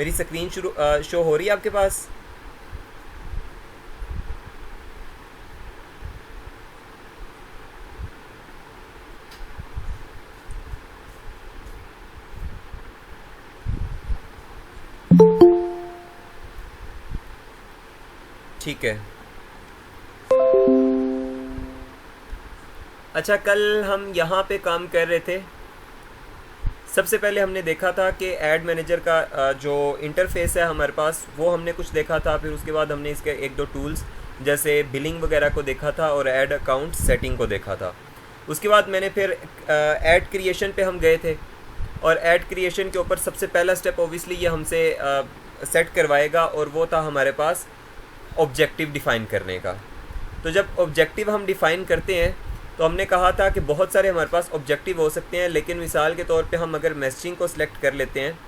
मेरी screen show हो रही है आपके पास? ठीक है। अच्छा, कल हम यहाँ पे काम कर रहे थे। सबसे पहले हमने देखा था कि ऐड मैनेजर का जो इंटरफेस है हमारे पास, वो हमने कुछ देखा था। फिर उसके बाद हमने इसके एक दो टूल्स जैसे बिलिंग वगैरह को देखा था और ऐड अकाउंट सेटिंग को देखा था। उसके बाद मैंने फिर ऐड क्रिएशन पे हम गए थे, और ऐड क्रिएशन के ऊपर सबसे पहला स्टेप ओबियसली ये हमसे सेट करवाएगा, और वो था हमारे पास ऑब्जेक्टिव डिफ़ाइन करने का। तो जब ऑब्जेक्टिव हम डिफ़ाइन करते हैं तो हमने कहा था कि बहुत सारे हमारे पास ऑब्जेक्टिव हो सकते हैं, लेकिन मिसाल के तौर पे हम अगर मैसेजिंग को सिलेक्ट कर लेते हैं,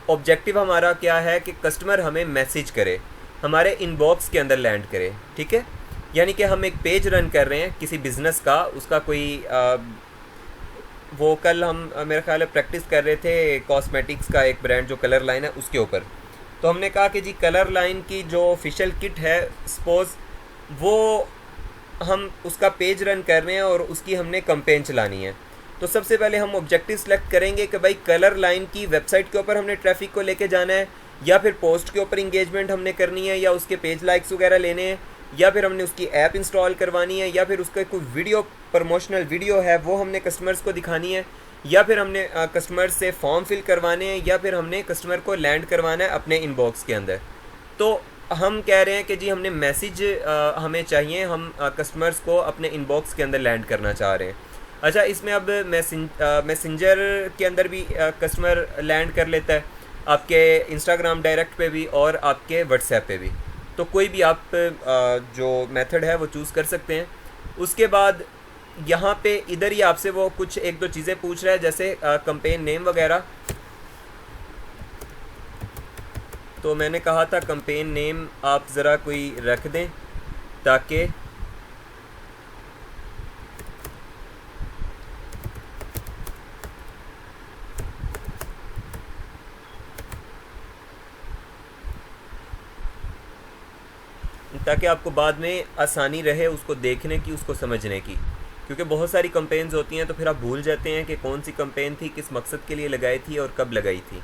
ऑब्जेक्टिव हमारा क्या है कि कस्टमर हमें मैसेज करे, हमारे इनबॉक्स के अंदर लैंड करे। ठीक है, यानी कि हम एक पेज रन कर रहे हैं किसी बिज़नेस का, उसका कोई वो कल हम मेरे ख्याल है प्रैक्टिस कर रहे थे कॉस्मेटिक्स का एक ब्रांड जो कलर लाइन है उसके ऊपर। तो हमने कहा कि जी कलर लाइन की जो ऑफिशियल किट है, सपोज़ वो हम उसका पेज रन कर रहे हैं और उसकी हमने कंपेन चलानी है। तो सबसे पहले हम ऑब्जेक्टिव सेलेक्ट करेंगे कि भाई कलर लाइन की वेबसाइट के ऊपर हमने ट्रैफिक को लेके जाना है, या फिर पोस्ट के ऊपर इंगेजमेंट हमने करनी है, या उसके पेज लाइक्स वगैरह लेने हैं, या फिर हमने उसकी ऐप इंस्टॉल करवानी है, या फिर उसका कोई वीडियो प्रमोशनल वीडियो है वो हमने कस्टमर्स को दिखानी है, या फिर हमने कस्टमर से फॉर्म फिल करवाने हैं, या फिर हमने कस्टमर को लैंड करवाना है अपने इनबॉक्स के अंदर। तो हम कह रहे हैं कि जी हमने मैसेज हमें चाहिए, हम कस्टमर्स को अपने इनबॉक्स के अंदर लैंड करना चाह रहे हैं। अच्छा, इसमें अब मैसेंजर के अंदर भी कस्टमर लैंड कर लेता है, आपके इंस्टाग्राम डायरेक्ट पे भी और आपके व्हाट्सएप पे भी। तो कोई भी आप जो मेथड है वो चूज़ कर सकते हैं। उसके बाद यहाँ पे इधर ही आपसे वो कुछ एक दो चीज़ें पूछ रहा है, जैसे कंपेन नेम वगैरह। तो मैंने कहा था कंपेन नेम आप ज़रा कोई रख दें ताकि आपको बाद में आसानी रहे उसको देखने की, उसको समझने की। क्योंकि बहुत सारी कंपेन्स होती हैं तो फिर आप भूल जाते हैं कि कौन सी कंपेन थी, किस मकसद के लिए लगाई थी और कब लगाई थी।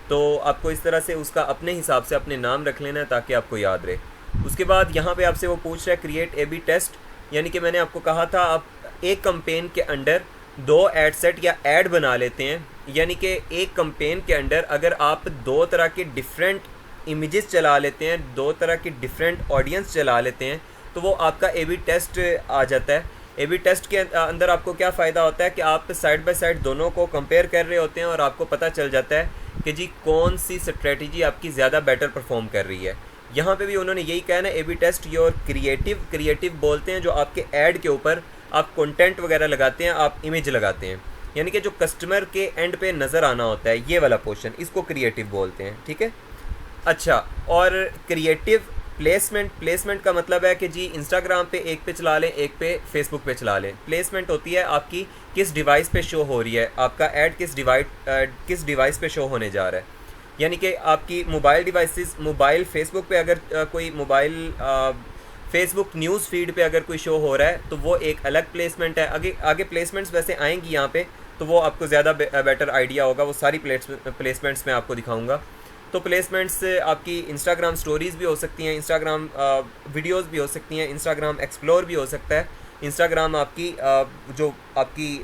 तो आपको इस तरह से उसका अपने हिसाब से अपने नाम रख लेना है ताकि आपको याद रहे। उसके बाद यहाँ पे आपसे वो पूछ रहा है क्रिएट ए बी टेस्ट, यानी कि मैंने आपको कहा था आप एक कंपेन के अंडर दो ऐड सेट या ऐड बना लेते हैं। यानी कि एक कंपेन के अंडर अगर आप दो तरह के डिफरेंट इमेजेस चला लेते हैं, दो तरह की डिफरेंट ऑडियंस चला लेते हैं, तो वो आपका ए बी टेस्ट आ जाता है। ए बी टेस्ट के अंदर आपको क्या फ़ायदा होता है कि आप साइड बाय साइड दोनों को कंपेयर कर रहे होते हैं और आपको पता चल जाता है कि जी कौन सी स्ट्रेटजी आपकी ज़्यादा बेटर परफॉर्म कर रही है। यहाँ पे भी उन्होंने यही कहा ना, A B test your creative बोलते हैं जो आपके ऐड के ऊपर आप कंटेंट वगैरह लगाते हैं, आप इमेज लगाते हैं, यानी कि जो कस्टमर के एंड पे नज़र आना होता है, ये वाला पोर्शन, इसको क्रिएटिव बोलते हैं। ठीक है। अच्छा, और क्रिएटिव प्लेसमेंट का मतलब है कि जी इंस्टाग्राम पे एक पे चला लें, एक पे फेसबुक पे चला लें। प्लेसमेंट होती है आपकी किस डिवाइस पे शो हो रही है, आपका ऐड किस डिवाइस पे शो होने जा रहा है। यानी कि आपकी मोबाइल डिवाइसेस, मोबाइल फेसबुक पे अगर कोई मोबाइल फेसबुक न्यूज़ फीड पे अगर कोई शो हो रहा है तो वो एक अलग प्लेसमेंट है। आगे प्लेसमेंट्स वैसे आएंगी यहाँ पे, तो वो आपको ज़्यादा बेटर आइडिया होगा, वो सारी प्लेसमेंट्स मैं आपको दिखाऊँगा। तो प्लेसमेंट्स आपकी इंस्टाग्राम स्टोरीज़ भी हो सकती हैं, इंस्टाग्राम वीडियोस भी हो सकती हैं, इंस्टाग्राम एक्सप्लोर भी हो सकता है, इंस्टाग्राम आपकी जो आपकी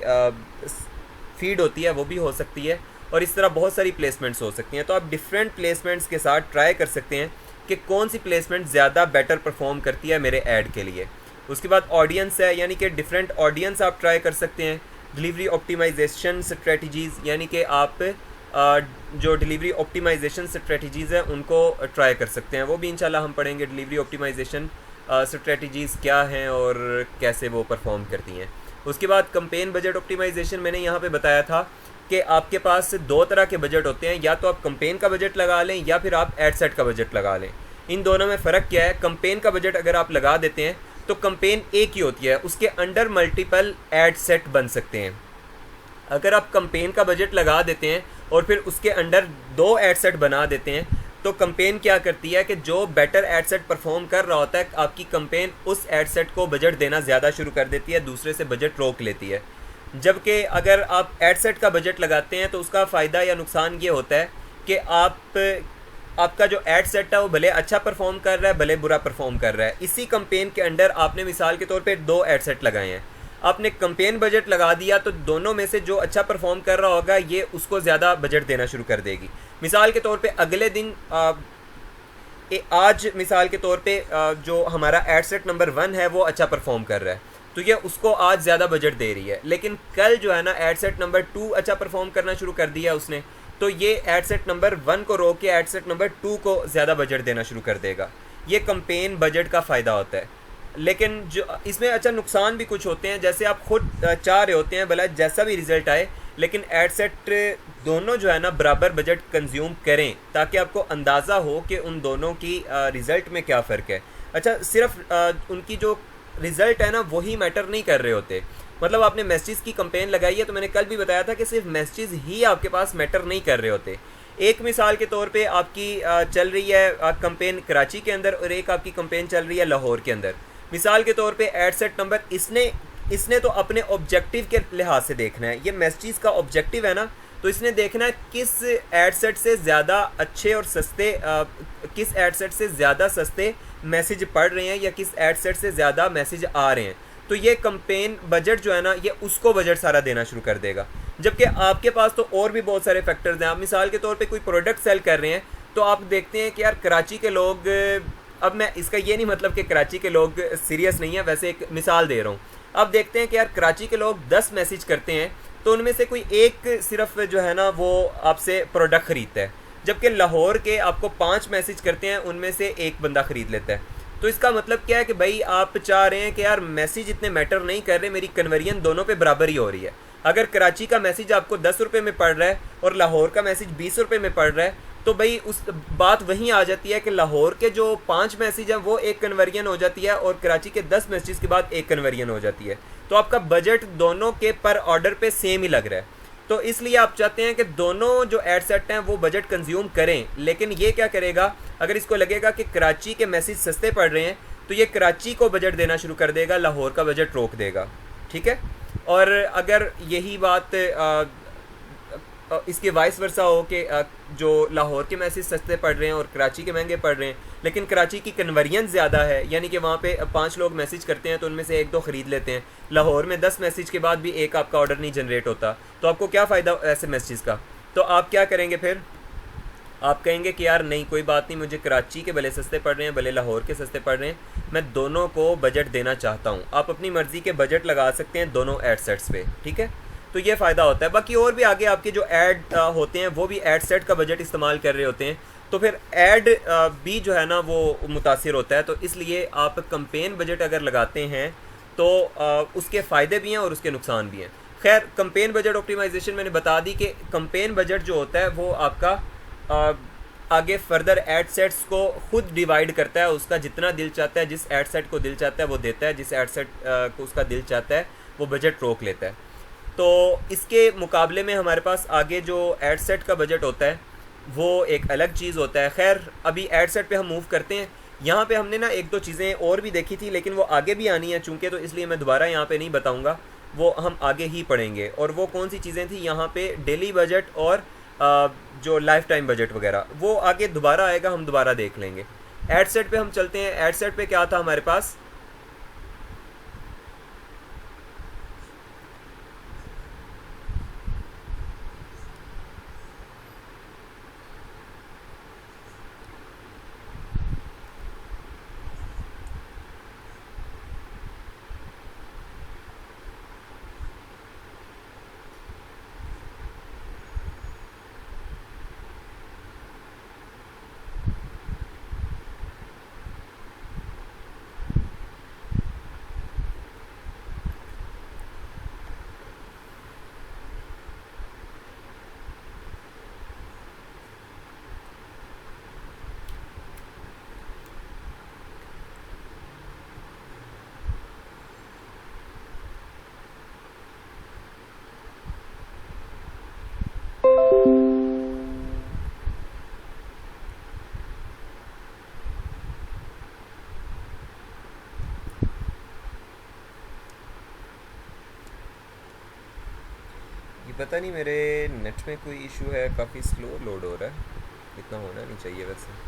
फीड होती है वो भी हो सकती है, और इस तरह बहुत सारी प्लेसमेंट्स हो सकती हैं। तो आप डिफरेंट प्लेसमेंट्स के साथ ट्राई कर सकते हैं कि कौन सी प्लेसमेंट ज़्यादा बेटर परफॉर्म करती है मेरे ऐड के लिए। उसके बाद ऑडियंस है, यानी कि डिफरेंट ऑडियंस आप ट्राई कर सकते हैं। डिलीवरी ऑप्टिमाइजेशन स्ट्रेटजीज़, यानी कि आप जो डिलीवरी ऑप्टिमाइजेशन स्ट्रेटजीज़ हैं उनको ट्राई कर सकते हैं। वो भी इंशाल्लाह हम पढ़ेंगे डिलीवरी ऑप्टिमाइजेशन स्ट्रेटजीज़ क्या हैं और कैसे वो परफॉर्म करती हैं। उसके बाद कंपेन बजट ऑप्टिमाइजेशन, मैंने यहाँ पे बताया था कि आपके पास दो तरह के बजट होते हैं, या तो आप कंपेन का बजट लगा लें या फिर आप एड सेट का बजट लगा लें। इन दोनों में फ़र्क क्या है? कंपेन का बजट अगर आप लगा देते हैं तो कंपेन एक ही होती है, उसके अंडर मल्टीपल एड सेट बन सकते हैं। अगर आप कंपेन का बजट लगा देते हैं और फिर उसके अंडर 2 एड सेट बना देते हैं, तो कंपेन क्या करती है कि जो बेटर एड सेट परफॉर्म कर रहा होता है, आपकी कंपेन उस एड सेट को बजट देना ज़्यादा शुरू कर देती है, दूसरे से बजट रोक लेती है। जबकि अगर आप एड सेट का बजट लगाते हैं तो उसका फ़ायदा या नुकसान ये होता है कि आपका जो एड सेट है वो भले अच्छा परफॉर्म कर रहा है, भले बुरा परफॉर्म कर रहा है। इसी कंपेन के अंडर आपने मिसाल के तौर पे 2 एड सेट लगाए हैं, आपने कंपेन बजट लगा दिया, तो दोनों में से जो अच्छा परफॉर्म कर रहा होगा ये उसको ज़्यादा बजट देना शुरू कर देगी। मिसाल के तौर पे अगले दिन आज मिसाल के तौर पे जो हमारा एड सेट नंबर 1 है वो अच्छा परफॉर्म कर रहा है, तो ये उसको आज ज़्यादा बजट दे रही है। लेकिन कल जो है ना एड सेट नंबर 2 अच्छा परफॉर्म करना शुरू कर दिया उसने, तो ये एड सेट नंबर 1 को रोक के एड सेट नंबर 2 को ज़्यादा बजट देना शुरू कर देगा। ये कंपेन बजट का फ़ायदा होता है। लेकिन जो इसमें अच्छा नुकसान भी कुछ होते हैं, जैसे आप खुद चाह रहे होते हैं भला जैसा भी रिज़ल्ट आए, लेकिन एड सेट दोनों जो है ना बराबर बजट कंज्यूम करें, ताकि आपको अंदाज़ा हो कि उन दोनों की रिज़ल्ट में क्या फ़र्क है। अच्छा, सिर्फ उनकी जो रिज़ल्ट है ना वही मैटर नहीं कर रहे होते। मतलब आपने मैसेज की कंपेन लगाई है, तो मैंने कल भी बताया था कि सिर्फ मैसेज ही आपके पास मैटर नहीं कर रहे होते। एक मिसाल के तौर पे आपकी चल रही है कंपेन कराची के अंदर और एक आपकी कंपेन चल रही है लाहौर के अंदर। मिसाल के तौर पे एड सेट नंबर इसने तो अपने ऑब्जेक्टिव के लिहाज से देखना है, ये मैसेज का ऑब्जेक्टिव है ना, तो इसने देखना है किस एड सेट से ज़्यादा अच्छे और सस्ते किस एड सेट से ज़्यादा सस्ते मैसेज पढ़ रहे हैं या किस एड सेट से ज़्यादा मैसेज आ रहे हैं। तो ये कंपेन बजट जो है ना ये उसको बजट सारा देना शुरू कर देगा। जबकि आपके पास तो और भी बहुत सारे फैक्टर्स हैं। आप मिसाल के तौर पे कोई प्रोडक्ट सेल कर रहे हैं, तो आप देखते हैं कि यार कराची के लोग, अब मैं इसका ये नहीं मतलब कि कराची के लोग सीरियस नहीं है, वैसे एक मिसाल दे रहा हूँ। अब देखते हैं कि यार कराची के लोग 10 मैसेज करते हैं, तो उनमें से कोई एक सिर्फ जो है ना वो आपसे प्रोडक्ट ख़रीदता है, जबकि लाहौर के आपको 5 मैसेज करते हैं, उनमें से एक बंदा ख़रीद लेता है। तो इसका मतलब क्या है कि भाई आप चाह रहे हैं कि यार मैसेज इतने मैटर नहीं कर रहे, मेरी कन्वर्जन दोनों पे बराबर ही हो रही है। अगर कराची का मैसेज आपको 10 रुपये में पड़ रहा है और लाहौर का मैसेज 20 रुपये में पड़ रहा है, तो भाई उस बात वहीं आ जाती है कि लाहौर के जो 5 मैसेज हैं वो एक कन्वर्जन हो जाती है और कराची के 10 मैसेज के बाद एक कन्वर्जन हो जाती है। तो आपका बजट दोनों के पर ऑर्डर पे सेम ही लग रहा है। तो इसलिए आप चाहते हैं कि दोनों जो एड सेट हैं वो बजट कंज्यूम करें। लेकिन ये क्या करेगा, अगर इसको लगेगा कि कराची के मैसेज सस्ते पड़ रहे हैं, तो ये कराची को बजट देना शुरू कर देगा, लाहौर का बजट रोक देगा। ठीक है। और अगर यही बात इसके वाइस वर्सा हो कि जो लाहौर के मैसेज सस्ते पड़ रहे हैं और कराची के महंगे पड़ रहे हैं, लेकिन कराची की कन्वर्जन ज़्यादा है, यानी कि वहाँ पे 5 लोग मैसेज करते हैं तो उनमें से 1-2 ख़रीद लेते हैं, लाहौर में 10 मैसेज के बाद भी एक आपका ऑर्डर नहीं जनरेट होता, तो आपको क्या फ़ायदा ऐसे मैसेज का। तो आप क्या करेंगे फिर, आप कहेंगे कि यार नहीं कोई बात नहीं, मुझे कराची के भले सस्ते पड़ रहे हैं भले लाहौर के सस्ते पड़ रहे हैं, मैं दोनों को बजट देना चाहता हूँ। आप अपनी मर्ज़ी के बजट लगा सकते हैं दोनों एड सेट्स पे। ठीक है, तो ये फ़ायदा होता है। बाकी और भी आगे आपके जो ऐड होते हैं वो भी ऐड सेट का बजट इस्तेमाल कर रहे होते हैं, तो फिर ऐड भी जो है ना वो मुतासिर होता है। तो इसलिए आप कंपेन बजट अगर लगाते हैं तो उसके फ़ायदे भी हैं और उसके नुकसान भी हैं। खैर, कंपेन बजट ऑप्टिमाइजेशन मैंने बता दी कि कंपेन बजट जो होता है वो आपका आगे फर्दर एड सेट्स को खुद डिवाइड करता है, उसका जितना दिल चाहता है, जिस एड सेट को दिल चाहता है वो देता है, जिस एड सेट को उसका दिल चाहता है वो बजट रोक लेता है। तो इसके मुकाबले में हमारे पास आगे जो एड सेट का बजट होता है वो एक अलग चीज़ होता है। खैर, अभी एड सेट पे हम मूव करते हैं। यहाँ पे हमने ना 1-2 चीज़ें और भी देखी थी, लेकिन वो आगे भी आनी है चूँकि, तो इसलिए मैं दोबारा यहाँ पे नहीं बताऊँगा, वो हम आगे ही पढ़ेंगे। और वो कौन सी चीज़ें थी यहाँ पे, डेली बजट और जो लाइफ टाइम बजट वगैरह, वो आगे दोबारा आएगा, हम दोबारा देख लेंगे। एड सेट पे हम चलते हैं। एड सेट पे क्या था हमारे पास, पता नहीं मेरे नेट में कोई इशू है, काफ़ी स्लो लोड हो रहा है, इतना होना नहीं चाहिए वैसे।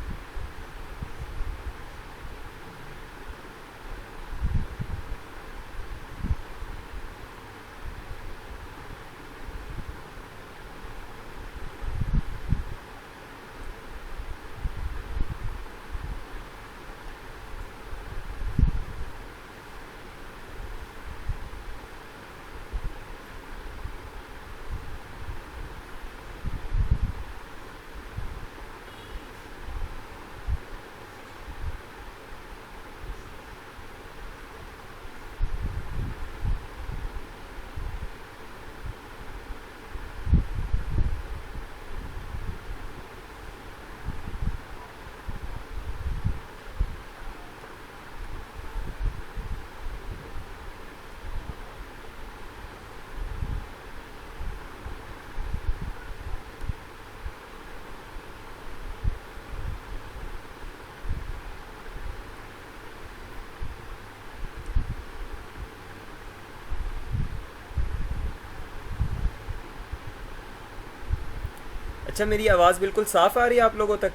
अच्छा, मेरी आवाज़ बिल्कुल साफ़ आ रही है आप लोगों तक?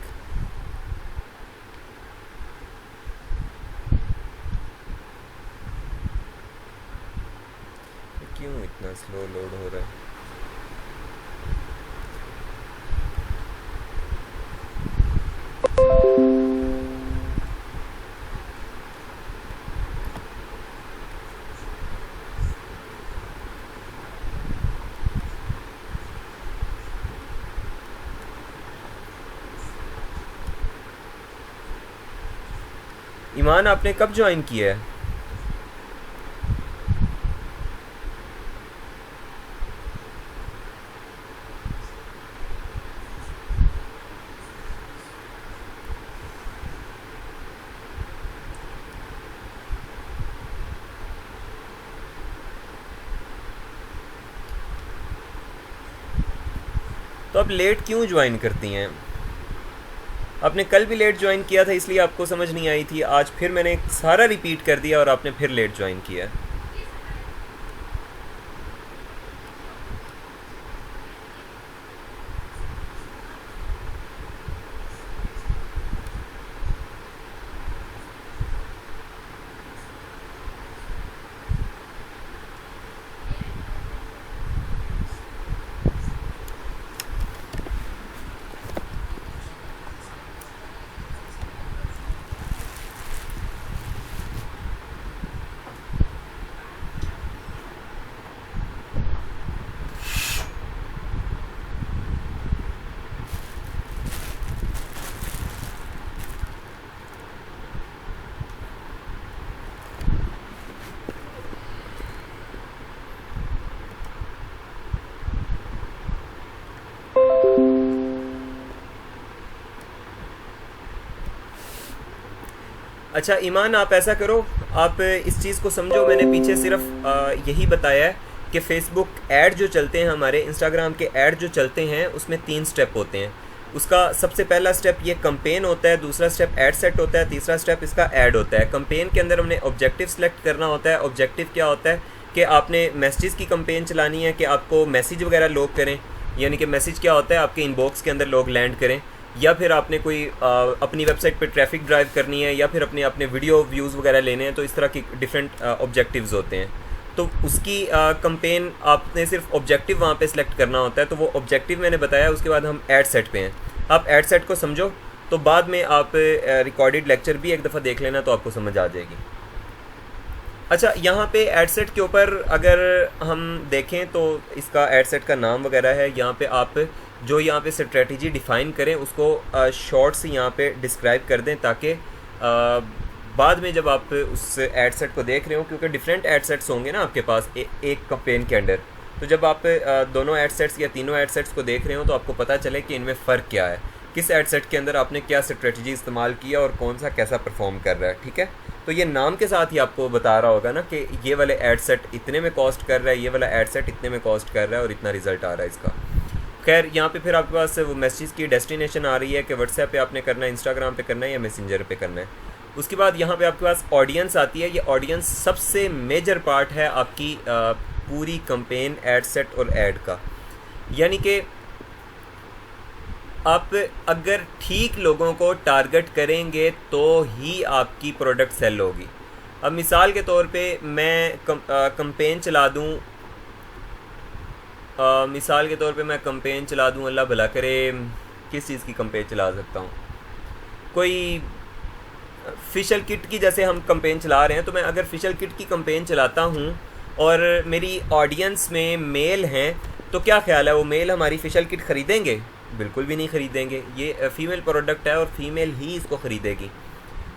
क्यों इतना स्लो लोड हो रहा है? ईमान, आपने कब ज्वाइन किया है? तो आप लेट क्यों ज्वाइन करती हैं? आपने कल भी लेट ज्वाइन किया था, इसलिए आपको समझ नहीं आई थी। आज फिर मैंने सारा रिपीट कर दिया और आपने फिर लेट ज्वाइन किया। अच्छा ईमान, आप ऐसा करो, आप इस चीज़ को समझो। मैंने पीछे सिर्फ यही बताया है कि फेसबुक ऐड जो चलते हैं, हमारे इंस्टाग्राम के ऐड जो चलते हैं, उसमें 3 स्टेप होते हैं। उसका सबसे पहला स्टेप ये कंपेन होता है, दूसरा स्टेप ऐड सेट होता है, तीसरा स्टेप इसका ऐड होता है। कंपेन के अंदर हमने ऑब्जेक्टिव सेलेक्ट करना होता है। ऑब्जेक्टिव क्या होता है कि आपने मैसेज की कंपेन चलानी है कि आपको मैसेज वगैरह लोग करें, यानी कि मैसेज क्या होता है, आपके इनबॉक्स के अंदर लोग लैंड करें, या फिर आपने कोई अपनी वेबसाइट पे ट्रैफिक ड्राइव करनी है, या फिर अपने वीडियो व्यूज़ वगैरह लेने हैं। तो इस तरह की डिफरेंट ऑब्जेक्टिव्स होते हैं। तो उसकी कंपेन आपने सिर्फ ऑब्जेक्टिव वहाँ पे सिलेक्ट करना होता है। तो वो ऑब्जेक्टिव मैंने बताया। उसके बाद हम ऐड सेट पे हैं। आप ऐड सेट को समझो, तो बाद में आप रिकॉर्डेड लेक्चर भी एक दफ़ा देख लेना, तो आपको समझ आ जाएगी। अच्छा, यहाँ पे एड सेट के ऊपर अगर हम देखें तो इसका एड सेट का नाम वगैरह है। यहाँ पे आप जो यहाँ पे स्ट्रेटजी डिफ़ाइन करें उसको शॉर्ट से यहाँ पे डिस्क्राइब कर दें, ताकि बाद में जब आप उस एड सेट को देख रहे हो, क्योंकि डिफरेंट एड सेट्स होंगे ना आपके पास एक कैंपेन के अंडर, तो जब आप दोनों एड सेट्स या तीनों एड सेट्स को देख रहे हो तो आपको पता चले कि इनमें फ़र्क क्या है, किस एड सेट के अंदर आपने क्या स्ट्रेटजी इस्तेमाल किया और कौन सा कैसा परफॉर्म कर रहा है। ठीक है, तो ये नाम के साथ ही आपको बता रहा होगा ना कि ये वाले एड सेट इतने में कॉस्ट कर रहा है, ये वाला एड सेट इतने में कॉस्ट कर रहा है और इतना रिजल्ट आ रहा है इसका। खैर, यहाँ पे फिर आपके पास वो मैसेज की डेस्टिनेशन आ रही है कि व्हाट्सएप पे आपने करना है, इंस्टाग्राम पे करना है या मैसेंजर पे करना है। उसके बाद यहाँ पे आपके पास ऑडियंस आती है। ये ऑडियंस सबसे मेजर पार्ट है आपकी पूरी कंपेन एड सेट और ऐड का। यानी कि आप अगर ठीक लोगों को टारगेट करेंगे तो ही आपकी प्रोडक्ट सेल होगी। अब मिसाल के तौर पे मैं कंपेन चला दूँ, अल्लाह भला करे, किस चीज़ की कंपेन चला सकता हूँ, कोई फिशल किट की जैसे हम कंपेन चला रहे हैं, तो मैं अगर फिशल किट की कंपेन चलाता हूँ और मेरी ऑडियंस में मेल हैं, तो क्या ख्याल है वो मेल हमारी फिशल किट ख़रीदेंगे? बिल्कुल भी नहीं ख़रीदेंगे। ये फ़ीमेल प्रोडक्ट है और फीमेल ही इसको ख़रीदेगी।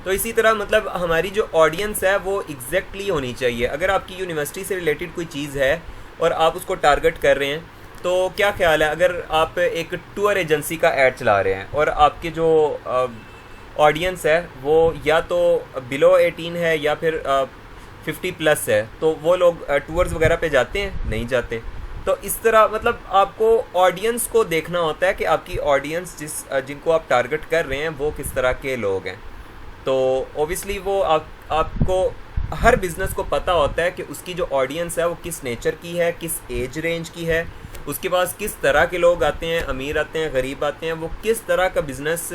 तो इसी तरह मतलब हमारी जो ऑडियंस है वो एग्जैक्टली होनी चाहिए। अगर आपकी यूनिवर्सिटी से रिलेटेड कोई चीज़ है और आप उसको टारगेट कर रहे हैं, तो क्या ख्याल है अगर आप एक टूर एजेंसी का ऐड चला रहे हैं और आपके जो ऑडियंस है वो या तो बिलो 18 है या फिर 50+ है, तो वो लोग टूर्स वगैरह पे जाते हैं? नहीं जाते। तो इस तरह मतलब आपको ऑडियंस को देखना होता है कि आपकी ऑडियंस जिनको आप टारगेट कर रहे हैं वो किस तरह के लोग हैं। तो ओबियसली वो आपको हर बिज़नेस को पता होता है कि उसकी जो ऑडियंस है वो किस नेचर की है, किस एज रेंज की है, उसके पास किस तरह के लोग आते हैं, अमीर आते हैं, गरीब आते हैं, वो किस तरह का बिज़नेस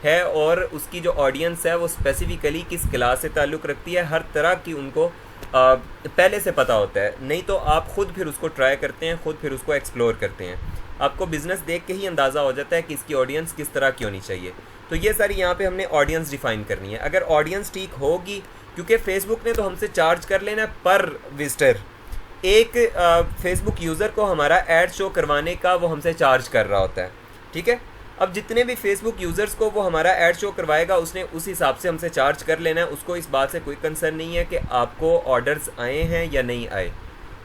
है और उसकी जो ऑडियंस है वो स्पेसिफ़िकली किस क्लास से ताल्लुक़ रखती है। हर तरह की उनको पहले से पता होता है। नहीं तो आप ख़ुद फिर उसको ट्राई करते हैं, ख़ुद फिर उसको एक्सप्लोर करते हैं। आपको बिज़नेस देख के ही अंदाज़ा हो जाता है कि इसकी ऑडियंस किस तरह की होनी चाहिए। तो ये सारी यहाँ पे हमने ऑडियंस डिफ़ाइन करनी है। अगर ऑडियंस ठीक होगी, क्योंकि फ़ेसबुक ने तो हमसे चार्ज कर लेना है पर विजिटर। एक फ़ेसबुक यूज़र को हमारा ऐड शो करवाने का वो हमसे चार्ज कर रहा होता है, ठीक है। अब जितने भी फेसबुक यूज़र्स को वो हमारा ऐड शो करवाएगा उसने उस हिसाब से हमसे चार्ज कर लेना है। उसको इस बात से कोई कंसर्न नहीं है कि आपको ऑर्डर्स आए हैं या नहीं आए,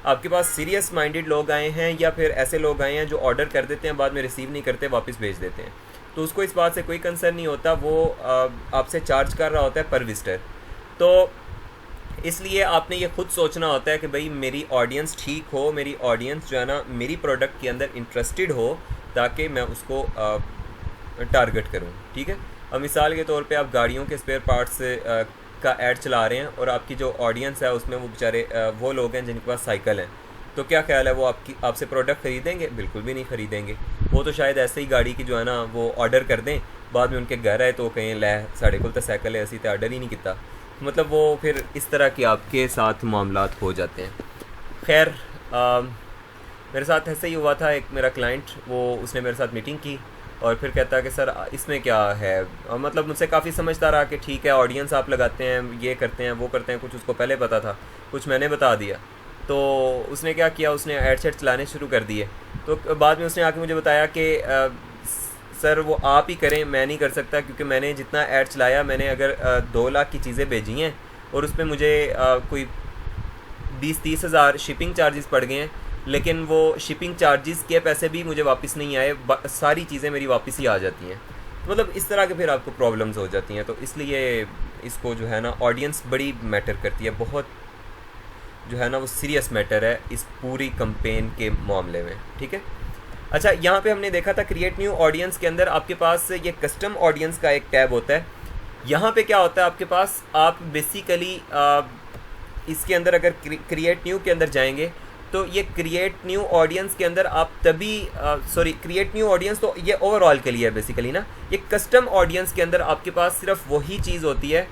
आपके पास सीरियस माइंडेड लोग आए हैं या फिर ऐसे लोग आए हैं जो ऑर्डर कर देते हैं, बाद में रिसीव नहीं करते, वापस भेज देते हैं। तो उसको इस बात से कोई कंसर्न नहीं होता, वो आपसे चार्ज कर रहा होता है पर विजिटर। तो इसलिए आपने ये खुद सोचना होता है कि भाई मेरी ऑडियंस ठीक हो, मेरी ऑडियंस जो है ना मेरी प्रोडक्ट के अंदर इंटरेस्टेड हो, ताकि मैं उसको टारगेट करूं, ठीक है। अब मिसाल के तौर पे आप गाड़ियों के स्पेयर पार्ट्स का ऐड चला रहे हैं और आपकी जो ऑडियंस है उसमें वो बेचारे वो लोग हैं जिनके पास साइकिल हैं, तो क्या ख्याल है वो आपसे प्रोडक्ट ख़रीदेंगे? बिल्कुल भी नहीं ख़रीदेंगे। वो तो शायद ऐसे ही गाड़ी की जो है ना वो ऑर्डर कर दें, बाद में उनके घर आए तो कहें लै साढ़े को तो साइकिल है, असी तो ऑर्डर ही नहीं किया। मतलब वो फिर इस तरह के आपके साथ मामलात हो जाते हैं। खैर मेरे साथ ऐसे ही हुआ था। एक मेरा क्लाइंट, वो उसने मेरे साथ मीटिंग की और फिर कहता है कि सर इसमें क्या है, मतलब मुझसे काफ़ी समझता रहा कि ठीक है ऑडियंस आप लगाते हैं, ये करते हैं, वो करते हैं। कुछ उसको पहले पता था, कुछ मैंने बता दिया। तो उसने क्या किया, उसने ऐड सेट चलाने शुरू कर दिए। तो बाद में उसने आके मुझे बताया कि सर वो आप ही करें, मैं नहीं कर सकता, क्योंकि मैंने जितना ऐड चलाया, मैंने अगर 2 लाख की चीज़ें भेजी हैं और उस पर मुझे कोई 20-30 हज़ार शिपिंग चार्जेस पड़ गए हैं, लेकिन वो शिपिंग चार्जेस के पैसे भी मुझे वापस नहीं आए, सारी चीज़ें मेरी वापस ही आ जाती हैं। मतलब इस तरह के फिर आपको प्रॉब्लम्स हो जाती हैं। तो इसलिए इसको जो है ना ऑडियंस बड़ी मैटर करती है, बहुत जो है ना वो सीरियस मैटर है इस पूरी कंपेन के मामले में, ठीक है। अच्छा, यहाँ पे हमने देखा था क्रिएट न्यू ऑडियंस के अंदर आपके पास ये कस्टम ऑडियंस का एक टैब होता है। यहाँ पे क्या होता है आपके पास, आप बेसिकली इसके अंदर अगर क्रिएट न्यू के अंदर जाएंगे तो ये क्रिएट न्यू ऑडियंस के अंदर आप तभी क्रिएट न्यू ऑडियंस तो ये ओवरऑल के लिए है बेसिकली ना। ये कस्टम ऑडियंस के अंदर आपके पास सिर्फ वही चीज़ होती है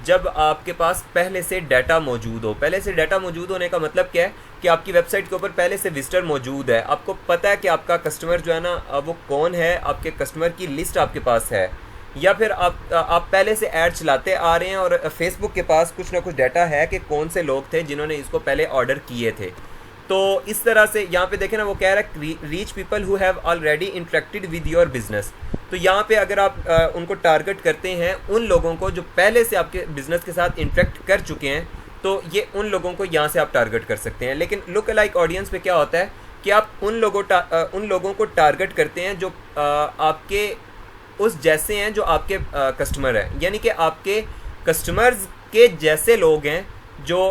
जब आपके पास पहले से डाटा मौजूद हो। पहले से डाटा मौजूद होने का मतलब क्या है कि आपकी वेबसाइट के ऊपर पहले से विजिटर मौजूद है, आपको पता है कि आपका कस्टमर जो है ना वो कौन है, आपके कस्टमर की लिस्ट आपके पास है, या फिर आप पहले से ऐड चलाते आ रहे हैं और फेसबुक के पास कुछ ना कुछ डाटा है कि कौन से लोग थे जिन्होंने इसको पहले ऑर्डर किए थे। तो इस तरह से यहाँ पे देखें ना, वो कह रहा है reach people who have already interacted with your business. तो यहाँ पे अगर आप उनको टारगेट करते हैं, उन लोगों को जो पहले से आपके बिजनेस के साथ इंटरेक्ट कर चुके हैं, तो ये उन लोगों को यहाँ से आप टारगेट कर सकते हैं। लेकिन लुक अलाइक ऑडियंस पे क्या होता है कि आप उन लोगों को टारगेट करते हैं जो आपके उस जैसे हैं जो आपके कस्टमर हैं, यानी कि आपके कस्टमर्स के जैसे लोग हैं। जो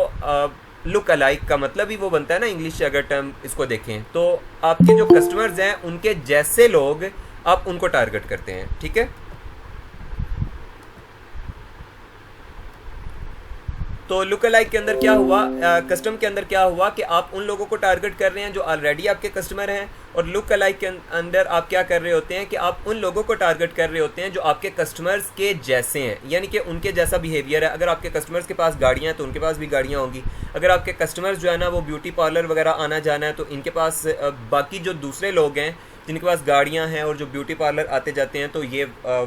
लुक अलाइक का मतलब ही वो बनता है ना इंग्लिश से अगर टर्म इसको देखें, तो आपके जो कस्टमर्स हैं उनके जैसे लोग आप उनको टारगेट करते हैं, ठीक है। तो लुक अलाइक के अंदर क्या हुआ, कस्टम के अंदर क्या हुआ कि आप उन लोगों को टारगेट कर रहे हैं जो ऑलरेडी आपके कस्टमर हैं, और लुक अलाइक के अंदर आप क्या कर रहे होते हैं कि आप उन लोगों को टारगेट कर रहे होते हैं जो आपके कस्टमर्स के जैसे हैं, यानी कि उनके जैसा बिहेवियर है। अगर आपके कस्टमर्स के पास गाड़ियाँ हैं तो उनके पास भी गाड़ियाँ होंगी, अगर आपके कस्टमर्स जो है ना वो ब्यूटी पार्लर वगैरह आना जाना है तो इनके पास बाकी जो दूसरे लोग हैं जिनके पास गाड़ियाँ हैं और जो ब्यूटी पार्लर आते जाते हैं तो ये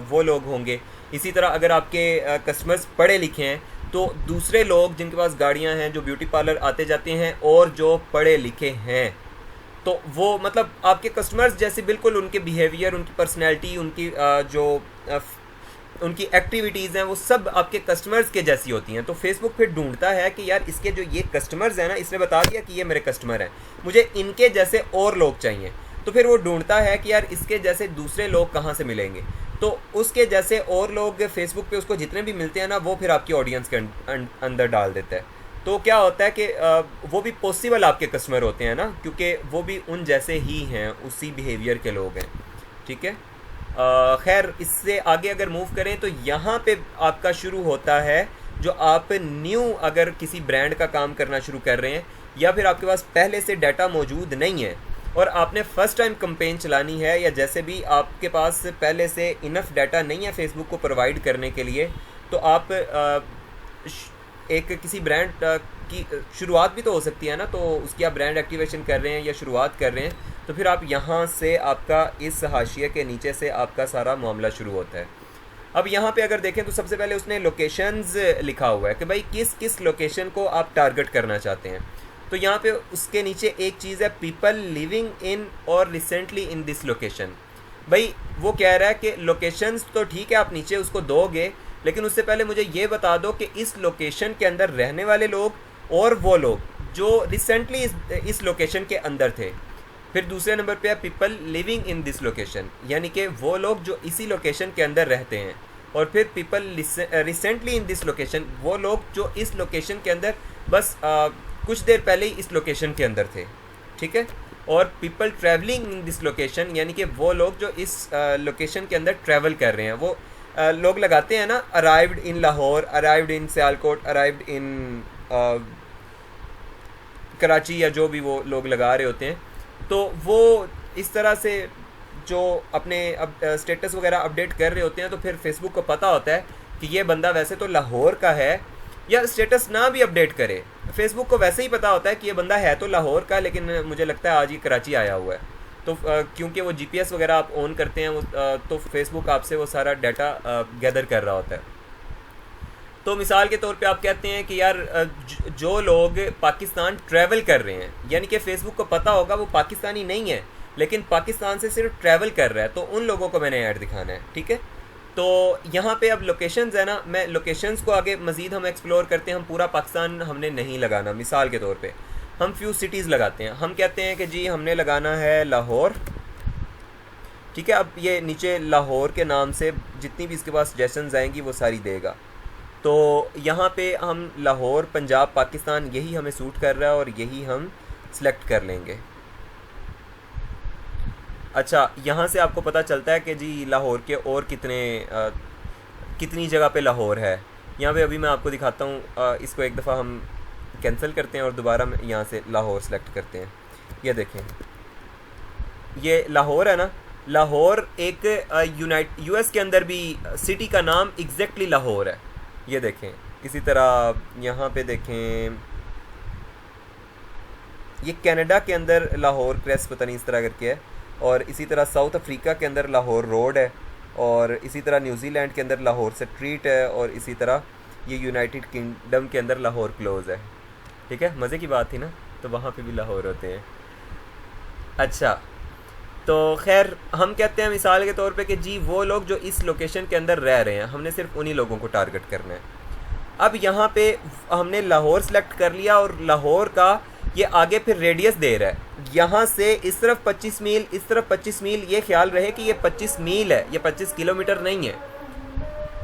वो लोग होंगे। इसी तरह अगर आपके कस्टमर्स पढ़े लिखे हैं तो दूसरे लोग जिनके पास गाड़ियां हैं जो ब्यूटी पार्लर आते जाते हैं और जो पढ़े लिखे हैं, तो वो मतलब आपके कस्टमर्स जैसे बिल्कुल उनके बिहेवियर, उनकी पर्सनैलिटी, उनकी उनकी एक्टिविटीज़ हैं वो सब आपके कस्टमर्स के जैसी होती हैं। तो फेसबुक फिर ढूंढता है कि यार इसके जो ये कस्टमर्स हैं ना, इसने बता दिया कि ये मेरे कस्टमर हैं, मुझे इनके जैसे और लोग चाहिए। तो फिर वो ढूंढता है कि यार इसके जैसे दूसरे लोग कहाँ से मिलेंगे, तो उसके जैसे और लोग फेसबुक पे उसको जितने भी मिलते हैं ना वो फिर आपकी ऑडियंस के अंदर डाल देता है। तो क्या होता है कि वो भी पॉसिबल आपके कस्टमर होते हैं ना, क्योंकि वो भी उन जैसे ही हैं, उसी बिहेवियर के लोग हैं। ठीक है, खैर इससे आगे अगर मूव करें तो यहाँ पे आपका शुरू होता है जो आप न्यू अगर किसी ब्रांड का काम करना शुरू कर रहे हैं या फिर आपके पास पहले से डाटा मौजूद नहीं है और आपने फ़र्स्ट टाइम कंपेन चलानी है, या जैसे भी आपके पास पहले से इनफ डाटा नहीं है फेसबुक को प्रोवाइड करने के लिए, तो आप एक किसी ब्रांड की शुरुआत भी तो हो सकती है ना, तो उसकी आप ब्रांड एक्टिवेशन कर रहे हैं या शुरुआत कर रहे हैं, तो फिर आप यहाँ से आपका इस हाशिए के नीचे से आपका सारा मामला शुरू होता है। अब यहाँ पे अगर देखें तो सबसे पहले उसने लोकेशंस लिखा हुआ है कि भाई किस किस लोकेशन को आप टारगेट करना चाहते हैं। तो यहाँ पे उसके नीचे एक चीज़ है, पीपल लिविंग इन और रिसेंटली इन दिस लोकेशन। भाई वो कह रहा है कि लोकेशंस तो ठीक है आप नीचे उसको दोगे, लेकिन उससे पहले मुझे ये बता दो कि इस लोकेशन के अंदर रहने वाले लोग और वो लोग जो रिसेंटली इस लोकेशन के अंदर थे। फिर दूसरे नंबर पे है people living in this location, यानी कि वो लोग जो इसी लोकेशन के अंदर रहते हैं। और फिर people recently in this location, वो लोग जो इस लोकेशन के अंदर बस कुछ देर पहले ही इस लोकेशन के अंदर थे। ठीक है, और people travelling in this location, यानी कि वो लोग जो इस लोकेशन के अंदर ट्रैवल कर रहे हैं। वो लोग लगाते हैं ना, arrived in Lahore, arrived in Sialkot, arrived in Karachi, या जो भी वो लोग लगा रहे होते हैं। तो वो इस तरह से जो अपने स्टेटस वगैरह अपडेट कर रहे होते हैं, तो फिर फेसबुक को पता होता है कि ये बंदा वैसे तो लाहौर का है, या स्टेटस ना भी अपडेट करे, फेसबुक को वैसे ही पता होता है कि ये बंदा है तो लाहौर का, लेकिन मुझे लगता है आज ये कराची आया हुआ है। तो क्योंकि वो जीपीएस वगैरह आप ऑन करते हैं तो फेसबुक आपसे वो सारा डाटा गैदर कर रहा होता है। तो मिसाल के तौर पे आप कहते हैं कि यार जो लोग पाकिस्तान ट्रैवल कर रहे हैं, यानी कि फेसबुक को पता होगा वो पाकिस्तानी नहीं है लेकिन पाकिस्तान से सिर्फ ट्रैवल कर रहा है, तो उन लोगों को मैंने ऐड दिखाना है। ठीक है, तो यहाँ पे अब लोकेशंस है ना, मैं लोकेशंस को आगे मज़ीद हम एक्सप्लोर करते हैं। हम पूरा पाकिस्तान हमने नहीं लगाना, मिसाल के तौर पे हम फ्यू सिटीज़ लगाते हैं। हम कहते हैं कि जी हमने लगाना है लाहौर। ठीक है, अब ये नीचे लाहौर के नाम से जितनी भी इसके पास सजेशंस आएंगी वो सारी देगा। तो यहाँ पे हम लाहौर, पंजाब, पाकिस्तान, यही हमें सूट कर रहा है और यही हम सिलेक्ट कर लेंगे। अच्छा, यहाँ से आपको पता चलता है कि जी लाहौर के और कितनी जगह पे लाहौर है। यहाँ पे अभी मैं आपको दिखाता हूँ, इसको एक दफ़ा हम कैंसिल करते हैं और दोबारा यहाँ से लाहौर सेलेक्ट करते हैं। ये देखें, ये लाहौर है ना, लाहौर एक यूएस के अंदर भी सिटी का नाम एग्जैक्टली लाहौर है। ये देखें, इसी तरह यहाँ पे देखें, ये कनाडा के अंदर लाहौर क्रेस पता नहीं इस तरह करके है, और इसी तरह साउथ अफ्रीका के अंदर लाहौर रोड है, और इसी तरह न्यूजीलैंड के अंदर लाहौर स्ट्रीट है, और इसी तरह ये यूनाइटेड किंगडम के अंदर लाहौर क्लोज है। ठीक है, मज़े की बात थी ना, तो वहाँ पे भी लाहौर होते हैं। अच्छा, तो खैर हम कहते हैं मिसाल के तौर पे कि जी वो लोग जो इस लोकेशन के अंदर रह रहे हैं, हमने सिर्फ उन्हीं लोगों को टारगेट करना है। अब यहाँ पे हमने लाहौर सेलेक्ट कर लिया और लाहौर का ये आगे फिर रेडियस दे रहा है, यहाँ से इस तरफ 25 मील, इस तरफ 25 मील। ये ख्याल रहे कि ये 25 मील है, ये 25 किलोमीटर नहीं है।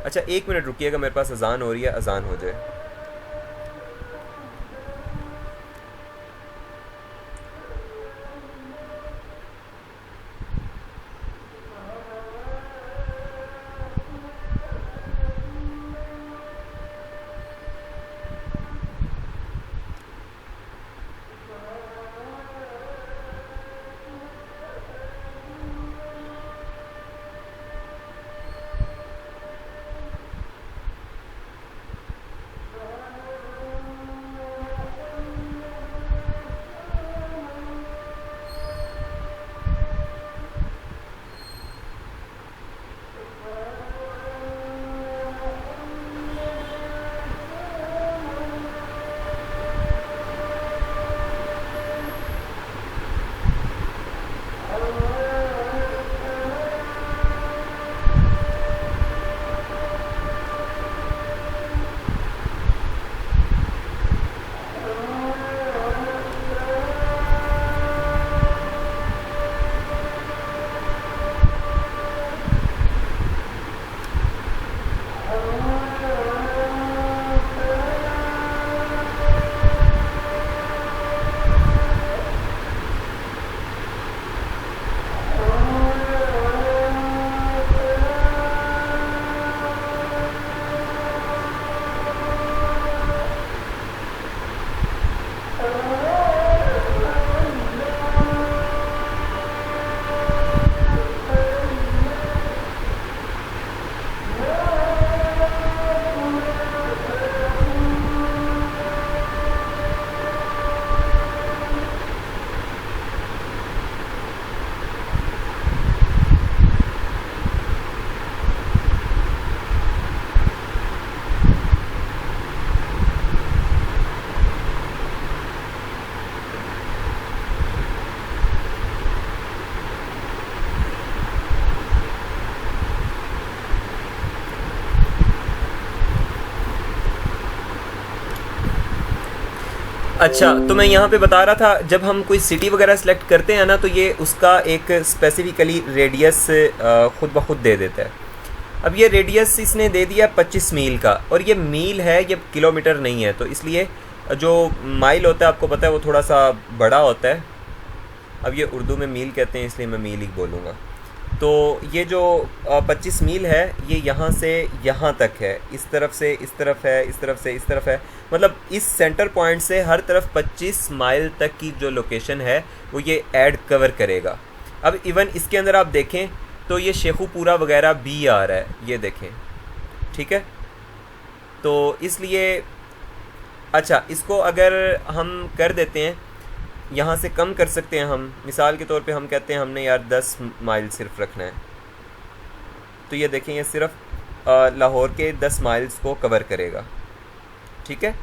अच्छा, 1 मिनट रुकिएगा, मेरे पास अजान हो रही है, अजान हो जाए। अच्छा, तो मैं यहाँ पे बता रहा था, जब हम कोई सिटी वगैरह सेलेक्ट करते हैं ना, तो ये उसका एक स्पेसिफिकली रेडियस खुद ब खुद दे देता है। अब ये रेडियस इसने दे दिया 25 मील का, और ये मील है, ये किलोमीटर नहीं है, तो इसलिए जो माइल होता है आपको पता है वो थोड़ा सा बड़ा होता है। अब ये उर्दू में मील कहते हैं, इसलिए मैं मील ही बोलूँगा। तो ये जो 25 मील है, ये यहाँ से यहाँ तक है, इस तरफ से इस तरफ है, इस तरफ से इस तरफ है, मतलब इस सेंटर पॉइंट से हर तरफ 25 माइल तक की जो लोकेशन है वो ये ऐड कवर करेगा। अब इवन इसके अंदर आप देखें तो ये शेखुपुरा वगैरह भी आ रहा है, ये देखें, ठीक है। तो इसलिए अच्छा, इसको अगर हम कर देते हैं, यहाँ से कम कर सकते हैं हम, मिसाल के तौर पे हम कहते हैं हमने यार 10 माइल सिर्फ रखना है, तो ये देखें ये सिर्फ लाहौर के 10 माइल्स को कवर करेगा, ठीक है।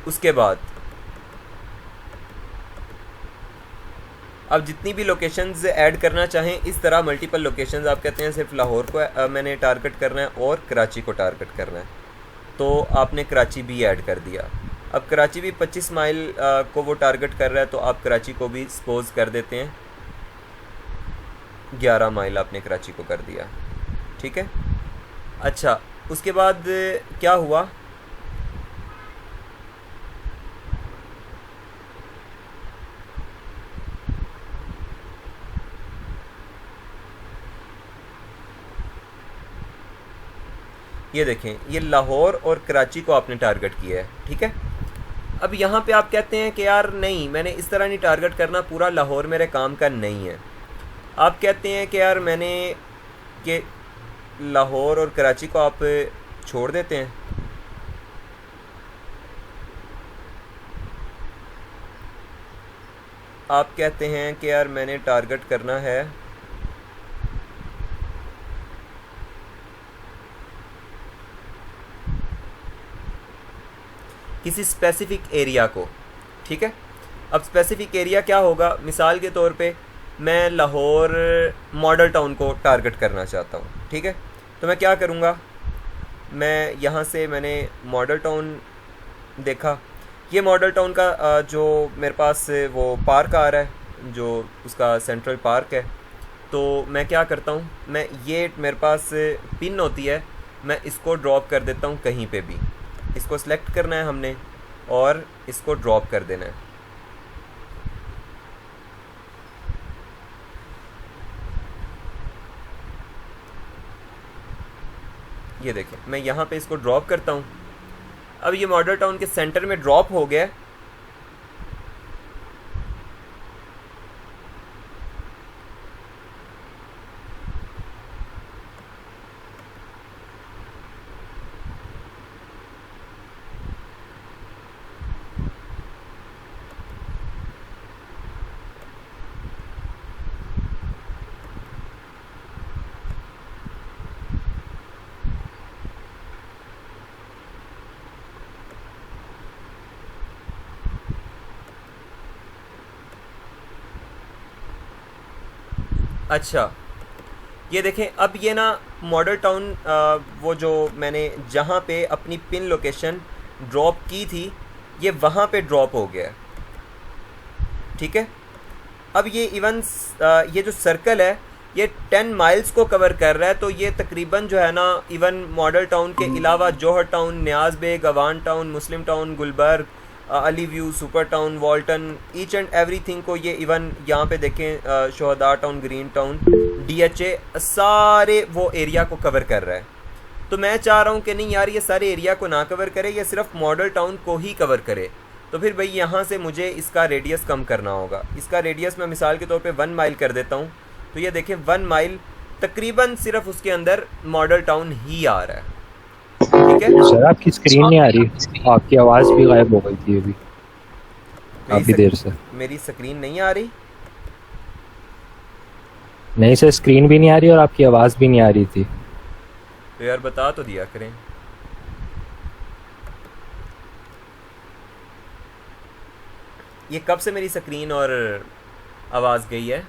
उसके बाद अब जितनी भी लोकेशंस ऐड करना चाहें, इस तरह मल्टीपल लोकेशंस, आप कहते हैं सिर्फ लाहौर को मैंने टारगेट करना है और कराची को टारगेट करना है, तो आपने कराची भी ऐड कर दिया। अब कराची भी 25 माइल को वो टारगेट कर रहा है, तो आप कराची को भी सपोज कर देते हैं 11 माइल आपने कराची को कर दिया, ठीक है। अच्छा, उसके बाद क्या हुआ, ये देखें, ये लाहौर और कराची को आपने टारगेट किया है, ठीक है। अब यहाँ पे आप कहते हैं कि यार नहीं, मैंने इस तरह नहीं टारगेट करना, पूरा लाहौर मेरे काम का नहीं है। आप कहते हैं कि यार मैंने कि लाहौर और कराची को आप छोड़ देते हैं, आप कहते हैं कि यार मैंने टारगेट करना है किसी स्पेसिफिक एरिया को, ठीक है। अब स्पेसिफिक एरिया क्या होगा, मिसाल के तौर पे मैं लाहौर मॉडल टाउन को टारगेट करना चाहता हूँ, ठीक है। तो मैं क्या करूँगा, मैं यहाँ से मैंने मॉडल टाउन देखा, ये मॉडल टाउन का जो मेरे पास वो पार्क आ रहा है, जो उसका सेंट्रल पार्क है, तो मैं क्या करता हूँ, मैं ये मेरे पास पिन होती है, मैं इसको ड्रॉप कर देता हूँ कहीं पे भी, इसको सिलेक्ट करना है हमने और इसको ड्रॉप कर देना है। ये देखिए, मैं यहाँ पे इसको ड्रॉप करता हूँ, अब ये मॉडल टाउन के सेंटर में ड्रॉप हो गया। अच्छा, ये देखें, अब ये ना मॉडल टाउन वो जो मैंने जहाँ पे अपनी पिन लोकेशन ड्रॉप की थी, ये वहाँ पे ड्रॉप हो गया, ठीक है। अब ये इवन ये जो सर्कल है ये 10 माइल्स को कवर कर रहा है, तो ये तकरीबन जो है ना, इवन मॉडल टाउन के अलावा Johar town, Niaz Beg, Awan town, Muslim town, Gulberg, Ali view, super town, Walton, each and everything को ये इवन यहाँ पे देखें Shuhada town, green town, DHA, सारे वो एरिया को कवर कर रहा है। तो मैं चाह रहा हूँ कि नहीं यार, ये सारे एरिया को ना कवर करे, ये सिर्फ मॉडल टाउन को ही कवर करे। तो फिर भाई यहाँ से मुझे इसका रेडियस कम करना होगा। इसका रेडियस मैं मिसाल के तौर पे 1 माइल कर देता हूँ, तो ये देखें 1 माइल तकरीबन सिर्फ उसके अंदर मॉडल टाउन ही आ रहा है, ठीक है। सर आपकी स्क्रीन नहीं आ रही, आपकी आवाज़ भी गायब हो गई थी अभी काफ़ी देर से। मेरी स्क्रीन नहीं आ रही? नहीं सर, स्क्रीन भी नहीं आ रही और आपकी आवाज़ भी नहीं आ रही थी। तो यार बता तो दिया करें। ये कब से मेरी स्क्रीन और आवाज़ गई है?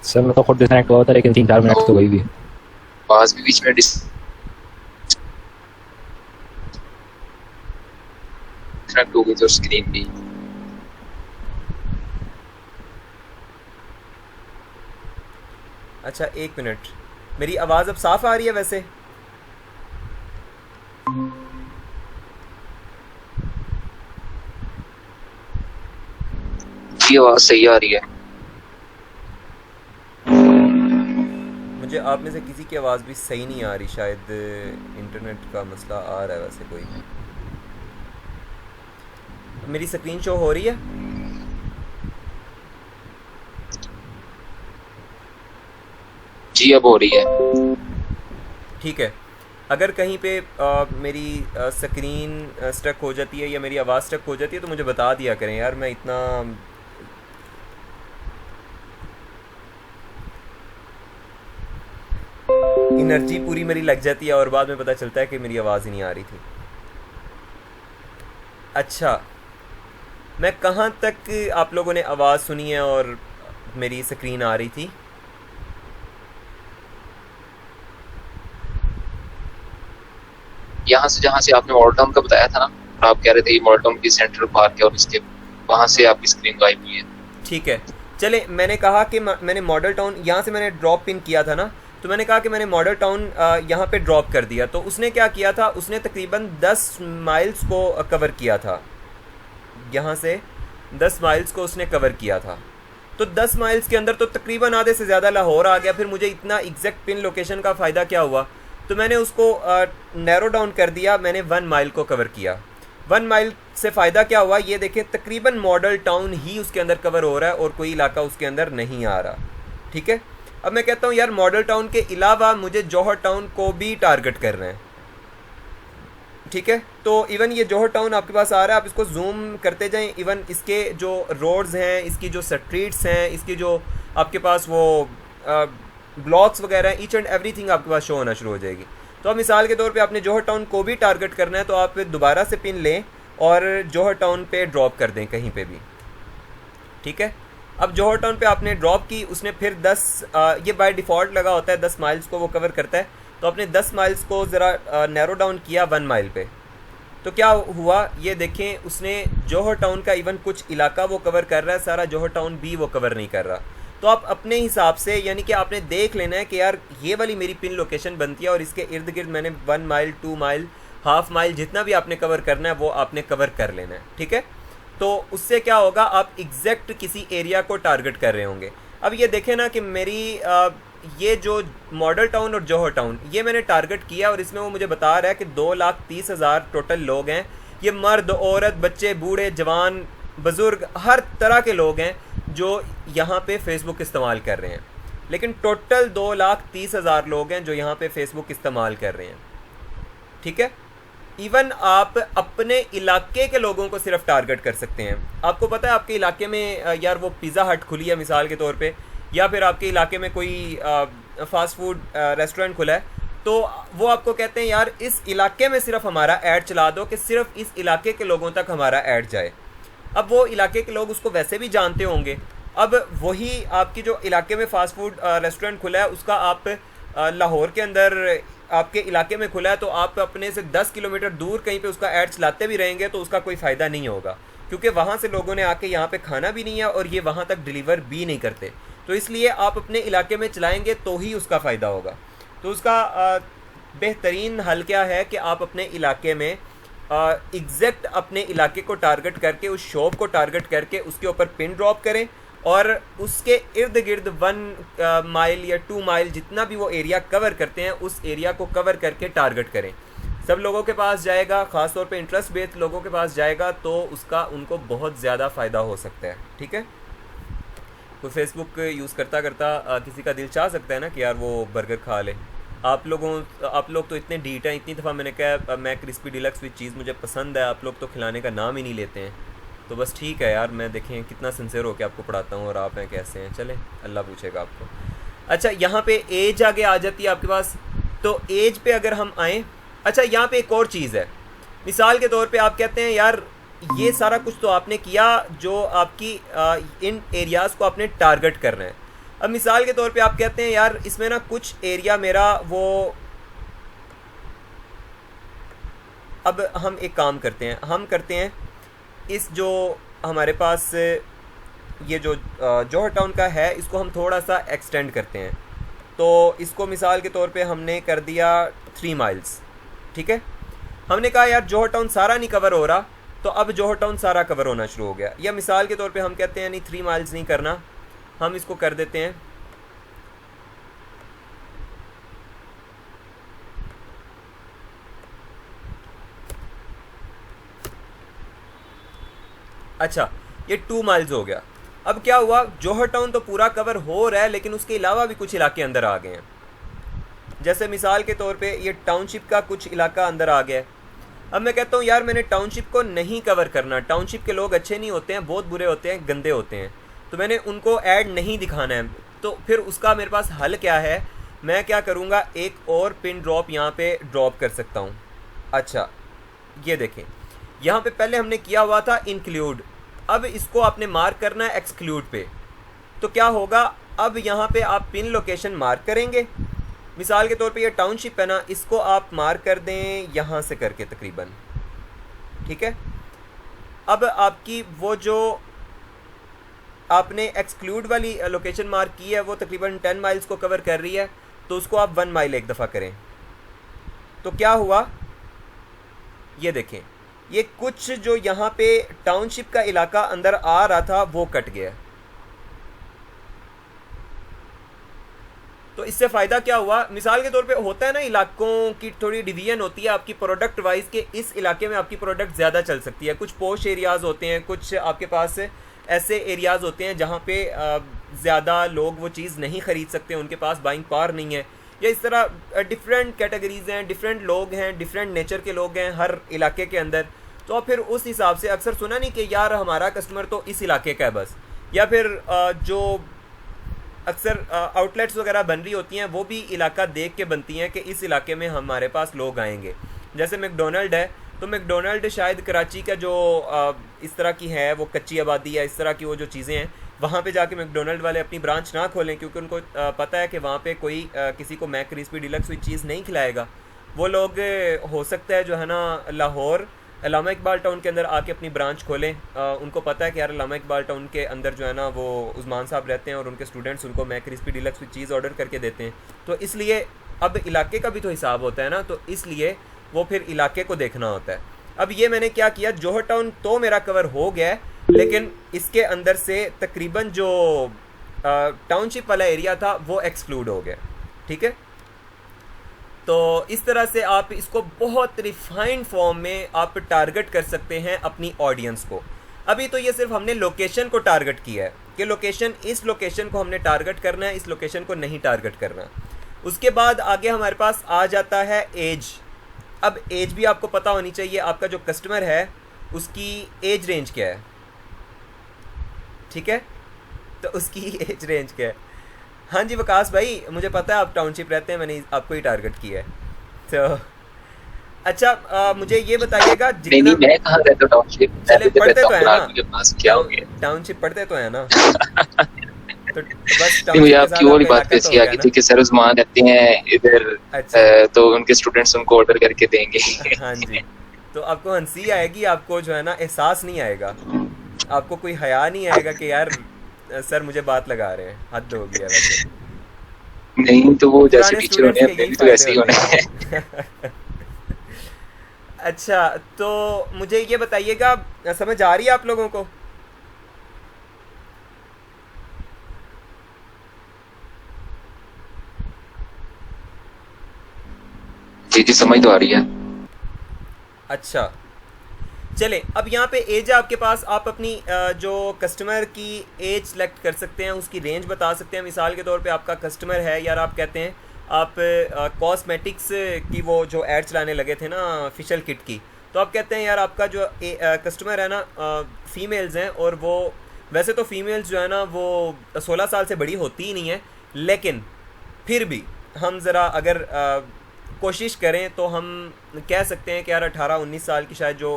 सर मैं तो खुद डिस्कनेक्ट हुआ था लेकिन 3-4 मिनट तो गई भी। आवाज भी बीच में डिस्कनेक्ट हो गई थी और स्क्रीन भी। अच्छा 1 मिनट, मेरी आवाज़ अब साफ़ आ रही है वैसे? जी आवाज सही आ रही है। मुझे आप में से किसी की आवाज़ भी सही नहीं आ रही, शायद इंटरनेट का मसला आ रहा है वैसे कोई। मेरी स्क्रीन शो हो रही है? जी अब हो रही है। ठीक है। अगर कहीं पे मेरी स्क्रीन स्टक हो जाती है या मेरी आवाज़ स्टक हो जाती है तो मुझे बता दिया करें यार, मैं इतना एनर्जी पूरी मेरी लग जाती है और बाद में पता चलता है कि मेरी आवाज़ ही नहीं आ रही थी। अच्छा, मैं कहाँ तक आप लोगों ने आवाज़ सुनी है और मेरी स्क्रीन आ रही थी? यहाँ से जहाँ से आपने मॉडल टाउन का बताया था ना, आप कह रहे थे ये मॉडल टाउन की सेंट्रल पार्क है और इसके वहाँ से आपकी स्क्रीन गायब हुई है। ठीक है, चले मैंने कहा कि मैंने मॉडल टाउन यहाँ से मैंने ड्रॉप पिन किया था ना, तो मैंने कहा कि मैंने मॉडल टाउन यहाँ पे ड्रॉप कर दिया। तो उसने क्या किया था, उसने तकरीबन 10 माइल्स को कवर किया था। यहाँ से 10 माइल्स को उसने कवर किया था। तो 10 माइल्स के अंदर तो तकरीबन आधे से ज़्यादा लाहौर आ गया। फिर मुझे इतना एग्जैक्ट पिन लोकेशन का फ़ायदा क्या हुआ? तो मैंने उसको नैरो डाउन कर दिया, मैंने 1 माइल को कवर किया। 1 माइल से फ़ायदा क्या हुआ, ये देखें तकरीबन मॉडल टाउन ही उसके अंदर कवर हो रहा है और कोई इलाका उसके अंदर नहीं आ रहा। ठीक है, अब मैं कहता हूँ यार मॉडल टाउन के अलावा मुझे जौहर टाउन को भी टारगेट कर रहे हैं। ठीक है, तो इवन ये जौहर टाउन आपके पास आ रहा है, आप इसको जूम करते जाएं। इवन इसके जो रोड्स हैं, इसकी जो स्ट्रीट्स हैं, इसकी जो आपके पास वो ब्लॉक्स वगैरह हैं, ईच एंड एवरीथिंग आपके पास शो होना शुरू हो जाएगी। तो अब मिसाल के तौर पे आपने जौहर टाउन को भी टारगेट करना है तो आप दोबारा से पिन लें और जौहर टाउन पे ड्रॉप कर दें कहीं पे भी। ठीक है, अब जौहर टाउन पे आपने ड्रॉप की, उसने फिर 10 ये बाय डिफ़ॉल्ट लगा होता है 10 माइल्स को वो कवर करता है। तो आपने 10 माइल्स को ज़रा नैरो डाउन किया 1 माइल पे। तो क्या हुआ ये देखें, उसने जौहर टाउन का इवन कुछ इलाका वो कवर कर रहा है, सारा जौहर टाउन भी वो कवर नहीं कर रहा। तो आप अपने हिसाब से, यानी कि आपने देख लेना है कि यार ये वाली मेरी पिन लोकेशन बनती है और इसके इर्द गिर्द मैंने 1 माइल 2 माइल हाफ माइल जितना भी आपने कवर करना है वो आपने कवर कर लेना है। ठीक है, तो उससे क्या होगा, आप एग्जैक्ट किसी एरिया को टारगेट कर रहे होंगे। अब ये देखें ना कि मेरी ये जो मॉडल टाउन और जौहर टाउन ये मैंने टारगेट किया और इसमें वो मुझे बता रहा है कि 2,30,000 टोटल लोग हैं। ये मर्द, औरत, बच्चे, बूढ़े, जवान, बुज़ुर्ग, हर तरह के लोग हैं जो यहाँ पे फेसबुक इस्तेमाल कर रहे हैं। लेकिन टोटल 2,30,000 लोग हैं जो यहाँ पे फेसबुक इस्तेमाल कर रहे हैं। ठीक है, इवन आप अपने इलाके के लोगों को सिर्फ टारगेट कर सकते हैं। आपको पता है आपके इलाके में यार वो पिज़्ज़ा हट खुली है मिसाल के तौर पे, या फिर आपके इलाके में कोई फास्ट फूड रेस्टोरेंट खुला है, तो वो आपको कहते हैं यार इस इलाके में सिर्फ हमारा ऐड चला दो कि सिर्फ इस इलाके के लोगों तक हमारा ऐड जाए। अब वो इलाके के लोग उसको वैसे भी जानते होंगे। अब वही आपकी जो इलाके में फ़ास्ट फूड रेस्टोरेंट खुला है उसका आप लाहौर के अंदर आपके इलाके में खुला है, तो आप अपने से 10 किलोमीटर दूर कहीं पे उसका ऐड चलाते भी रहेंगे तो उसका कोई फ़ायदा नहीं होगा, क्योंकि वहाँ से लोगों ने आके यहाँ पे खाना भी नहीं है और ये वहाँ तक डिलीवर भी नहीं करते। तो इसलिए आप अपने इलाके में चलाएँगे तो ही उसका फ़ायदा होगा। तो उसका बेहतरीन हल क्या है कि आप अपने इलाके में एग्जैक्ट अपने इलाके को टारगेट करके, उस शॉप को टारगेट करके उसके ऊपर पिन ड्रॉप करें और उसके इर्द गिर्द 1 माइल या 2 माइल जितना भी वो एरिया कवर करते हैं उस एरिया को कवर करके टारगेट करें। सब लोगों के पास जाएगा, ख़ास तौर पे इंटरेस्ट बेस्ड लोगों के पास जाएगा तो उसका उनको बहुत ज़्यादा फ़ायदा हो सकता है। ठीक है, कोई फेसबुक यूज़ करता करता किसी का दिल चाह सकता है ना कि यार वो बर्गर खा ले। आप लोग तो इतने ढीठ हैं, इतनी दफ़ा मैंने कहा मैं क्रिस्पी डिलक्स विद चीज़ मुझे पसंद है, आप लोग तो खिलाने का नाम ही नहीं लेते हैं। तो बस ठीक है यार, मैं देखें कितना सिंसियर होकर आपको पढ़ाता हूँ और आप हैं कैसे हैं, चलें अल्लाह पूछेगा आपको। अच्छा, यहाँ पे एज आगे आ जाती है आपके पास, तो एज पे अगर हम आएँ, अच्छा यहाँ पे एक और चीज़ है। मिसाल के तौर पे आप कहते हैं यार ये सारा कुछ तो आपने किया जो आपकी इन एरियाज़ को आपने टारगेट करना है, अब मिसाल के तौर पे आप कहते हैं यार इसमें ना कुछ एरिया मेरा वो, अब हम एक काम करते हैं, हम करते हैं इस जो हमारे पास ये जो जौहर टाउन का है इसको हम थोड़ा सा एक्सटेंड करते हैं। तो इसको मिसाल के तौर पे हमने कर दिया 3 माइल्स, ठीक है। हमने कहा यार जौहर टाउन सारा नहीं कवर हो रहा, तो अब जौहर टाउन सारा कवर होना शुरू हो गया। या मिसाल के तौर पे हम कहते हैं नहीं 3 माइल्स नहीं करना, हम इसको कर देते हैं अच्छा ये 2 माइल्स हो गया। अब क्या हुआ, जौहर टाउन तो पूरा कवर हो रहा है लेकिन उसके अलावा भी कुछ इलाके अंदर आ गए हैं। जैसे मिसाल के तौर पे ये टाउनशिप का कुछ इलाका अंदर आ गया है। अब मैं कहता हूँ यार मैंने टाउनशिप को नहीं कवर करना, टाउनशिप के लोग अच्छे नहीं होते हैं, बहुत बुरे होते हैं, गंदे होते हैं, तो मैंने उनको ऐड नहीं दिखाना है। तो फिर उसका मेरे पास हल क्या है, मैं क्या करूँगा, एक और पिन ड्रॉप यहाँ पे ड्रॉप कर सकता हूँ। अच्छा ये देखें, यहाँ पे पहले हमने किया हुआ था इंक्लूड, अब इसको आपने मार्क करना है एक्सक्लूड पे। तो क्या होगा, अब यहाँ पे आप पिन लोकेशन मार्क करेंगे। मिसाल के तौर पे ये टाउनशिप है ना, इसको आप मार्क कर दें यहाँ से करके तकरीबन, ठीक है। अब आपकी वो जो आपने एक्सक्लूड वाली लोकेशन मार्क की है वो तकरीबन 10 माइल्स को कवर कर रही है, तो उसको आप 1 माइल एक दफ़ा करें। तो क्या हुआ, ये देखें, ये कुछ जो यहाँ पे टाउनशिप का इलाका अंदर आ रहा था वो कट गया। तो इससे फ़ायदा क्या हुआ, मिसाल के तौर पे होता है ना इलाकों की थोड़ी डिवीजन होती है आपकी प्रोडक्ट वाइज के, इस इलाके में आपकी प्रोडक्ट ज़्यादा चल सकती है। कुछ पोश एरियाज़ होते हैं, कुछ आपके पास ऐसे एरियाज़ होते हैं जहाँ पे ज़्यादा लोग वो चीज़ नहीं ख़रीद सकते, उनके पास बाइंग पावर नहीं है, या इस तरह डिफरेंट कैटेगरीज़ हैं, डिफरेंट लोग हैं, डिफरेंट नेचर के लोग हैं हर इलाके के अंदर। तो फिर उस हिसाब से अक्सर सुना नहीं कि यार हमारा कस्टमर तो इस इलाके का है बस, या फिर जो अक्सर आउटलेट्स वगैरह बन रही होती हैं वो भी इलाका देख के बनती हैं कि इस इलाके में हमारे पास लोग आएंगे। जैसे मैकडोनल्ड है, तो मैकडोनल्ड शायद कराची का जो इस तरह की है वो कच्ची आबादी है, इस तरह की वो जो चीज़ें हैं, वहाँ पे जाके मैकडोनल्ड वाले अपनी ब्रांच ना खोलें, क्योंकि उनको पता है कि वहाँ पे कोई किसी को मैक क्रिस्पी डिलक्स हुई चीज़ नहीं खिलाएगा। वो लोग हो सकता है जो है ना लाहौर अल्लामा इकबाल टाउन के अंदर आके अपनी ब्रांच खोलें। उनको पता है कि यार अल्लामा इकबाल टाउन के अंदर जो है ना वो उस्मान साहब रहते हैं और उनके स्टूडेंट्स उनको मैक क्रिस्पी डिलक्स चीज़ ऑर्डर करके देते हैं। तो इसलिए अब इलाके का भी तो हिसाब होता है ना, तो इसलिए वो फिर इलाके को देखना होता है। अब ये मैंने क्या किया, जौहर टाउन तो मेरा कवर हो गया है, लेकिन इसके अंदर से तकरीबन जो टाउनशिप वाला एरिया था वो एक्सक्लूड हो गया, ठीक है। तो इस तरह से आप इसको बहुत रिफाइंड फॉर्म में आप टारगेट कर सकते हैं अपनी ऑडियंस को। अभी तो ये सिर्फ हमने लोकेशन को टारगेट किया है कि लोकेशन, इस लोकेशन को हमने टारगेट करना है, इस लोकेशन को नहीं टारगेट करना। उसके बाद आगे हमारे पास आ जाता है एज। अब एज भी आपको पता होनी चाहिए, आपका जो कस्टमर है उसकी एज रेंज क्या है, ठीक है। तो उसकी एज रेंज क्या है, हाँ जी वकास भाई मुझे पता है आप टाउनशिप रहते हैं, मैंने आपको ही टारगेट किया है। तो अच्छा मुझे ये बताइएगा, नहीं मैं कहाँ रहता हूँ टाउनशिप, चले पढ़ते तो है ना, क्या हो गया टाउनशिप पढ़ते तो है ना। तो बस मुझे आपकी वो वाली बात कैसी आ गई थी कि सर उस्मान रहते हैं इधर, अच्छा। तो उनके स्टूडेंट्स उनको ऑर्डर करके देंगे। हाँ जी, तो आपको हंसी आएगी, आपको जो है ना एहसास नहीं आएगा, आपको कोई हया नहीं आएगा कि यार सर मुझे बात लगा रहे हैं, हद हो गया वैसे। नहीं तो वो जैसे टीचर होने हैं भी तो ऐसे ही होने हैं। अच्छा तो मुझे ये बताइएगा, समझ आ रही है आप लोगों को? जी समझ तो आ रही है। अच्छा चले, अब यहाँ पे एज है आपके पास, आप अपनी जो कस्टमर की एज सेलेक्ट कर सकते हैं, उसकी रेंज बता सकते हैं। मिसाल के तौर पे आपका कस्टमर है यार, आप कहते हैं आप कॉस्मेटिक्स की वो जो ऐड चलाने लगे थे ना फेशियल किट की, तो आप कहते हैं यार आपका जो कस्टमर है ना फीमेल्स हैं, और वो वैसे तो फीमेल्स जो है ना वो 16 साल से बड़ी होती ही नहीं है, लेकिन फिर भी हम ज़रा अगर कोशिश करें तो हम कह सकते हैं कि यार 18-19 साल की शायद जो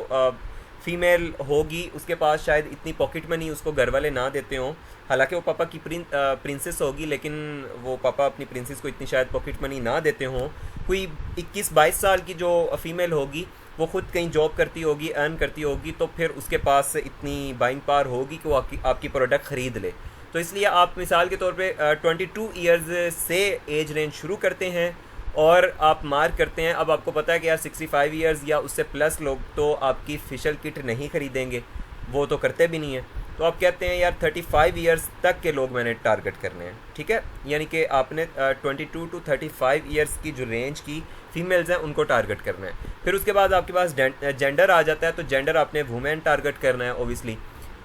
फीमेल होगी उसके पास शायद इतनी पॉकेट मनी उसको घर वाले ना देते हों, हालांकि वो पापा की प्रिंसेस होगी, लेकिन वो पापा अपनी प्रिंसेस को इतनी शायद पॉकेट मनी ना देते हों। कोई 21-22 साल की जो फीमेल होगी वो ख़ुद कहीं जॉब करती होगी, अर्न करती होगी, तो फिर उसके पास इतनी बाइंग पावर होगी कि वो आपकी प्रोडक्ट ख़रीद ले। तो इसलिए आप मिसाल के तौर पे 22 ईयर्स से एज रेंज शुरू करते हैं और आप मार्क करते हैं। अब आपको पता है कि यार 65 ईयर्स या उससे प्लस लोग तो आपकी फिशल किट नहीं ख़रीदेंगे, वो तो करते भी नहीं हैं। तो आप कहते हैं यार 35 ईयर्स तक के लोग मैंने टारगेट करने हैं, ठीक है। यानी कि आपने 22 to 35 ईयर्स की जो रेंज की फ़ीमेल्स हैं उनको टारगेट करना है। फिर उसके बाद आपके पास जेंडर आ जाता है, तो जेंडर आपने वुमेन टारगेट करना है ओबियसली।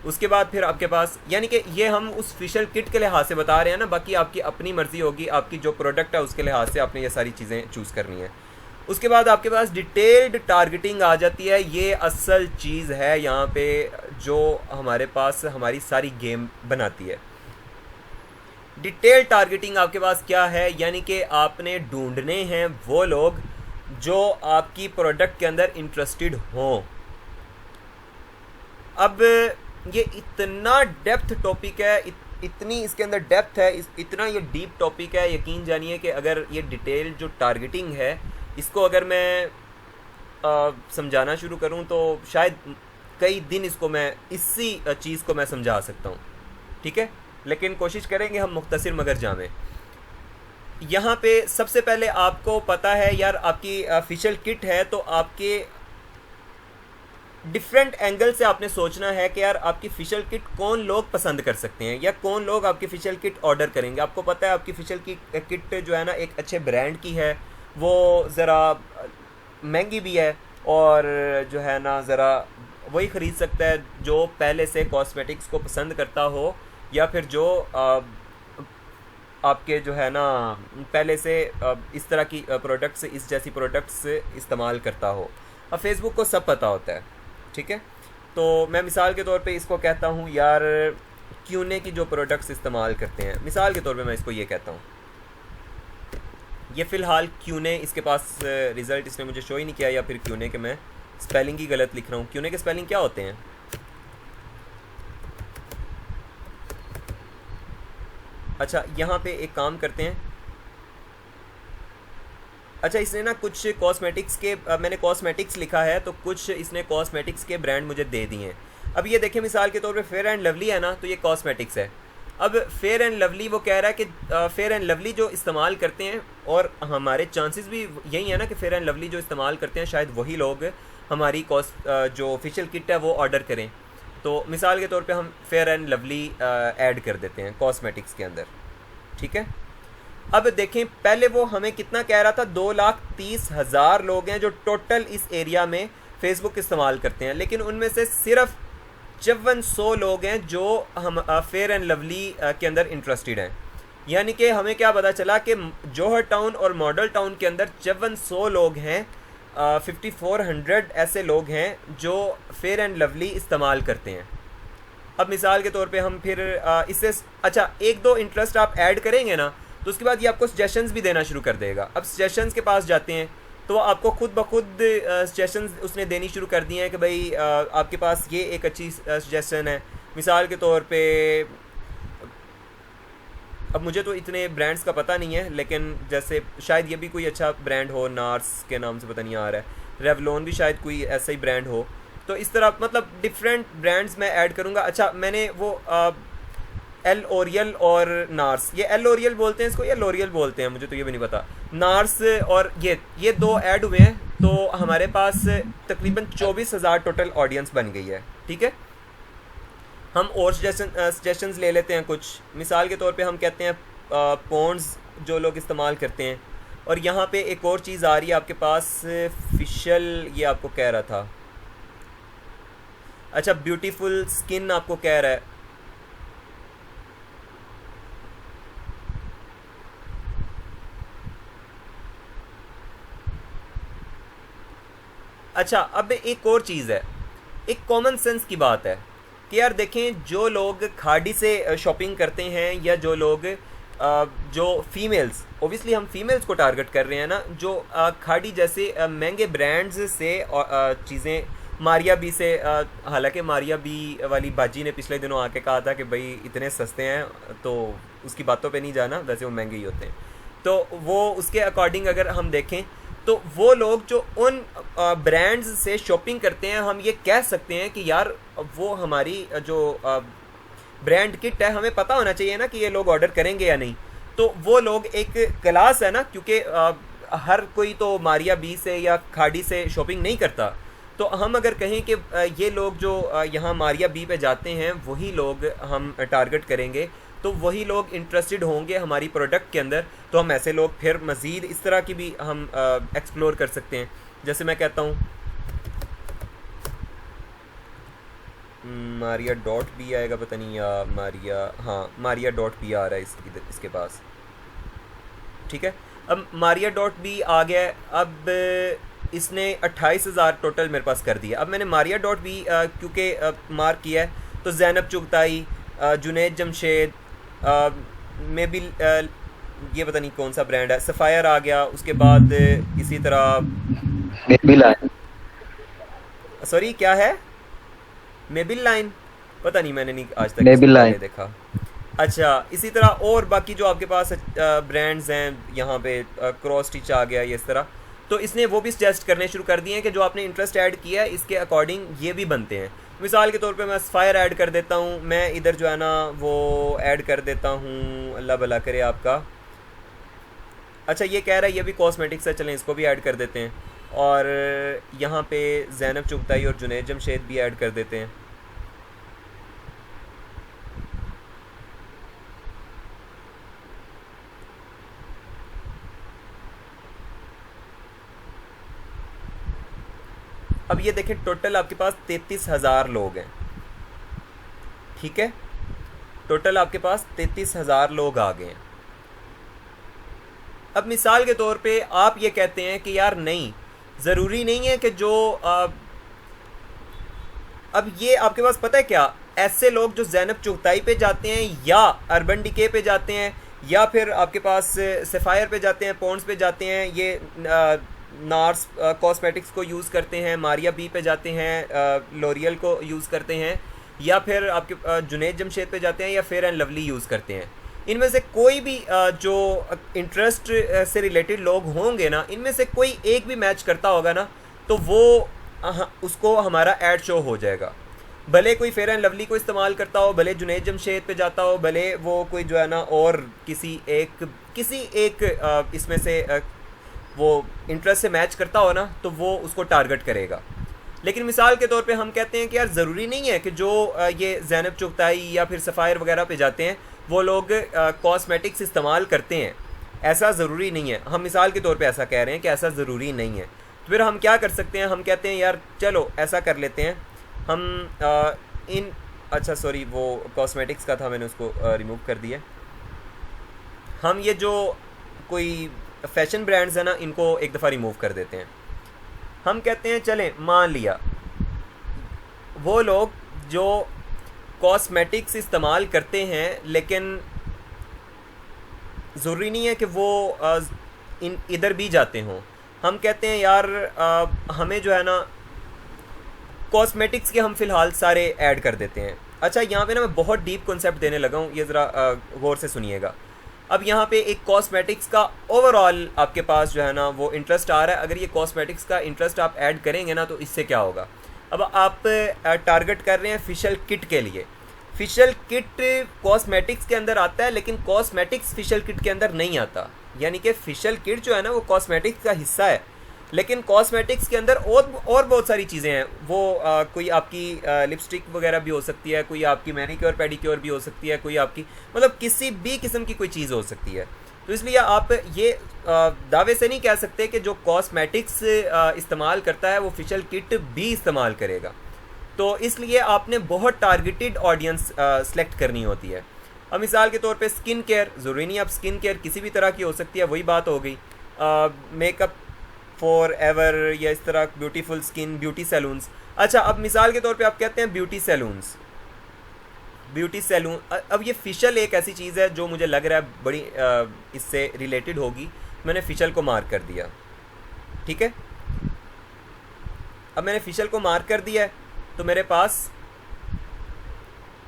उसके बाद फिर आपके पास, यानी कि ये हम उस फिशल किट के लिहाज से बता रहे हैं ना, बाकी आपकी अपनी मर्ज़ी होगी, आपकी जो प्रोडक्ट है उसके लिहाज से आपने ये सारी चीज़ें चूज़ करनी है। उसके बाद आपके पास डिटेल्ड टारगेटिंग आ जाती है। ये असल चीज़ है यहाँ पे जो हमारे पास हमारी सारी गेम बनाती है। डिटेल टारगेटिंग आपके पास क्या है, यानी कि आपने ढूंढने हैं वो लोग जो आपकी प्रोडक्ट के अंदर इंटरेस्टेड हों। अब ये इतना डेप्थ टॉपिक है, इतनी इसके अंदर डेप्थ है, इतना ये डीप टॉपिक है, यकीन जानिए कि अगर ये डिटेल जो टारगेटिंग है इसको अगर मैं समझाना शुरू करूं तो शायद कई दिन इसको मैं इसी चीज़ को मैं समझा सकता हूं, ठीक है। लेकिन कोशिश करेंगे हम मुख्तसर मगर जामें। यहाँ पे सबसे पहले आपको पता है यार आपकी फिशल किट है, तो आपके डिफरेंट एंगल से आपने सोचना है कि यार आपकी फिशल किट कौन लोग पसंद कर सकते हैं या कौन लोग आपकी फिशल किट ऑर्डर करेंगे। आपको पता है आपकी फिशल की किट जो है ना एक अच्छे ब्रांड की है, वो ज़रा महंगी भी है और जो है ना ज़रा वही ख़रीद सकता है जो पहले से कॉस्मेटिक्स को पसंद करता हो या फिर जो आपके जो है ना पहले से इस तरह की प्रोडक्ट्स, इस जैसी प्रोडक्ट्स इस्तेमाल करता हो। अब फेसबुक को सब पता होता है, ठीक है। तो मैं मिसाल के तौर पे इसको कहता हूँ यार क्यूने की जो प्रोडक्ट्स इस्तेमाल करते हैं, मिसाल के तौर पे मैं इसको ये कहता हूँ, ये फ़िलहाल क्यूने, इसके पास रिज़ल्ट इसने मुझे शो ही नहीं किया, या फिर क्यूने के मैं स्पेलिंग ही गलत लिख रहा हूँ। क्यूने के स्पेलिंग क्या होते हैं? अच्छा, यहाँ पे एक काम करते हैं। अच्छा, इसने ना कुछ कॉस्मेटिक्स के मैंने कॉस्मेटिक्स लिखा है तो कुछ इसने कॉस्मेटिक्स के ब्रांड मुझे दे दिए हैं। अब ये देखें मिसाल के तौर पे फेयर एंड लवली है ना, तो ये कॉस्मेटिक्स है। अब फेयर एंड लवली वो कह रहा है कि फेयर एंड लवली जो इस्तेमाल करते हैं, और हमारे चांसेस भी यही है ना कि फेयर एंड लवली जो इस्तेमाल करते हैं शायद वही लोग हमारी जो ऑफिशियल किट है वो ऑर्डर करें। तो मिसाल के तौर पे हम फेयर एंड लवली ऐड कर देते हैं कॉस्मेटिक्स के अंदर, ठीक है। अब देखें पहले वो हमें कितना कह रहा था, 2,30,000 लोग हैं जो टोटल इस एरिया में फेसबुक इस्तेमाल करते हैं, लेकिन उनमें से सिर्फ 5400 लोग हैं जो हम फेयर एंड लवली के अंदर इंटरेस्टेड हैं। यानी कि हमें क्या पता चला कि जौहर टाउन और मॉडल टाउन के अंदर 5400 लोग हैं, 5400 ऐसे लोग हैं जो फेयर एंड लवली इस्तेमाल करते हैं। अब मिसाल के तौर पे हम फिर इससे अच्छा 1-2 इंटरेस्ट आप ऐड करेंगे ना, तो उसके बाद ये आपको सजेशंस भी देना शुरू कर देगा। अब सजेशंस के पास जाते हैं तो आपको खुद ब खुद सजेशंस उसने देनी शुरू कर दिए हैं कि भाई आपके पास ये एक अच्छी सजेशन है। मिसाल के तौर पे अब मुझे तो इतने ब्रांड्स का पता नहीं है, लेकिन जैसे शायद ये भी कोई अच्छा ब्रांड हो, नार्स के नाम से पता नहीं आ रहा है, रेवलॉन भी शायद कोई ऐसा ही ब्रांड हो। तो इस तरह मतलब डिफरेंट ब्रांड्स मैं ऐड करूँगा। अच्छा, मैंने वो एल ओरियल और नार्स, ये एल ओरियल बोलते हैं इसको या लोरियल बोलते हैं, मुझे तो ये भी नहीं पता, नार्स और ये 2 ऐड हुए हैं, तो हमारे पास तकरीबन 24,000 टोटल ऑडियंस बन गई है, ठीक है। हम और सजेशंस ले लेते हैं कुछ। मिसाल के तौर पे हम कहते हैं पॉन्ड्स जो लोग इस्तेमाल करते हैं, और यहाँ पे एक और चीज़ आ रही है आपके पास, फिशल, ये आपको कह रहा था, अच्छा ब्यूटीफुल स्किन आपको कह रहा है। अच्छा, अब एक और चीज़ है, एक कॉमन सेंस की बात है कि यार देखें जो लोग खाड़ी से शॉपिंग करते हैं या जो लोग जो फीमेल्स, ओबियसली हम फीमेल्स को टारगेट कर रहे हैं ना, जो खाड़ी जैसे महंगे ब्रांड्स से चीज़ें मारिया बी से हालांकि मारिया बी वाली बाजी ने पिछले दिनों आके कहा था कि भाई इतने सस्ते हैं, तो उसकी बातों पे नहीं जाना, वैसे वो महंगे ही होते हैं। तो वो उसके अकॉर्डिंग अगर हम देखें तो वो लोग जो उन ब्रांड्स से शॉपिंग करते हैं, हम ये कह सकते हैं कि यार वो हमारी जो ब्रांड किट है, हमें पता होना चाहिए ना कि ये लोग ऑर्डर करेंगे या नहीं। तो वो लोग एक क्लास है ना, क्योंकि हर कोई तो मारिया बी से या खाड़ी से शॉपिंग नहीं करता। तो हम अगर कहें कि ये लोग जो यहाँ मारिया बी पे जाते हैं वही लोग हम टारगेट करेंगे, तो वही लोग इंटरेस्टेड होंगे हमारी प्रोडक्ट के अंदर, तो हम ऐसे लोग फिर मज़ीद इस तरह की भी हम एक्सप्लोर कर सकते हैं। जैसे मैं कहता हूँ मारिया डॉट बी आएगा, पता नहीं, या मारिया, हाँ मारिया डॉट बी आ रहा है इसके पास, ठीक है। अब मारिया डॉट बी आ गया, अब इसने 28,000 टोटल मेरे पास कर दिया। अब मैंने मारिया डॉट बी क्योंकि मार्क किया है, तो जैनब चुगताई, जुनैद जमशेद, में भी ये पता नहीं कौन सा ब्रांड है, सफ़ायर आ गया। उसके बाद इसी तरह मेबिल लाइन, सॉरी क्या है, मेबिल लाइन, पता नहीं, मैंने नहीं आज तक मेबिल इसके बारे लाइन। में देखा। अच्छा, इसी तरह और बाकी जो आपके पास ब्रांड्स हैं, यहाँ पे क्रॉस स्टिच आ गया, ये इस तरह। तो इसने वो भी सजेस्ट करने शुरू कर दिए हैं कि जो आपने इंटरेस्ट ऐड किया है इसके अकॉर्डिंग ये भी बनते हैं। मिसाल के तौर पे मैं सफ़ायर ऐड कर देता हूँ, मैं इधर जो है ना वो ऐड कर देता हूँ, अल्लाह भला करे आपका। अच्छा, ये कह रहा है ये भी कॉस्मेटिक्स है, चलें इसको भी ऐड कर देते हैं। और यहाँ पे जैनब चुगताई और जुनैद जमशेद भी ऐड कर देते हैं। अब ये देखें, टोटल आपके पास 33,000 लोग हैं, ठीक है। टोटल आपके पास 33,000 लोग आ गए हैं। अब मिसाल के तौर पे आप ये कहते हैं कि यार नहीं, ज़रूरी नहीं है कि जो अब ये आपके पास पता है क्या, ऐसे लोग जो जैनब चुगताई पे जाते हैं या अर्बन डिके पे जाते हैं या फिर आपके पास सफ़ायर पे जाते हैं, पॉन्ड्स पे जाते हैं, ये नार्स कॉस्मेटिक्स को यूज़ करते हैं, मारिया बी पे जाते हैं, लॉरियल को यूज़ करते हैं, या फिर आपके जुनैद जमशेद पे जाते हैं, या फेयर एंड लवली यूज़ करते हैं। इनमें से कोई भी जो इंटरेस्ट से रिलेटेड लोग होंगे ना, इनमें से कोई एक भी मैच करता होगा ना, तो वो उसको हमारा ऐड शो हो जाएगा। भले कोई फेयर एंड लवली को इस्तेमाल करता हो, भले जुनैद जमशेद पे जाता हो, भले वो कोई जो है ना और किसी एक इसमें से वो इंटरेस्ट से मैच करता हो ना, तो वो उसको टारगेट करेगा। लेकिन मिसाल के तौर पे हम कहते हैं कि यार ज़रूरी नहीं है कि जो ये जैनब चुगताई या फिर सफ़ायर वगैरह पे जाते हैं वो लोग कॉस्मेटिक्स इस्तेमाल करते हैं, ऐसा ज़रूरी नहीं है। हम मिसाल के तौर पे ऐसा कह रहे हैं कि ऐसा ज़रूरी नहीं है। तो फिर हम क्या कर सकते हैं, हम कहते हैं यार चलो ऐसा कर लेते हैं, हम अच्छा सॉरी, वो कॉस्मेटिक्स का था, मैंने उसको रिमूव कर दिया। हम ये जो कोई फैशन ब्रांड्स हैं ना, इनको एक दफ़ा रिमूव कर देते हैं। हम कहते हैं चलें, मान लिया वो लोग जो कॉस्मेटिक्स इस्तेमाल करते हैं, लेकिन ज़रूरी नहीं है कि वो इधर भी जाते हों। हम कहते हैं यार हमें जो है ना कॉस्मेटिक्स के हम फ़िलहाल सारे ऐड कर देते हैं। अच्छा, यहाँ पे ना मैं बहुत डीप कॉन्सेप्ट देने लगा हूँ, ये ज़रा गौर से सुनिएगा। अब यहाँ पे एक कॉस्मेटिक्स का ओवरऑल आपके पास जो है ना वो इंटरेस्ट आ रहा है। अगर ये कॉस्मेटिक्स का इंटरेस्ट आप ऐड करेंगे ना, तो इससे क्या होगा। अब आप टारगेट कर रहे हैं फेशियल किट के लिए। फेशियल किट कॉस्मेटिक्स के अंदर आता है, लेकिन कॉस्मेटिक्स फेशियल किट के अंदर नहीं आता। यानी कि फेशियल किट जो है ना वो कॉस्मेटिक्स का हिस्सा है, लेकिन कॉस्मेटिक्स के अंदर और बहुत सारी चीज़ें हैं। वो कोई आपकी लिपस्टिक वगैरह भी हो सकती है, कोई आपकी मैनिक्योर पेडिक्योर भी हो सकती है, कोई आपकी मतलब किसी भी किस्म की कोई चीज़ हो सकती है। तो इसलिए आप ये दावे से नहीं कह सकते कि जो कॉस्मेटिक्स इस्तेमाल करता है वो फेशियल किट भी इस्तेमाल करेगा। तो इसलिए आपने बहुत टारगेटेड ऑडियंस सेलेक्ट करनी होती है। अब मिसाल के तौर पे स्किन केयर, ज़रूरी नहीं आप स्किन केयर किसी भी तरह की हो सकती है, वही बात हो गई। मेकअप फॉर एवर या इस तरह ब्यूटीफुल स्किन, ब्यूटी सैलून्स। अच्छा, अब मिसाल के तौर पे आप कहते हैं ब्यूटी सैलून्स, ब्यूटी सैलून। अब ये फेशियल एक ऐसी चीज़ है जो मुझे लग रहा है बड़ी इससे रिलेटेड होगी, मैंने फेशियल को मार्क कर दिया, ठीक है। अब मैंने फेशियल को मार्क कर दिया है, तो मेरे पास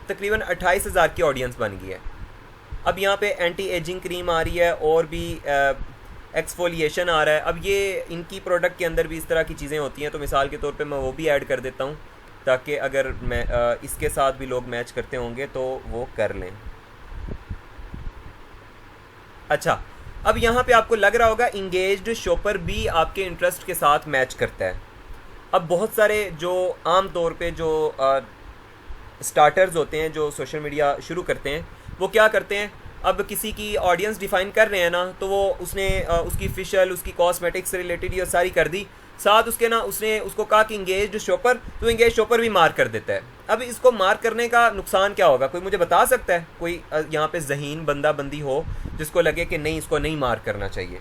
तकरीबन 28,000 की ऑडियंस बन गई है। अब यहाँ पे एंटी एजिंग क्रीम आ रही है और भी एक्सफोलिएशन आ रहा है। अब ये इनकी प्रोडक्ट के अंदर भी इस तरह की चीज़ें होती हैं, तो मिसाल के तौर पे मैं वो भी ऐड कर देता हूँ ताकि अगर मैं इसके साथ भी लोग मैच करते होंगे तो वो कर लें। अच्छा, अब यहाँ पे आपको लग रहा होगा इंगेज्ड शॉपर भी आपके इंटरेस्ट के साथ मैच करता है। अब बहुत सारे जो आम तौर पे जो स्टार्टर्स होते हैं जो सोशल मीडिया शुरू करते हैं, वो क्या करते हैं, अब किसी की ऑडियंस डिफ़ाइन कर रहे हैं ना, तो वो उसने उसकी फेशियल, उसकी कॉस्मेटिक्स से रिलेटेड ये सारी कर दी, साथ उसके ना उसने उसको कहा कि इंगेज्ड शॉपर, तो इंगेज शॉपर भी मार्क कर देता है। अब इसको मार्क करने का नुकसान क्या होगा, कोई मुझे बता सकता है? कोई यहाँ पे ज़हीन बंदा बंदी हो जिसको लगे कि नहीं, इसको नहीं मार्क करना चाहिए।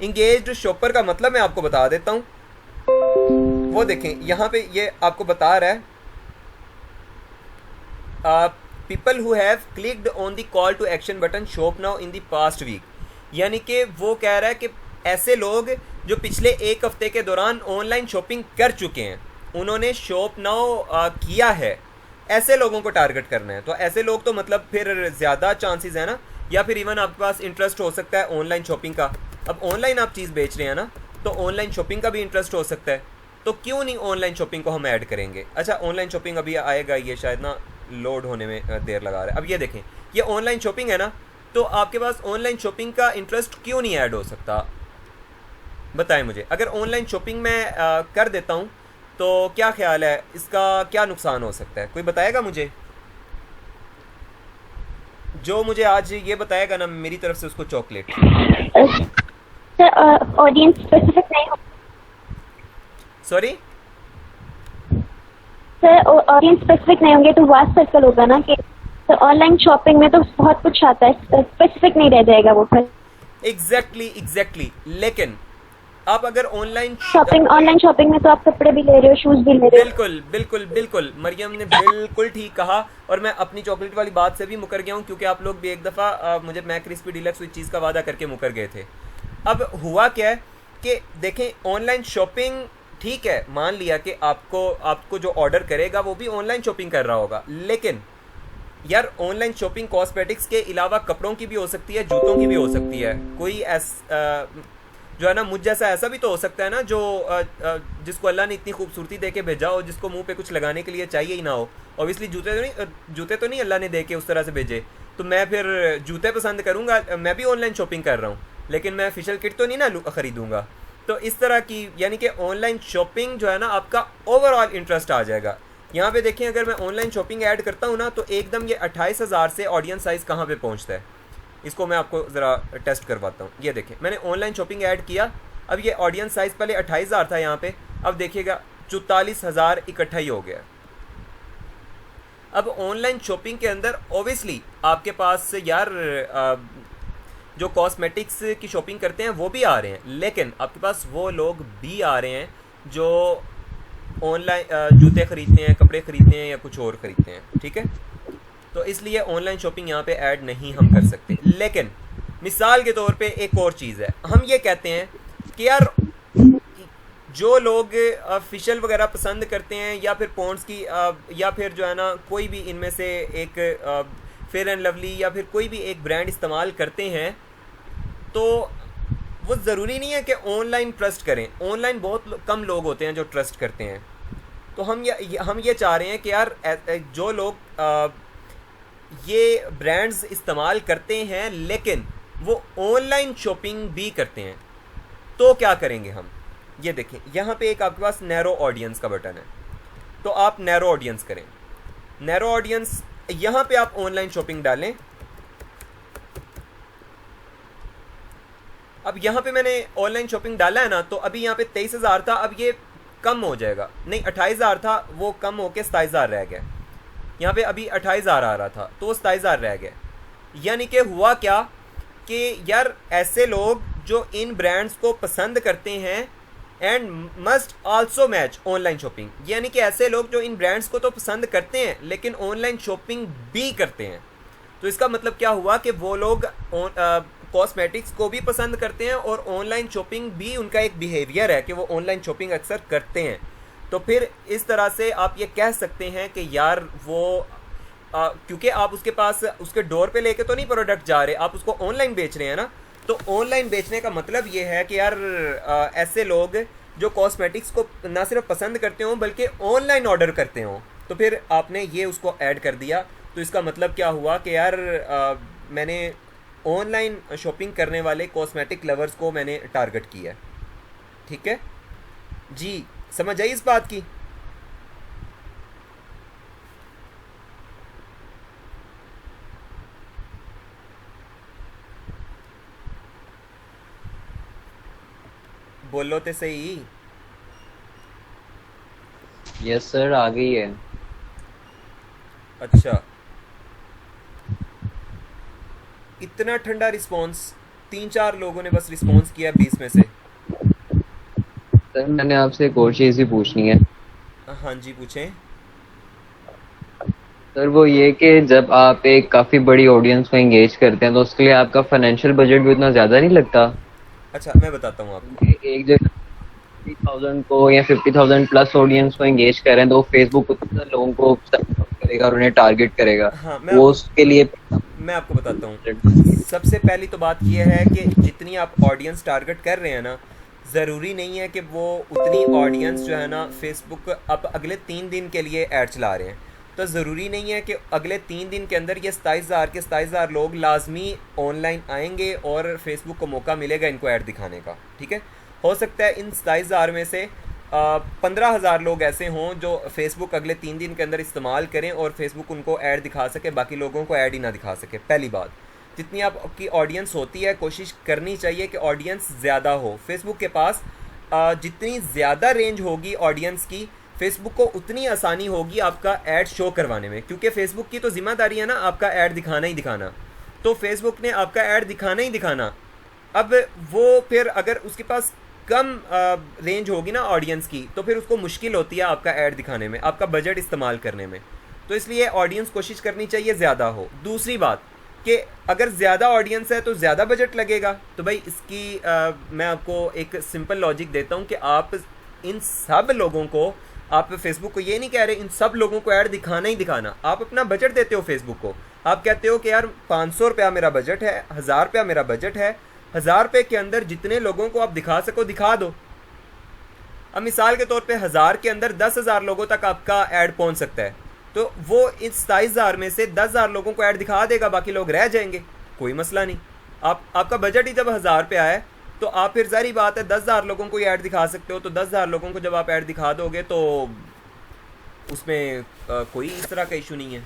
इंगेज्ड शॉपर का मतलब मैं आपको बता देता हूँ, वो देखें यहाँ पे ये आपको बता रहा है people who have clicked on the call to action button shop now in the past week. यानी कि वो कह रहा है कि ऐसे लोग जो पिछले एक हफ्ते के दौरान ऑनलाइन शॉपिंग कर चुके हैं, उन्होंने शॉप नाउ किया है, ऐसे लोगों को टारगेट करना है। तो ऐसे लोग तो मतलब फिर ज़्यादा चांसेस है ना, या फिर इवन आपके पास इंटरेस्ट हो सकता है ऑनलाइन शॉपिंग का। अब ऑनलाइन आप चीज़ बेच रहे हैं ना, तो ऑनलाइन शॉपिंग का भी इंटरेस्ट हो सकता है, तो क्यों नहीं ऑनलाइन शॉपिंग को हम ऐड करेंगे। अच्छा, ऑनलाइन शॉपिंग अभी आएगा, ये शायद ना लोड होने में देर लगा रहा है। अब ये देखें, ये ऑनलाइन शॉपिंग है ना, तो आपके पास ऑनलाइन शॉपिंग का इंटरेस्ट क्यों नहीं ऐड हो सकता, बताएं मुझे। अगर ऑनलाइन शॉपिंग में कर देता हूँ तो क्या ख्याल है, इसका क्या नुकसान हो सकता है, कोई बताएगा मुझे? जो मुझे आज ये बताएगा ना, मेरी तरफ से उसको चॉकलेट। ऑडियंस स्पेसिफिक नहीं हो, सॉरी सर ऑडियंस स्पेसिफिक नहीं होंगे तो वास्ट सर्कल होगा ना, कि तो ऑनलाइन शॉपिंग में तो बहुत कुछ आता है, स्पेसिफिक नहीं रह जाएगा वो फिर। एग्जैक्टली। लेकिन आप अगर ऑनलाइन शॉपिंग में तो आप कपड़े भी ले रहे हो, शूज भी ले रहे हो। बिल्कुल मरियम ने बिल्कुल ठीक कहा, और मैं अपनी चॉकलेट वाली बात से भी मुकर गया हूँ, क्योंकि आप लोग भी एक दफ़ा मुझे मैक क्रिस्पी डीलक्स इस चीज़ का वादा करके मुकर गए थे। अब हुआ क्या है कि देखें, ऑनलाइन शॉपिंग ठीक है, मान लिया कि आपको जो ऑर्डर करेगा वो भी ऑनलाइन शॉपिंग कर रहा होगा, लेकिन यार ऑनलाइन शॉपिंग कॉस्मेटिक्स के अलावा कपड़ों की भी हो सकती है, जूतों की भी हो सकती है। कोई जो है ना, मुझ जैसा ऐसा भी तो हो सकता है ना, जो जिसको अल्लाह ने इतनी खूबसूरती दे के भेजा हो, जिसको मुंह पे कुछ लगाने के लिए चाहिए ही ना हो। ऑब्वियसली जूते तो नहीं अल्लाह ने दे के उस तरह से भेजे, तो मैं फिर जूते पसंद करूँगा। मैं भी ऑनलाइन शॉपिंग कर रहा हूँ, लेकिन मैं फेशियल किट तो नहीं ना ख़रीदूँगा। तो इस तरह की यानी कि ऑनलाइन शॉपिंग जो है ना, आपका ओवरऑल इंटरेस्ट आ जाएगा। यहाँ पे देखें, अगर मैं ऑनलाइन शॉपिंग ऐड करता हूँ ना, तो एकदम ये 28,000 से ऑडियंस साइज़ कहाँ पे पहुँचता है, इसको मैं आपको ज़रा टेस्ट करवाता हूँ। ये देखें, मैंने ऑनलाइन शॉपिंग ऐड किया, अब ये ऑडियंस साइज़ पहले 28,000 था यहाँ पे, अब देखिएगा 44,000 इकट्ठा ही हो गया। अब ऑनलाइन शॉपिंग के अंदर ओबियसली आपके पास यार जो कॉस्मेटिक्स की शॉपिंग करते हैं वो भी आ रहे हैं, लेकिन आपके पास वो लोग भी आ रहे हैं जो ऑनलाइन जूते ख़रीदते हैं, कपड़े ख़रीदते हैं या कुछ और ख़रीदते हैं, ठीक है। तो इसलिए ऑनलाइन शॉपिंग यहाँ पे ऐड नहीं हम कर सकते। लेकिन मिसाल के तौर पे एक और चीज़ है, हम ये कहते हैं कि यार जो लोग फेशियल वगैरह पसंद करते हैं, या फिर पॉन्ड्स की या फिर जो है ना कोई भी इनमें से एक फेयर एंड लवली या फिर कोई भी एक ब्रांड इस्तेमाल करते हैं, तो वो ज़रूरी नहीं है कि ऑनलाइन ट्रस्ट करें। ऑनलाइन बहुत कम लोग होते हैं जो ट्रस्ट करते हैं। तो हम ये चाह रहे हैं कि यार जो लोग ये ब्रांड्स इस्तेमाल करते हैं लेकिन वो ऑनलाइन शॉपिंग भी करते हैं, तो क्या करेंगे हम। ये देखें, यहाँ पे एक आपके पास नैरो ऑडियंस का बटन है, तो आप नैरो ऑडियंस करें। नैरो ऑडियंस, यहाँ पे आप ऑनलाइन शॉपिंग डालें। अब यहाँ पे मैंने ऑनलाइन शॉपिंग डाला है ना, तो अभी यहाँ पे 23,000 था, अब ये कम हो जाएगा, नहीं 28,000 था, वो कम होके 27,000 रह गया। यहाँ पे अभी 28,000 आ रहा था, तो वो 27,000 रह गया। यानी कि हुआ क्या कि यार ऐसे लोग जो इन ब्रांड्स को पसंद करते हैं and must also match online shopping, यानी कि ऐसे लोग जो इन ब्रांड्स को तो पसंद करते हैं लेकिन ऑनलाइन शॉपिंग भी करते हैं। तो इसका मतलब क्या हुआ कि वो लोग कॉस्मेटिक्स को भी पसंद करते हैं और ऑनलाइन शॉपिंग भी उनका एक बिहेवियर है कि वो ऑनलाइन शॉपिंग अक्सर करते हैं। तो फिर इस तरह से आप ये कह सकते हैं कि यार वो क्योंकि आप उसके पास उसके डोर पे लेके तो नहीं प्रोडक्ट जा रहे, आप उसको ऑनलाइन बेच रहे हैं ना। तो ऑनलाइन बेचने का मतलब ये है कि यार ऐसे लोग जो कॉस्मेटिक्स को ना सिर्फ पसंद करते हों बल्कि ऑनलाइन ऑर्डर करते हों, तो फिर आपने ये उसको ऐड कर दिया। तो इसका मतलब क्या हुआ कि यार मैंने ऑनलाइन शॉपिंग करने वाले कॉस्मेटिक लवर्स को मैंने टारगेट किया है। ठीक है जी, समझ आई इस बात की? बोलो तो सही। यस सर, आ गई है। अच्छा, इतना ठंडा रिस्पॉन्स? 3-4 लोगों ने बस रिस्पॉन्स किया 20 में से। सर मैंने आपसे एक और चीज़ ही पूछनी है। हाँ जी, पूछें। सर वो ये कि जब आप एक काफ़ी बड़ी ऑडियंस को एंगेज करते हैं तो उसके लिए आपका फाइनेंशियल बजट भी उतना ज़्यादा नहीं लगता? अच्छा, मैं बताता हूँ आपको। क्योंकि एक जगह 50,000 को या 50,000 प्लस ऑडियंस को एंगेज करें तो फेसबुक उतना लोगों को सपोर्ट करेगा और उन्हें टारगेट करेगा। हाँ, वो उसके लिए मैं आपको बताता हूँ। सबसे पहली तो बात यह है कि जितनी आप ऑडियंस टारगेट कर रहे हैं ना, ज़रूरी नहीं है कि वो उतनी ऑडियंस जो है ना फेसबुक आप अगले 3 दिन के लिए ऐड चला रहे हैं। तो ज़रूरी नहीं है कि अगले 3 दिन के अंदर ये 27,000 के 27,000 लोग लाजमी ऑनलाइन आएंगे और फेसबुक को मौका मिलेगा इनको ऐड दिखाने का। ठीक है, हो सकता है इन 27,000 में से 15,000 लोग ऐसे हों जो फेसबुक अगले 3 दिन के अंदर इस्तेमाल करें और फेसबुक उनको ऐड दिखा सके, बाकी लोगों को ऐड ही ना दिखा सके। पहली बात, जितनी आपकी ऑडियंस होती है कोशिश करनी चाहिए कि ऑडियंस ज़्यादा हो फेसबुक के पास। जितनी ज़्यादा रेंज होगी ऑडियंस की, फेसबुक को उतनी आसानी होगी आपका ऐड शो करवाने में, क्योंकि फेसबुक की तो जिम्मेदारी है ना आपका ऐड दिखाना ही दिखाना। तो फेसबुक ने आपका ऐड दिखाना ही दिखाना। अब वो फिर अगर उसके पास कम रेंज होगी ना ऑडियंस की, तो फिर उसको मुश्किल होती है आपका ऐड दिखाने में, आपका बजट इस्तेमाल करने में। तो इसलिए ऑडियंस कोशिश करनी चाहिए ज़्यादा हो। दूसरी बात कि अगर ज़्यादा ऑडियंस है तो ज़्यादा बजट लगेगा। तो भाई इसकी मैं आपको एक सिंपल लॉजिक देता हूँ कि आप इन सब लोगों को, आप फेसबुक को ये नहीं कह रहे इन सब लोगों को ऐड दिखाना ही दिखाना। आप अपना बजट देते हो फेसबुक को, आप कहते हो कि यार 500 रुपया मेरा बजट है, 1000 रुपया मेरा बजट है, 1000 रुपये के अंदर जितने लोगों को आप दिखा सको दिखा दो। अब मिसाल के तौर पे 1000 के अंदर 10,000 लोगों तक आपका ऐड पहुंच सकता है, तो वो इस 27,000 में से 10,000 लोगों को ऐड दिखा देगा, बाकी लोग रह जाएंगे, कोई मसला नहीं। आपका बजट ही जब 1000 रुपया है तो आप फिर जारी बात है 10,000 लोगों को ही ऐड दिखा सकते हो। तो 10,000 लोगों को जब आप ऐड दिखा दोगे तो उसमें कोई इस तरह का इशू नहीं है।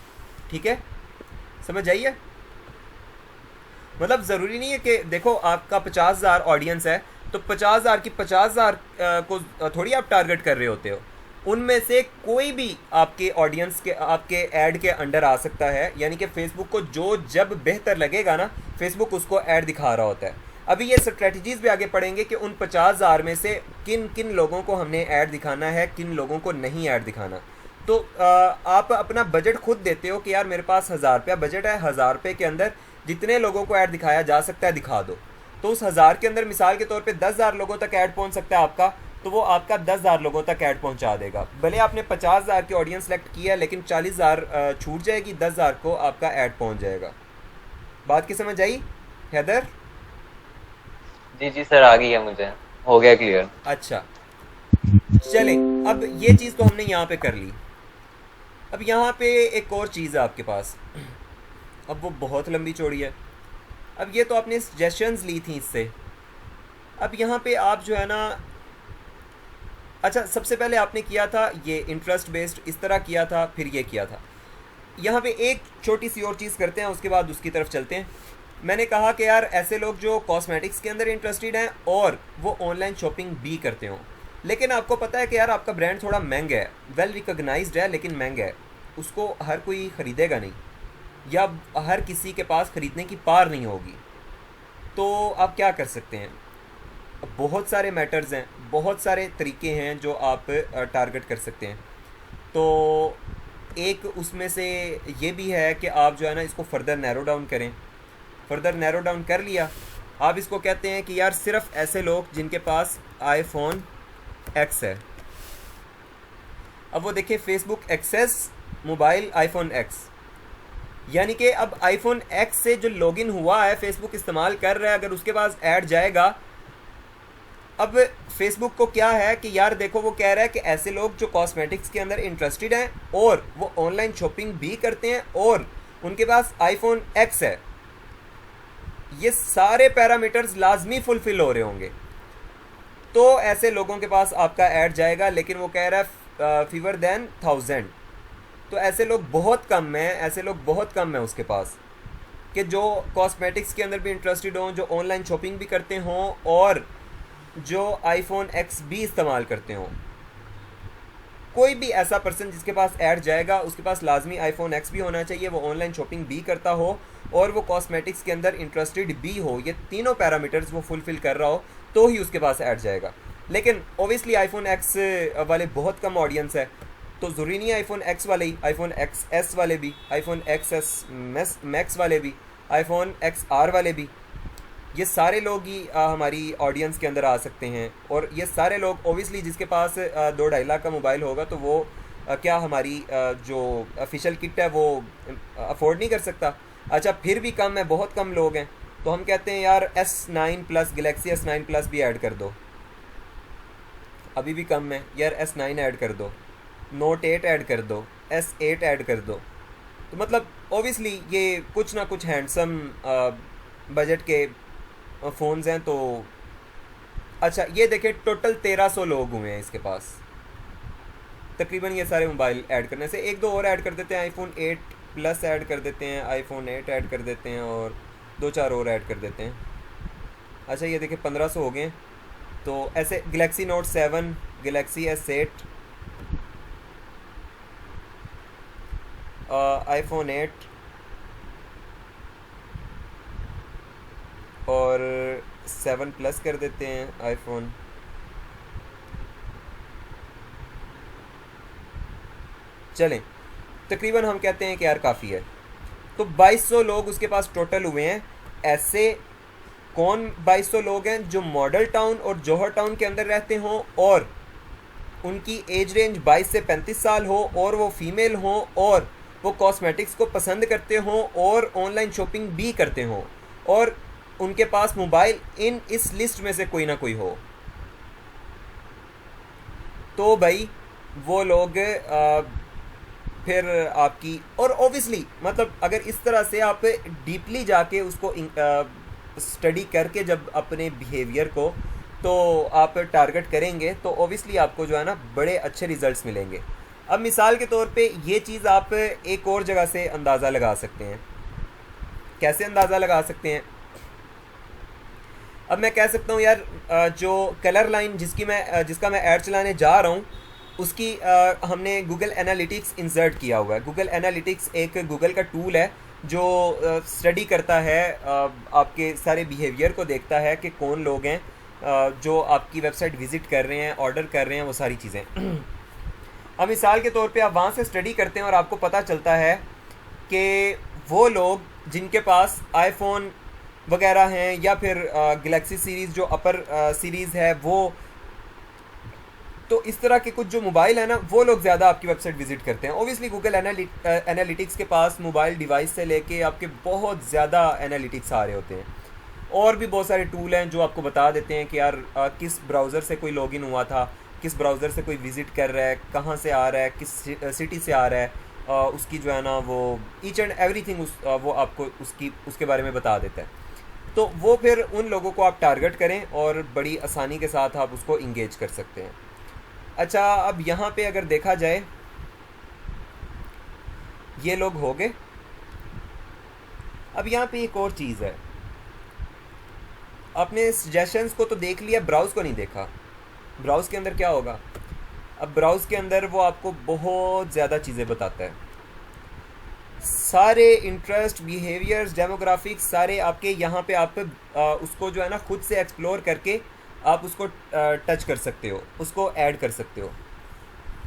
ठीक है, समझ आइए? मतलब ज़रूरी नहीं है कि देखो आपका 50,000 ऑडियंस है तो 50,000 की 50,000 को थोड़ी आप टारगेट कर रहे होते हो। उनमें से कोई भी आपके ऑडियंस के आपके ऐड के अंडर आ सकता है, यानी कि फेसबुक को जो जब बेहतर लगेगा ना फेसबुक उसको ऐड दिखा रहा होता है। अभी ये स्ट्रेटजीज़ भी आगे पढ़ेंगे कि उन 50,000 में से किन किन लोगों को हमने ऐड दिखाना है, किन लोगों को नहीं ऐड दिखाना। तो आप अपना बजट खुद देते हो कि यार मेरे पास 1000 रुपया बजट है, 1000 रुपये के अंदर जितने लोगों को ऐड दिखाया जा सकता है दिखा दो। तो उस 1000 के अंदर मिसाल के तौर पे 10,000 लोगों तक ऐड पहुंच सकता है आपका, तो वो आपका 10,000 लोगों तक ऐड पहुंचा देगा। भले आपने 50,000 की ऑडियंस सेलेक्ट किया लेकिन 40,000 छूट जाएगी, 10,000 को आपका ऐड पहुंच जाएगा। बात की समझ आई हैदर? जी जी सर, आ गई है, मुझे हो गया क्लियर। अच्छा चले, अब ये चीज़ तो हमने यहाँ पे कर ली। अब यहाँ पे एक और चीज़ है आपके पास, अब वो बहुत लंबी चौड़ी है। अब ये तो आपने सजेशंस ली थी इससे। अब यहाँ पे आप जो है ना, अच्छा सबसे पहले आपने किया था ये इंटरेस्ट बेस्ड, इस तरह किया था, फिर ये किया था। यहाँ पे एक छोटी सी और चीज़ करते हैं, उसके बाद उसकी तरफ चलते हैं। मैंने कहा कि यार ऐसे लोग जो कॉस्मेटिक्स के अंदर इंटरेस्टेड हैं और वो ऑनलाइन शॉपिंग भी करते हों, लेकिन आपको पता है कि यार आपका ब्रांड थोड़ा महंगा है, वेल रिकॉग्नाइज्ड है लेकिन महंगा है, उसको हर कोई ख़रीदेगा नहीं या हर किसी के पास ख़रीदने की पार नहीं होगी। तो आप क्या कर सकते हैं? बहुत सारे मैटर्स हैं, बहुत सारे तरीके हैं जो आप टारगेट कर सकते हैं। तो एक उसमें से ये भी है कि आप जो है ना इसको फर्दर नैरो डाउन करें। फर्दर नैरो डाउन कर लिया, आप इसको कहते हैं कि यार सिर्फ ऐसे लोग जिनके पास iPhone X है, अब वो देखिए Facebook access mobile iPhone X, यानी कि अब आईफोन एक्स से जो लॉगिन हुआ है, फेसबुक इस्तेमाल कर रहा है, अगर उसके पास ऐड जाएगा, अब फेसबुक को क्या है कि यार देखो वो कह रहा है कि ऐसे लोग जो कॉस्मेटिक्स के अंदर इंटरेस्टेड हैं और वो ऑनलाइन शॉपिंग भी करते हैं और उनके पास आईफोन एक्स है, ये सारे पैरामीटर्स लाजमी फुलफिल हो रहे होंगे, तो ऐसे लोगों के पास आपका ऐड जाएगा। लेकिन वो कह रहा है फीवर देन 1000, तो ऐसे लोग बहुत कम हैं, ऐसे लोग बहुत कम हैं उसके पास कि जो कॉस्मेटिक्स के अंदर भी इंटरेस्टेड हों, जो ऑनलाइन शॉपिंग भी करते हों और जो आईफोन एक्स भी इस्तेमाल करते हों। कोई भी ऐसा पर्सन जिसके पास ऐड जाएगा उसके पास लाजमी आईफोन एक्स भी होना चाहिए, वो ऑनलाइन शॉपिंग भी करता हो और वो कॉस्मेटिक्स के अंदर इंटरेस्टेड भी हो, ये तीनों पैरामीटर्स वो फुलफ़िल कर रहा हो तो ही उसके पास ऐड जाएगा। लेकिन ओबियसली आईफोन एक्स वाले बहुत कम ऑडियंस है, तो ज़रूरी नहीं है आईफोन एक्स वाले ही, आईफोन एक्स एस वाले भी, आईफोन एक्स एस मैक्स वाले भी, आईफोन एक्स आर वाले भी, ये सारे लोग ही हमारी ऑडियंस के अंदर आ सकते हैं। और ये सारे लोग ओबियसली जिसके पास 2-2.5 लाख का मोबाइल होगा तो वो क्या हमारी जो ऑफिशियल किट है वो अफोर्ड नहीं कर सकता। अच्छा फिर भी कम है, बहुत कम लोग हैं, तो हम कहते हैं यार S9 plus, Galaxy S9 plus भी ऐड कर दो, अभी भी कम है यार, S9 ऐड कर दो, नोट 8 ऐड कर दो, S8 ऐड कर दो। तो मतलब ओबियसली ये कुछ ना कुछ हैंडसम बजट के फ़ोन्स हैं। तो अच्छा ये देखें टोटल 1300 लोग हुए हैं इसके पास तकरीबन, ये सारे मोबाइल ऐड करने से। एक दो और ऐड कर देते हैं, आईफोन 8 प्लस ऐड कर देते हैं, आईफोन 8 ऐड कर देते हैं और 2-4 और ऐड कर देते हैं। अच्छा ये देखिए 1500 हो गए। तो ऐसे Galaxy note 7, Galaxy S8, iPhone 8 और 7 प्लस कर देते हैं आईफोन। चलें तकरीबन हम कहते हैं कि यार काफ़ी है। तो 2200 लोग उसके पास टोटल हुए हैं। ऐसे कौन 2200 लोग हैं जो मॉडल टाउन और जौहर टाउन के अंदर रहते हों और उनकी एज रेंज 22 से 35 साल हो और वो फीमेल हों और वो कॉस्मेटिक्स को पसंद करते हों और ऑनलाइन शॉपिंग भी करते हों और उनके पास मोबाइल इन इस लिस्ट में से कोई ना कोई हो, तो भाई वो लोग फिर आपकी, और ओबियसली मतलब अगर इस तरह से आप डीपली जाके उसको स्टडी करके जब अपने बिहेवियर को तो आप टारगेट करेंगे तो ओबियसली आपको जो है ना बड़े अच्छे रिजल्ट्स मिलेंगे। अब मिसाल के तौर पे ये चीज़ आप एक और जगह से अंदाज़ा लगा सकते हैं। कैसे अंदाज़ा लगा सकते हैं? अब मैं कह सकता हूँ यार जो कलर लाइन जिसका मैं ऐड चलाने जा रहा हूँ उसकी हमने गूगल एनालिटिक्स इंसर्ट किया हुआ है। गूगल एनालिटिक्स एक गूगल का टूल है जो स्टडी करता है, आपके सारे बिहेवियर को देखता है कि कौन लोग हैं जो आपकी वेबसाइट विज़िट कर रहे हैं, ऑर्डर कर रहे हैं, वो सारी चीज़ें। अब मिसाल के तौर पे आप वहाँ से स्टडी करते हैं और आपको पता चलता है कि वो लोग जिनके पास आईफोन वगैरह हैं या फिर गैलेक्सी सीरीज़ जो अपर सीरीज़ है वो, तो इस तरह के कुछ जो मोबाइल है ना वो लोग ज़्यादा आपकी वेबसाइट विज़िट करते हैं। ओबियसली गूगल एनालिटिक्स के पास मोबाइल डिवाइस से लेके आपके बहुत ज़्यादा एनालिटिक्स आ रहे होते हैं और भी बहुत सारे टूल हैं जो आपको बता देते हैं कि यार किस ब्राउज़र से कोई लॉगिन हुआ था, किस ब्राउज़र से कोई विज़िट कर रहा है, कहाँ से आ रहा है, किस सिटी से आ रहा है, उसकी जो है ना वो ईच एंड एवरीथिंग वो आपको उसके बारे में बता देता है। तो वो फिर उन लोगों को आप टारगेट करें और बड़ी आसानी के साथ आप उसको इंगेज कर सकते हैं। अच्छा अब यहाँ पे अगर देखा जाए ये लोग हो गए। अब यहाँ पे एक और चीज़ है, आपने सजेशंस को तो देख लिया, ब्राउज़ को नहीं देखा। ब्राउज़ के अंदर क्या होगा? अब ब्राउज़ के अंदर वो आपको बहुत ज़्यादा चीज़ें बताता है, सारे इंटरेस्ट, बिहेवियर्स, डेमोग्राफिक्स सारे आपके यहाँ पे आप उसको जो है ना खुद से एक्सप्लोर करके आप उसको टच कर सकते हो, उसको ऐड कर सकते हो।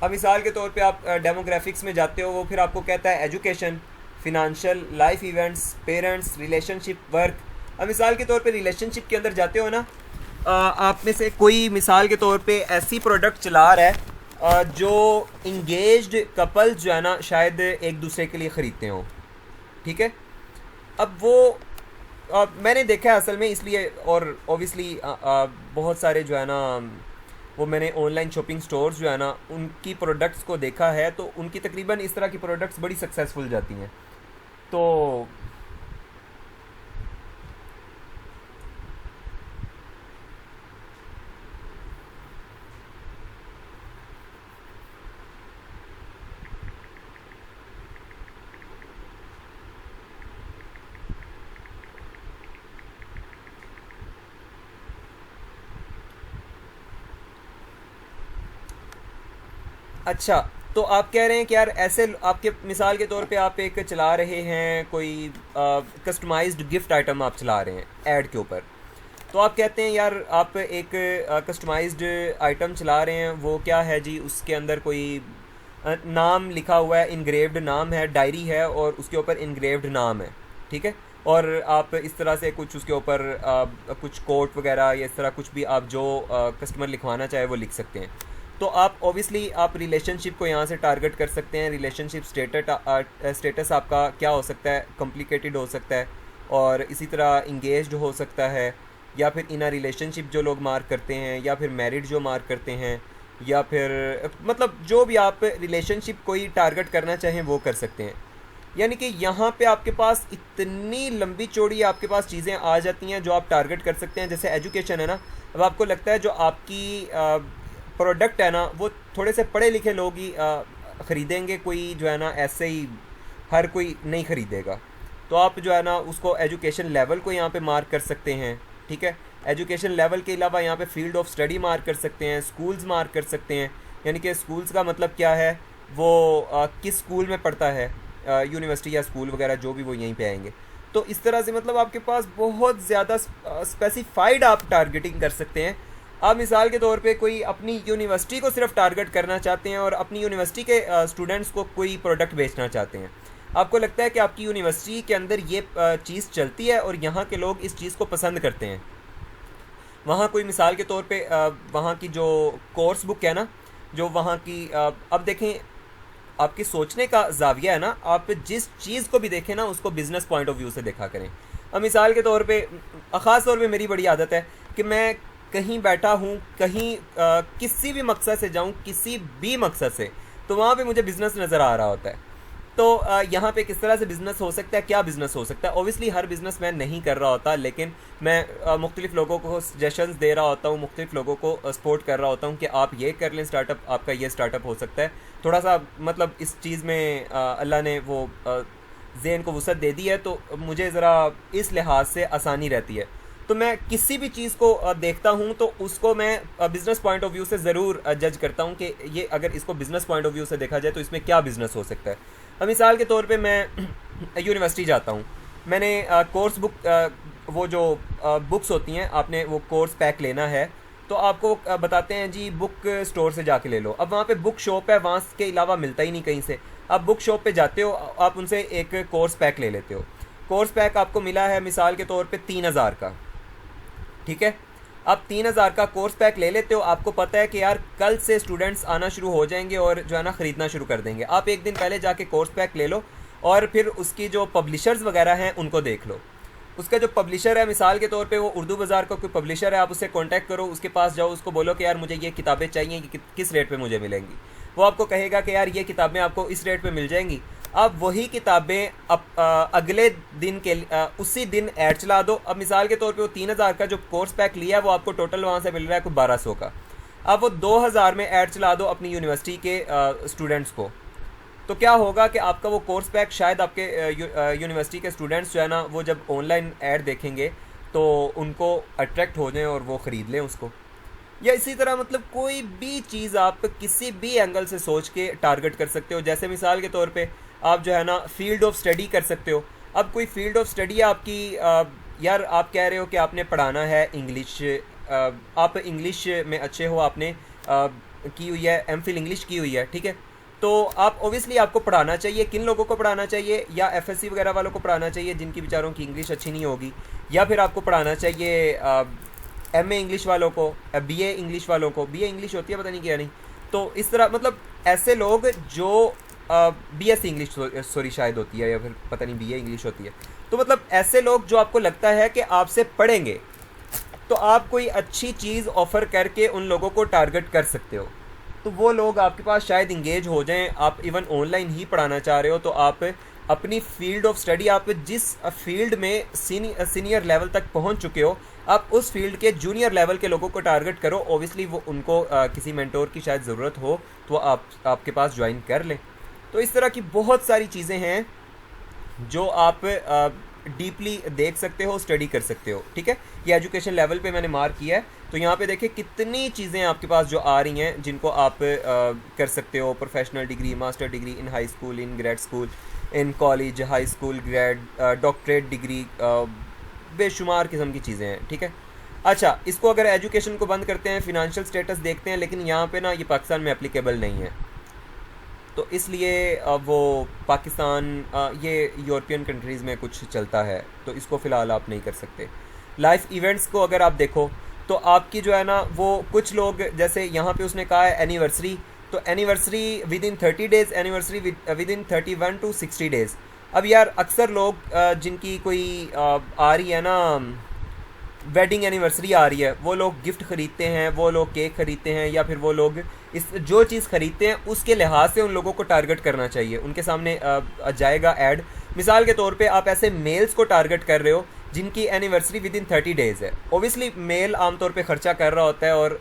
अब मिसाल के तौर पे आप डेमोग्राफिक्स में जाते हो, वो फिर आपको कहता है education, financial, life events, parents, relationship, work. अब मिसाल के तौर पे रिलेशनशिप के अंदर जाते हो ना, आप में से कोई मिसाल के तौर पे ऐसी प्रोडक्ट चला रहा है जो इंगेज्ड कपल्स जो है ना शायद एक दूसरे के लिए ख़रीदते हों, ठीक है। अब वो मैंने देखा है असल में, इसलिए, और ऑब्वियसली बहुत सारे जो है ना वो मैंने ऑनलाइन शॉपिंग स्टोर्स जो है ना उनकी प्रोडक्ट्स को देखा है, तो उनकी तकरीबन इस तरह की प्रोडक्ट्स बड़ी सक्सेसफुल जाती हैं। तो अच्छा, तो आप कह रहे हैं कि यार ऐसे आपके मिसाल के तौर पे आप एक चला रहे हैं कोई कस्टमाइज्ड गिफ्ट आइटम आप चला रहे हैं ऐड के ऊपर, तो आप कहते हैं यार आप एक कस्टमाइज्ड आइटम चला रहे हैं, वो क्या है जी, उसके अंदर कोई नाम लिखा हुआ है, इनग्रेव्ड नाम है, डायरी है और उसके ऊपर इनग्रेव्ड नाम है, ठीक है। और आप इस तरह से कुछ उसके ऊपर कुछ कोट वगैरह या इस तरह कुछ भी आप जो कस्टमर लिखवाना चाहे वो लिख सकते हैं। तो आप ऑब्वियसली आप रिलेशनशिप को यहाँ से टारगेट कर सकते हैं। रिलेशनशिप स्टेटस आपका क्या हो सकता है, कॉम्प्लिकेटेड हो सकता है, और इसी तरह इंगेज्ड हो सकता है, या फिर इन अ रिलेशनशिप जो लोग मार्क करते हैं, या फिर मैरिड जो मार्क करते हैं, या फिर मतलब जो भी आप रिलेशनशिप कोई टारगेट करना चाहें वो कर सकते हैं। यानी कि यहाँ पे आपके पास इतनी लंबी चौड़ी आपके पास चीज़ें आ जाती हैं जो आप टारगेट कर सकते हैं। जैसे एजुकेशन है ना, अब आपको लगता है जो आपकी प्रोडक्ट है ना वो थोड़े से पढ़े लिखे लोग ही ख़रीदेंगे, कोई जो है ना ऐसे ही हर कोई नहीं ख़रीदेगा, तो आप जो है ना उसको एजुकेशन लेवल को यहाँ पे मार्क कर सकते हैं, ठीक है। एजुकेशन लेवल के अलावा यहाँ पे फील्ड ऑफ स्टडी मार्क कर सकते हैं, स्कूल्स मार्क कर सकते हैं, यानी कि स्कूल्स का मतलब क्या है, वो किस स्कूल में पढ़ता है, यूनिवर्सिटी या स्कूल वगैरह जो भी, वो यहीं पे आएंगे। तो इस तरह से मतलब आपके पास बहुत ज़्यादा स्पेसिफाइड आप टारगेटिंग कर सकते हैं। आप मिसाल के तौर पे कोई अपनी यूनिवर्सिटी को सिर्फ टारगेट करना चाहते हैं और अपनी यूनिवर्सिटी के स्टूडेंट्स को कोई प्रोडक्ट बेचना चाहते हैं। आपको लगता है कि आपकी यूनिवर्सिटी के अंदर ये चीज़ चलती है और यहाँ के लोग इस चीज़ को पसंद करते हैं। वहाँ कोई मिसाल के तौर पे वहाँ की जो कोर्स बुक है ना, जो वहाँ की अब देखें आपकी सोचने का जाविया है ना, आप जिस चीज़ को भी देखें ना उसको बिज़नेस पॉइंट ऑफ व्यू से देखा करें। अब मिसाल के तौर पे ख़ास तौर पे मेरी बड़ी आदत है कि मैं कहीं बैठा हूँ, कहीं किसी भी मकसद से जाऊँ, किसी भी मकसद से, तो वहाँ पे मुझे बिज़नेस नज़र आ रहा होता है। तो यहाँ पे किस तरह से बिज़नेस हो सकता है, क्या बिज़नेस हो सकता है। ओबियसली हर बिज़नेस मैं नहीं कर रहा होता, लेकिन मैं मुख्तलिफ़ लोगों को सजेशंस दे रहा होता हूँ, मुख्तलिफ़ लोगों को सपोर्ट कर रहा होता हूँ कि आप ये कर लें स्टार्टअप, आपका ये स्टार्टअप हो सकता है। थोड़ा सा मतलब इस चीज़ में अल्लाह ने वो ज़हन को वसअत दे दी है, तो मुझे ज़रा इस लिहाज से आसानी रहती है। तो मैं किसी भी चीज़ को देखता हूँ तो उसको मैं बिज़नेस पॉइंट ऑफ व्यू से ज़रूर जज करता हूँ कि ये अगर इसको बिज़नेस पॉइंट ऑफ व्यू से देखा जाए तो इसमें क्या बिज़नेस हो सकता है। अब मिसाल के तौर पे मैं यूनिवर्सिटी जाता हूँ, मैंने कोर्स बुक वो जो बुक्स होती हैं, आपने वो कोर्स पैक लेना है तो आपको बताते हैं जी बुक स्टोर से जाके ले लो। अब वहाँ पे बुक शॉप है, वहाँ के अलावा मिलता ही नहीं कहीं से। आप बुक शॉप पे जाते हो, आप उनसे एक कोर्स पैक ले लेते हो। कोर्स पैक आपको मिला है मिसाल के तौर पे 3000 का, ठीक है। आप 3000 का कोर्स पैक ले लेते हो, आपको पता है कि यार कल से स्टूडेंट्स आना शुरू हो जाएंगे और जो है ना ख़रीदना शुरू कर देंगे। आप एक दिन पहले जाके कोर्स पैक ले लो और फिर उसकी जो पब्लिशर्स वगैरह हैं उनको देख लो। उसका जो पब्लिशर है मिसाल के तौर पे वो उर्दू बाज़ार का कोई पब्लिशर है, आप उससे कांटेक्ट करो, उसके पास जाओ, उसको बोलो कि यार मुझे ये किताबें चाहिए, कि किस रेट पे मुझे मिलेंगी। वो आपको कहेगा कि यार ये किताबें आपको इस रेट पे मिल जाएंगी। अब वही किताबें अगले दिन के उसी दिन ऐड चला दो। अब मिसाल के तौर पे वो 3000 का जो कोर्स पैक लिया है वो आपको टोटल वहाँ से मिल रहा है कोई 1200 का। अब वो 2000 में ऐड चला दो अपनी यूनिवर्सिटी के स्टूडेंट्स को, तो क्या होगा कि आपका वो कोर्स पैक शायद आपके यूनिवर्सिटी के स्टूडेंट्स जो है ना वो जब ऑनलाइन ऐड देखेंगे तो उनको अट्रैक्ट हो जाएं और वो ख़रीद लें उसको। या इसी तरह मतलब कोई भी चीज़ आप किसी भी एंगल से सोच के टारगेट कर सकते हो। जैसे मिसाल के तौर पे आप जो है ना फील्ड ऑफ स्टडी कर सकते हो। अब कोई फील्ड ऑफ स्टडी आपकी यार आप कह रहे हो कि आपने पढ़ाना है इंग्लिश, आप इंग्लिश में अच्छे हो, आपने की हुई है एमफिल इंग्लिश की हुई है, ठीक है। तो आप ओबियसली आपको पढ़ाना चाहिए, किन लोगों को पढ़ाना चाहिए, या एफएससी वगैरह वालों को पढ़ाना चाहिए जिनकी बेचारों की इंग्लिश अच्छी नहीं होगी, या फिर आपको पढ़ाना चाहिए एमए इंग्लिश वालों को, बीए इंग्लिश वालों को, बीए इंग्लिश होती है पता नहीं क्या नहीं, तो इस तरह मतलब ऐसे लोग जो BSc इंग्लिश सॉरी शायद होती है, या फिर पता नहीं BA इंग्लिश होती है, तो मतलब ऐसे लोग जो आपको लगता है कि आपसे पढ़ेंगे, तो आप कोई अच्छी चीज़ ऑफ़र करके उन लोगों को टारगेट कर सकते हो, तो वो लोग आपके पास शायद इंगेज हो जाएं। आप इवन ऑनलाइन ही पढ़ाना चाह रहे हो, तो आप अपनी फील्ड ऑफ स्टडी, आप जिस फील्ड में सीनियर लेवल तक पहुंच चुके हो, आप उस फील्ड के जूनियर लेवल के लोगों को टारगेट करो। ओबियसली वो उनको किसी मेंटोर की शायद ज़रूरत हो तो आपके पास ज्वाइन कर लें। तो इस तरह की बहुत सारी चीज़ें हैं जो आप डीपली देख सकते हो, स्टडी कर सकते हो, ठीक है। ये एजुकेशन लेवल पे मैंने मार्क किया है, तो यहाँ पे देखिए कितनी चीज़ें आपके पास जो आ रही हैं जिनको आप कर सकते हो। Professional degree, master degree in high school, in grade school, in college, high school, grade, doctorate degree, बेशुमार किस्म की चीज़ें हैं, ठीक है। अच्छा, इसको अगर एजुकेशन को बंद करते हैं, फिनंशियल स्टेटस देखते हैं, लेकिन यहाँ पे ना ये पाकिस्तान में एप्लीकेबल नहीं है, तो इसलिए वो पाकिस्तान ये यूरोपियन कंट्रीज़ में कुछ चलता है, तो इसको फ़िलहाल आप नहीं कर सकते। लाइफ इवेंट्स को अगर आप देखो तो आपकी जो है ना, वो कुछ लोग जैसे यहाँ पे उसने कहा है एनिवर्सरी, तो anniversary with in 30 days, anniversary with in 31 to 60 days. अब यार अक्सर लोग जिनकी कोई आ रही है ना वेडिंग एनिवर्सरी आ रही है, वो लोग गिफ्ट ख़रीदते हैं, वो लोग केक ख़रीदते हैं, या फिर वो लोग इस जो चीज़ ख़रीदते हैं उसके लिहाज से उन लोगों को टारगेट करना चाहिए। उनके सामने जाएगा ऐड। मिसाल के तौर पे आप ऐसे मेल्स को टारगेट कर रहे हो जिनकी एनिवर्सरी विद इन 30 डेज़ है। ओबियसली मेल आमतौर पे ख़र्चा कर रहा होता है और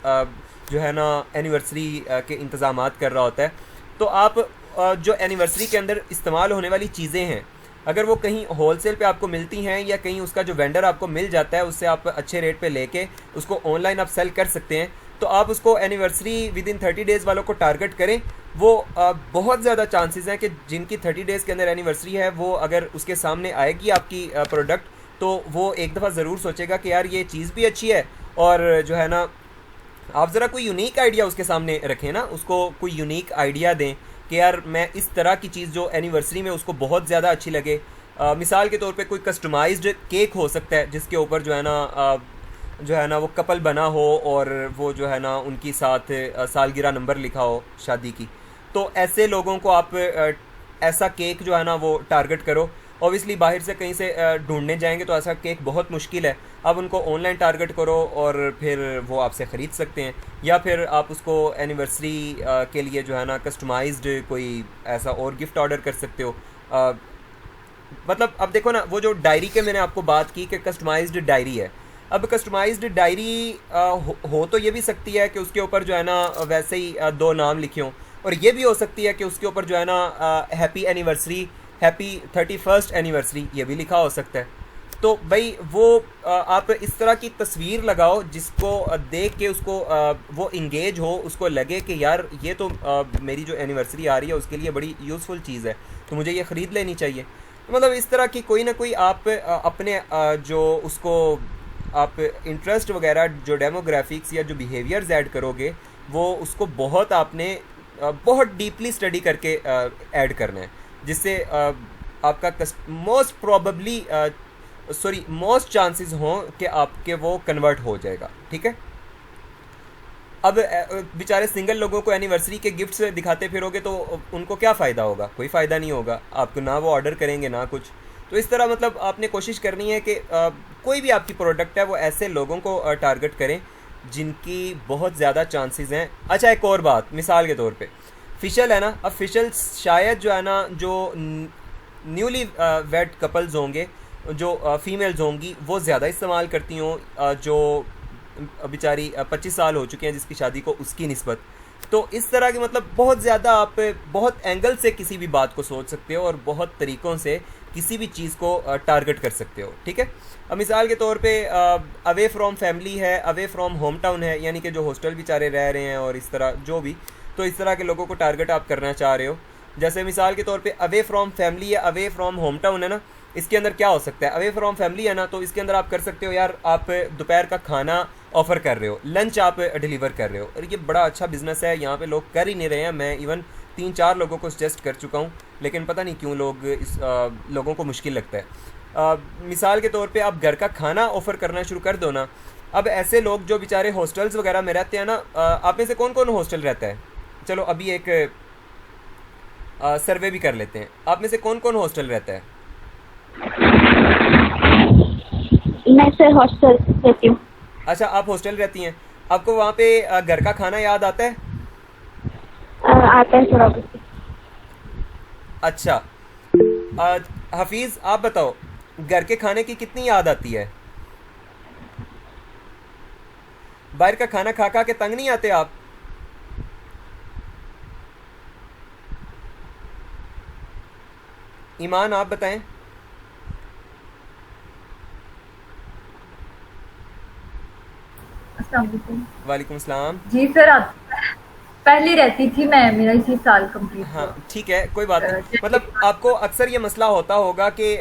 जो है ना एनिवर्सरी के इंतज़ामात कर रहा होता है, तो आप जो एनिवर्सरी के अंदर इस्तेमाल होने वाली चीज़ें हैं, अगर वो कहीं होलसेल पे आपको मिलती हैं या कहीं उसका जो वेंडर आपको मिल जाता है उससे आप अच्छे रेट पे लेके उसको ऑनलाइन आप सेल कर सकते हैं, तो आप उसको एनिवर्सरी विद इन 30 डेज़ वालों को टारगेट करें। वो बहुत ज़्यादा चांसेस हैं कि जिनकी 30 डेज़ के अंदर एनिवर्सरी है, वो अगर उसके सामने आएगी आपकी प्रोडक्ट, तो वो एक दफ़ा ज़रूर सोचेगा कि यार ये चीज़ भी अच्छी है, और जो है ना आप ज़रा कोई यूनिक आइडिया उसके सामने रखें ना, उसको कोई यूनिक आइडिया दें कि यार मैं इस तरह की चीज़ जो एनिवर्सरी में उसको बहुत ज़्यादा अच्छी लगे। मिसाल के तौर पे कोई कस्टमाइज्ड केक हो सकता है जिसके ऊपर जो है ना वो कपल बना हो और वो जो है ना उनकी साथ सालगिरह नंबर लिखा हो शादी की, तो ऐसे लोगों को आप ऐसा केक जो है ना वो टारगेट करो। ऑब्वियसली बाहर से कहीं से ढूंढने जाएंगे तो ऐसा केक बहुत मुश्किल है, आप उनको ऑनलाइन टारगेट करो और फिर वो आपसे ख़रीद सकते हैं, या फिर आप उसको एनिवर्सरी के लिए जो है ना कस्टमाइज्ड कोई ऐसा और गिफ्ट ऑर्डर कर सकते हो। मतलब अब देखो ना, वो जो डायरी के मैंने आपको बात की कि कस्टमाइज्ड डायरी है, अब कस्टमाइज्ड डायरी हो तो ये भी सकती है कि उसके ऊपर जो है ना वैसे ही 2 नाम लिखे हों, और ये भी हो सकती है कि उसके ऊपर जो है ना happy anniversary, happy 31st anniversary ये भी लिखा हो सकता है। तो भाई वो आप इस तरह की तस्वीर लगाओ जिसको देख के उसको वो इंगेज हो, उसको लगे कि यार ये तो मेरी जो एनिवर्सरी आ रही है उसके लिए बड़ी यूज़फुल चीज़ है, तो मुझे ये ख़रीद लेनी चाहिए। तो मतलब इस तरह की कोई ना कोई आप अपने जो उसको आप इंटरेस्ट वगैरह, जो डेमोग्राफिक्स या जो बिहेवियर्स ऐड करोगे, वो उसको बहुत आपने बहुत डीपली स्टडी करके ऐड करना है, जिससे आपका मोस्ट चांसेस हों कि आपके वो कन्वर्ट हो जाएगा, ठीक है। अब बेचारे सिंगल लोगों को एनिवर्सरी के गिफ्ट्स दिखाते फिरोगे तो उनको क्या फ़ायदा होगा? कोई फ़ायदा नहीं होगा आपको, ना वो ऑर्डर करेंगे ना कुछ। तो इस तरह मतलब आपने कोशिश करनी है कि कोई भी आपकी प्रोडक्ट है वो ऐसे लोगों को टारगेट करें जिनकी बहुत ज़्यादा चांसेस हैं। अच्छा, एक और बात, मिसाल के तौर पे फिशल है ना, अब फिशल शायद जो है ना जो न्यूली वेड कपल्स होंगे, जो फीमेल्स होंगी, वो ज़्यादा इस्तेमाल करती हों, जो बेचारी 25 साल हो चुके हैं जिसकी शादी को, उसकी निस्बत। तो इस तरह के मतलब बहुत ज़्यादा आप बहुत एंगल से किसी भी बात को सोच सकते हो और बहुत तरीक़ों से किसी भी चीज़ को टारगेट कर सकते हो, ठीक है। अब मिसाल के तौर पे अवे फ्रॉम फैमिली है, अवे फ्रॉम होम टाउन है, यानी कि जो हॉस्टल बेचारे रह रहे हैं और इस तरह जो भी, तो इस तरह के लोगों को टारगेट आप करना चाह रहे हो। जैसे मिसाल के तौर पे अवे फ्रॉम फैमिली या अवे फ्रॉम होम टाउन है ना, इसके अंदर क्या हो सकता है? अवे फ्रॉम फैमिली है ना, तो इसके अंदर आप कर सकते हो यार, आप दोपहर का खाना ऑफ़र कर रहे हो, लंच आप डिलीवर कर रहे हो, और ये बड़ा अच्छा बिज़नेस है, यहाँ पे लोग कर ही नहीं रहे हैं। मैं इवन 3-4 लोगों को सजेस्ट कर चुका हूँ, लेकिन पता नहीं क्यों लोगों को मुश्किल लगता है। मिसाल के तौर पे आप घर का खाना ऑफ़र करना शुरू कर दो ना। अब ऐसे लोग जो बेचारे हॉस्टल्स वगैरह में रहते हैं ना, आप में से कौन कौन हॉस्टल रहता है? चलो अभी एक सर्वे भी कर लेते हैं। आप में से कौन कौन हॉस्टल रहता है? मैं सर हॉस्टल रहती हूँ। अच्छा, आप हॉस्टल रहती हैं। आपको वहाँ पे घर का खाना याद आता है? आता है थोड़ा बहुत। अच्छा, हफीज़ आप बताओ, घर के खाने की कितनी याद आती है? बाहर का खाना खा खा के तंग नहीं आते आप? ईमान आप बताएं। अस्सलाम वालेकुम। वालेकुम सलाम। जी सर, आप पहले रहती थी मैं, मेरा इसी साल कंप्लीट हाँ हुआ। ठीक है, कोई बात नहीं। मतलब आपको अक्सर ये मसला होता होगा कि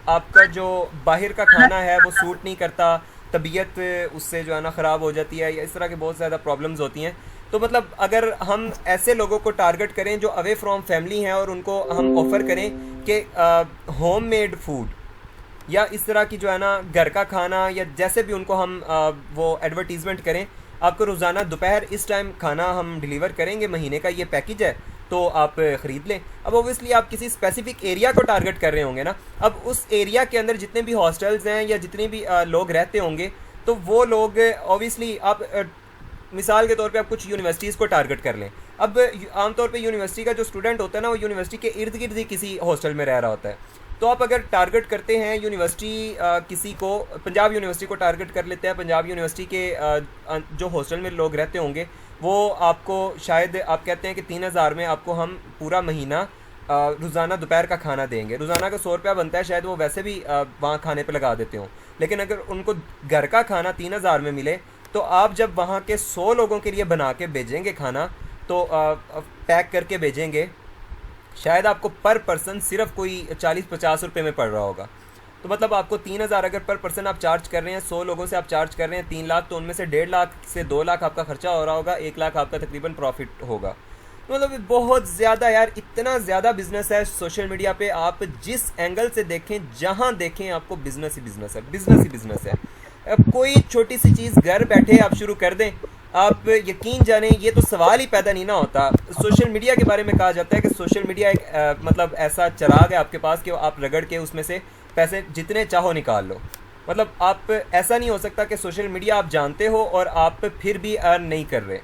आपका जो बाहर का खाना है वो सूट नहीं करता, तबीयत उससे जो है ना ख़राब हो जाती है, या इस तरह के बहुत ज़्यादा प्रॉब्लम्स होती हैं। तो मतलब अगर हम ऐसे लोगों को टारगेट करें जो अवे फ्रॉम फैमिली हैं और उनको हम ऑफ़र करें कि होम मेड फूड या इस तरह की जो है ना घर का खाना, या जैसे भी उनको हम वो एडवर्टीज़मेंट करें, आपको रोज़ाना दोपहर इस टाइम खाना हम डिलीवर करेंगे, महीने का ये पैकेज है, तो आप ख़रीद लें। अब ओबियसली आप किसी स्पेसिफिक एरिया को टारगेट कर रहे होंगे ना। अब उस एरिया के अंदर जितने भी हॉस्टल्स हैं या जितने भी लोग रहते होंगे, तो वो लोग ओबियसली आप मिसाल के तौर पे आप कुछ यूनिवर्सिटीज़ को टारगेट कर लें। अब आमतौर पे यूनिवर्सिटी का जो स्टूडेंट होता है ना, वो यूनिवर्सिटी के इर्द गिर्द ही किसी हॉस्टल में रह रहा होता है। तो आप अगर टारगेट करते हैं यूनिवर्सिटी किसी को, पंजाब यूनिवर्सिटी को टारगेट कर लेते हैं, पंजाब यूनिवर्सिटी के जो हॉस्टल में लोग रहते होंगे, वो आपको शायद आप कहते हैं कि 3000 में आपको हम पूरा महीना रोज़ाना दोपहर का खाना देंगे। रोज़ाना का 100 रुपया बनता है, शायद वो वैसे भी वहाँ खाने पे लगा देते हों। लेकिन अगर उनको घर का खाना 3000 में मिले, तो आप जब वहाँ के 100 लोगों के लिए बना के भेजेंगे खाना, तो पैक करके भेजेंगे, शायद आपको पर पर्सन सिर्फ कोई 40-50 रुपये में पड़ रहा होगा। तो मतलब आपको 3000 अगर पर पर्सन आप चार्ज कर रहे हैं, 100 लोगों से आप चार्ज कर रहे हैं 3 लाख, तो उनमें से 1.5 लाख से 2 लाख आपका खर्चा हो रहा होगा, 1 लाख आपका तकरीबन प्रॉफिट होगा। तो मतलब बहुत ज़्यादा यार, इतना ज़्यादा बिजनेस है सोशल मीडिया पे। आप जिस एंगल से देखें, जहाँ देखें, आपको बिजनेस ही बिजनेस है, बिजनेस ही बिजनेस है। अब कोई छोटी सी चीज़ घर बैठे आप शुरू कर दें, आप यकीन जाने ये तो सवाल ही पैदा नहीं ना होता। सोशल मीडिया के बारे में कहा जाता है कि सोशल मीडिया एक मतलब ऐसा चिराग है आपके पास कि आप रगड़ के उसमें से पैसे जितने चाहो निकाल लो। मतलब आप ऐसा नहीं हो सकता कि सोशल मीडिया आप जानते हो और आप फिर भी अर्न नहीं कर रहे।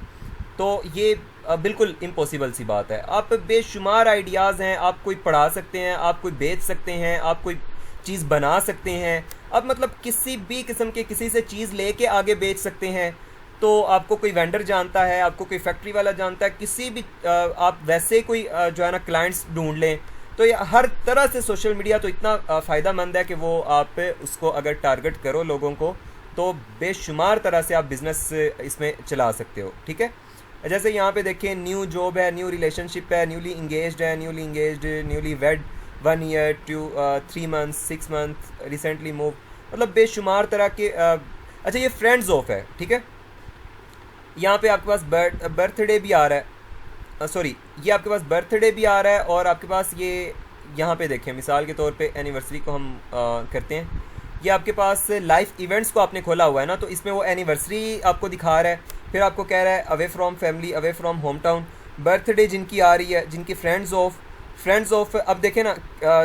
तो ये बिल्कुल इम्पॉसिबल सी बात है। आप बेशुमार आइडियाज़ हैं, आप कोई पढ़ा सकते हैं, आप कोई बेच सकते हैं, आप कोई चीज़ बना सकते हैं, आप मतलब किसी भी किस्म के किसी से चीज़ लेके आगे बेच सकते हैं। तो आपको कोई वेंडर जानता है, आपको कोई फैक्ट्री वाला जानता है, किसी भी आप वैसे कोई जो है ना क्लाइंट्स ढूंढ लें। तो ये हर तरह से सोशल मीडिया तो इतना फ़ायदेमंद है कि वो आप उसको अगर टारगेट करो लोगों को, तो बेशुमार तरह से आप बिज़नेस इसमें चला सकते हो। ठीक है, जैसे यहाँ पे देखें, न्यू जॉब है, न्यू रिलेशनशिप है, न्यूली इंगेज्ड है, newly wed, 1 year, 3 months, 6 month, recently move, मतलब बेशुमार तरह के अच्छा ये फ्रेंड्स ऑफ है। ठीक है, यहाँ पे आपके पास बर्थडे भी आ रहा है, सॉरी ये आपके पास बर्थडे भी आ रहा है, और आपके पास ये यहाँ पे देखें, मिसाल के तौर पे एनिवर्सरी को हम करते हैं, ये आपके पास लाइफ इवेंट्स को आपने खोला हुआ है ना, तो इसमें वो एनिवर्सरी आपको दिखा रहा है, फिर आपको कह रहा है away from family, away from home town, birthday जिनकी आ रही है, जिनकी फ्रेंड्स ऑफ अब देखें ना,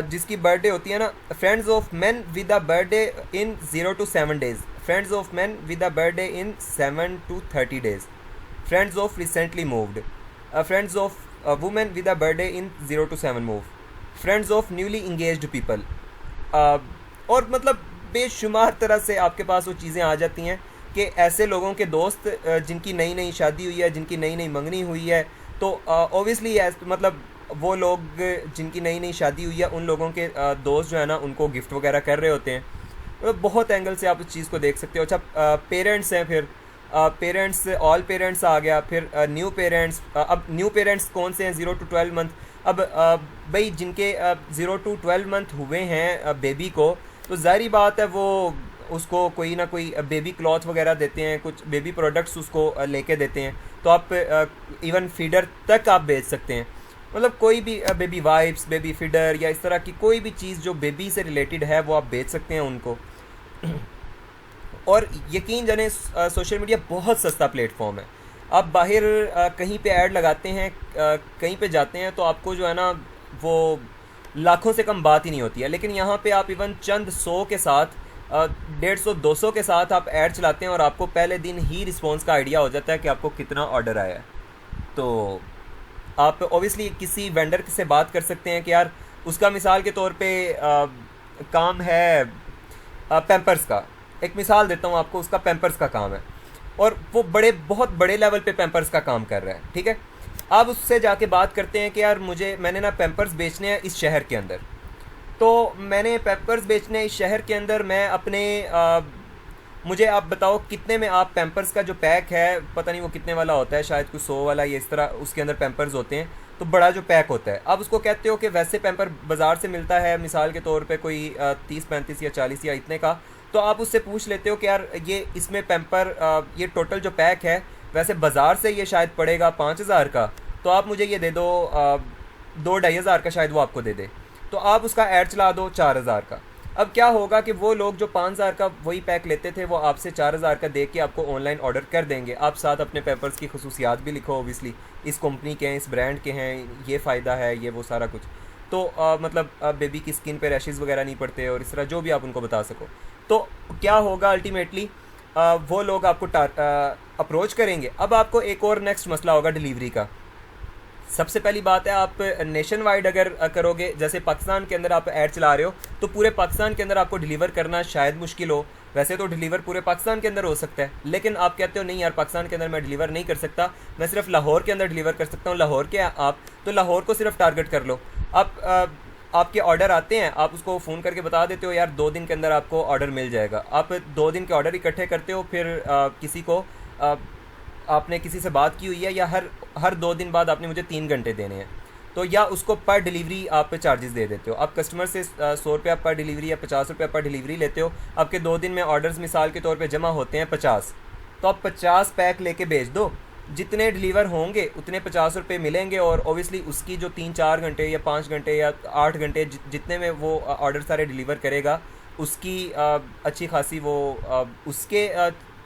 जिसकी बर्थडे होती है ना, friends of man with a birthday in 0 to 7 days, friends of man with a birthday in 7 to 30 days, friends of recently moved, friends of women with a birthday in 0 to 7 move, friends of newly engaged people, और मतलब बेशुमार तरह से आपके पास वो चीज़ें आ जाती हैं कि ऐसे लोगों के दोस्त जिनकी नई नई शादी हुई है, जिनकी नई नई मंगनी हुई है, तो ओबियसली मतलब वो लोग जिनकी नई नई शादी हुई है, उन लोगों के दोस्त जो है ना, उनको गिफ्ट वगैरह कर रहे होते हैं। मतलब बहुत एंगल से आप उस चीज़ को देख सकते हो। अच्छा पेरेंट्स हैं, फिर पेरेंट्स, ऑल पेरेंट्स आ गया, फिर न्यू पेरेंट्स। अब न्यू पेरेंट्स कौन से हैं? 0 to 12 मंथ। अब भाई जिनके 0 to 12 मंथ हुए हैं बेबी को, तो ज़ाहिर बात है वो उसको कोई ना कोई बेबी क्लॉथ वगैरह देते हैं, कुछ बेबी प्रोडक्ट्स उसको लेके देते हैं। तो आप इवन फीडर तक आप बेच सकते हैं। मतलब कोई भी बेबी वाइप्स, बेबी फीडर या इस तरह की कोई भी चीज़ जो बेबी से रिलेटेड है, वो आप बेच सकते हैं उनको। और यकीन जाने सोशल मीडिया बहुत सस्ता प्लेटफॉर्म है। आप बाहर कहीं पे ऐड लगाते हैं, कहीं पे जाते हैं तो आपको जो है ना वो लाखों से कम बात ही नहीं होती है, लेकिन यहाँ पे आप इवन चंद 100 के साथ 150-200 के साथ आप ऐड चलाते हैं और आपको पहले दिन ही रिस्पॉन्स का आइडिया हो जाता है कि आपको कितना ऑर्डर आया है। तो आप ऑब्वियसली किसी वेंडर से बात कर सकते हैं कि यार उसका मिसाल के तौर पे काम है पैम्पर्स का, एक मिसाल देता हूँ आपको, उसका पैम्पर्स का काम है और वो बहुत बड़े लेवल पे पैम्पर्स का काम कर रहा है, ठीक है। आप उससे जाके बात करते हैं कि यार मैंने ना पैम्पर्स बेचने हैं इस शहर के अंदर, तो मैंने पैम्पर्स बेचने हैं इस शहर के अंदर, मैं अपने मुझे आप बताओ कितने में आप पैम्पर्स का जो पैक है, पता नहीं वो कितने वाला होता है, शायद कुछ 100 वाला या इस तरह उसके अंदर पैम्पर्स होते हैं, तो बड़ा जो पैक होता है। आप उसको कहते हो कि वैसे पैम्पर बाज़ार से मिलता है मिसाल के तौर पे कोई 30-35 या 40 या इतने का, तो आप उससे पूछ लेते हो कि यार ये इसमें पैम्पर ये टोटल जो पैक है वैसे बाज़ार से ये शायद पड़ेगा 5,000 का, तो आप मुझे ये दे दो 2-2.5 हज़ार का, शायद वो आपको दे दे, तो आप उसका ऐड चला दो 4,000 का। अब क्या होगा कि वो लोग जो 5,000 का वही पैक लेते थे वो आपसे 4,000 का देख के आपको ऑनलाइन ऑर्डर कर देंगे। आप साथ अपने पेपर्स की खसूसियात भी लिखो, ओबियसली इस कंपनी के हैं, इस ब्रांड के हैं, ये फ़ायदा है, ये वो सारा कुछ, तो मतलब बेबी की स्किन पे रैशेज़ वगैरह नहीं पड़ते और इस तरह जो भी आप उनको बता सको। तो क्या होगा अल्टीमेटली वो लोग आपको अप्रोच करेंगे। अब आपको एक और नेक्स्ट मसला होगा डिलीवरी का। सबसे पहली बात है, आप नेशन वाइड अगर करोगे, जैसे पाकिस्तान के अंदर आप ऐड चला रहे हो तो पूरे पाकिस्तान के अंदर आपको डिलीवर करना शायद मुश्किल हो। वैसे तो डिलीवर पूरे पाकिस्तान के अंदर हो सकता है, लेकिन आप कहते हो नहीं यार पाकिस्तान के अंदर मैं डिलीवर नहीं कर सकता, मैं सिर्फ लाहौर के अंदर डिलीवर कर सकता हूँ। लाहौर के आप तो लाहौर को सिर्फ टारगेट कर लो। आप आपके ऑर्डर आते हैं, आप उसको फ़ोन करके बता देते हो यार 2 दिन के अंदर आपको ऑर्डर मिल जाएगा। आप 2 दिन के ऑर्डर इकट्ठे करते हो, फिर किसी को आपने किसी से बात की हुई है या हर 2 दिन बाद आपने मुझे 3 घंटे देने हैं, तो या उसको पर डिलीवरी आप चार्जेस दे देते हो। आप कस्टमर से 100 रुपया पर डिलीवरी या 50 रुपया पर डिलीवरी लेते हो। आपके 2 दिन में ऑर्डर्स मिसाल के तौर पे जमा होते हैं 50, तो आप 50 पैक लेके भेज दो, जितने डिलीवर होंगे उतने 50 रुपये मिलेंगे और ओबियसली उसकी जो 3-4 घंटे या 5 घंटे या 8 घंटे जितने में वो ऑर्डर सारे डिलीवर करेगा उसकी अच्छी खासी वो उसके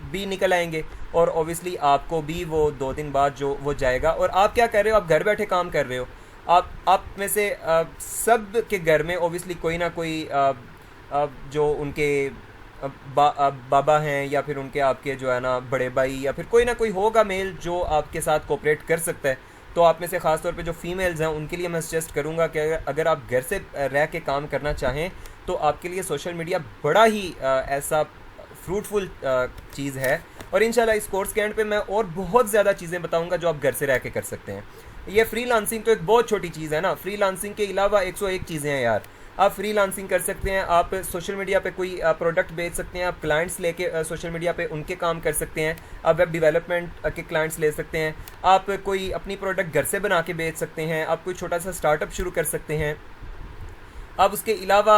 भी निकल आएंगे और ओबियसली आपको भी वो 2 दिन बाद जो वो जाएगा। और आप क्या कर रहे हो, आप घर बैठे काम कर रहे हो। आप में से सब के घर में ओबियसली कोई ना कोई जो उनके बाबा हैं या फिर उनके आपके जो है ना बड़े भाई या फिर कोई ना कोई होगा मेल जो आपके साथ कोऑपरेट कर सकता है। तो आप में से ख़ास तौर पे जो फीमेल्स हैं उनके लिए मैं सजेस्ट करूँगा कि अगर आप घर से रह के काम करना चाहें तो आपके लिए सोशल मीडिया बड़ा ही ऐसा फ्रूटफुल चीज़ है। और इंशाल्लाह इस कोर्स के एंड पे मैं और बहुत ज़्यादा चीज़ें बताऊंगा जो आप घर से रह के कर सकते हैं। ये फ्रीलांसिंग तो एक बहुत छोटी चीज़ है ना, फ्रीलांसिंग के अलावा 101 चीज़ें हैं यार। आप फ्रीलांसिंग कर सकते हैं, आप सोशल मीडिया पे कोई प्रोडक्ट बेच सकते हैं, आप क्लाइंट्स लेके सोशल मीडिया पे उनके काम कर सकते हैं, आप वेब डेवलपमेंट के क्लाइंट्स ले सकते हैं, आप कोई अपनी प्रोडक्ट घर से बना के बेच सकते हैं, आप कोई छोटा सा स्टार्टअप शुरू कर सकते हैं। अब उसके अलावा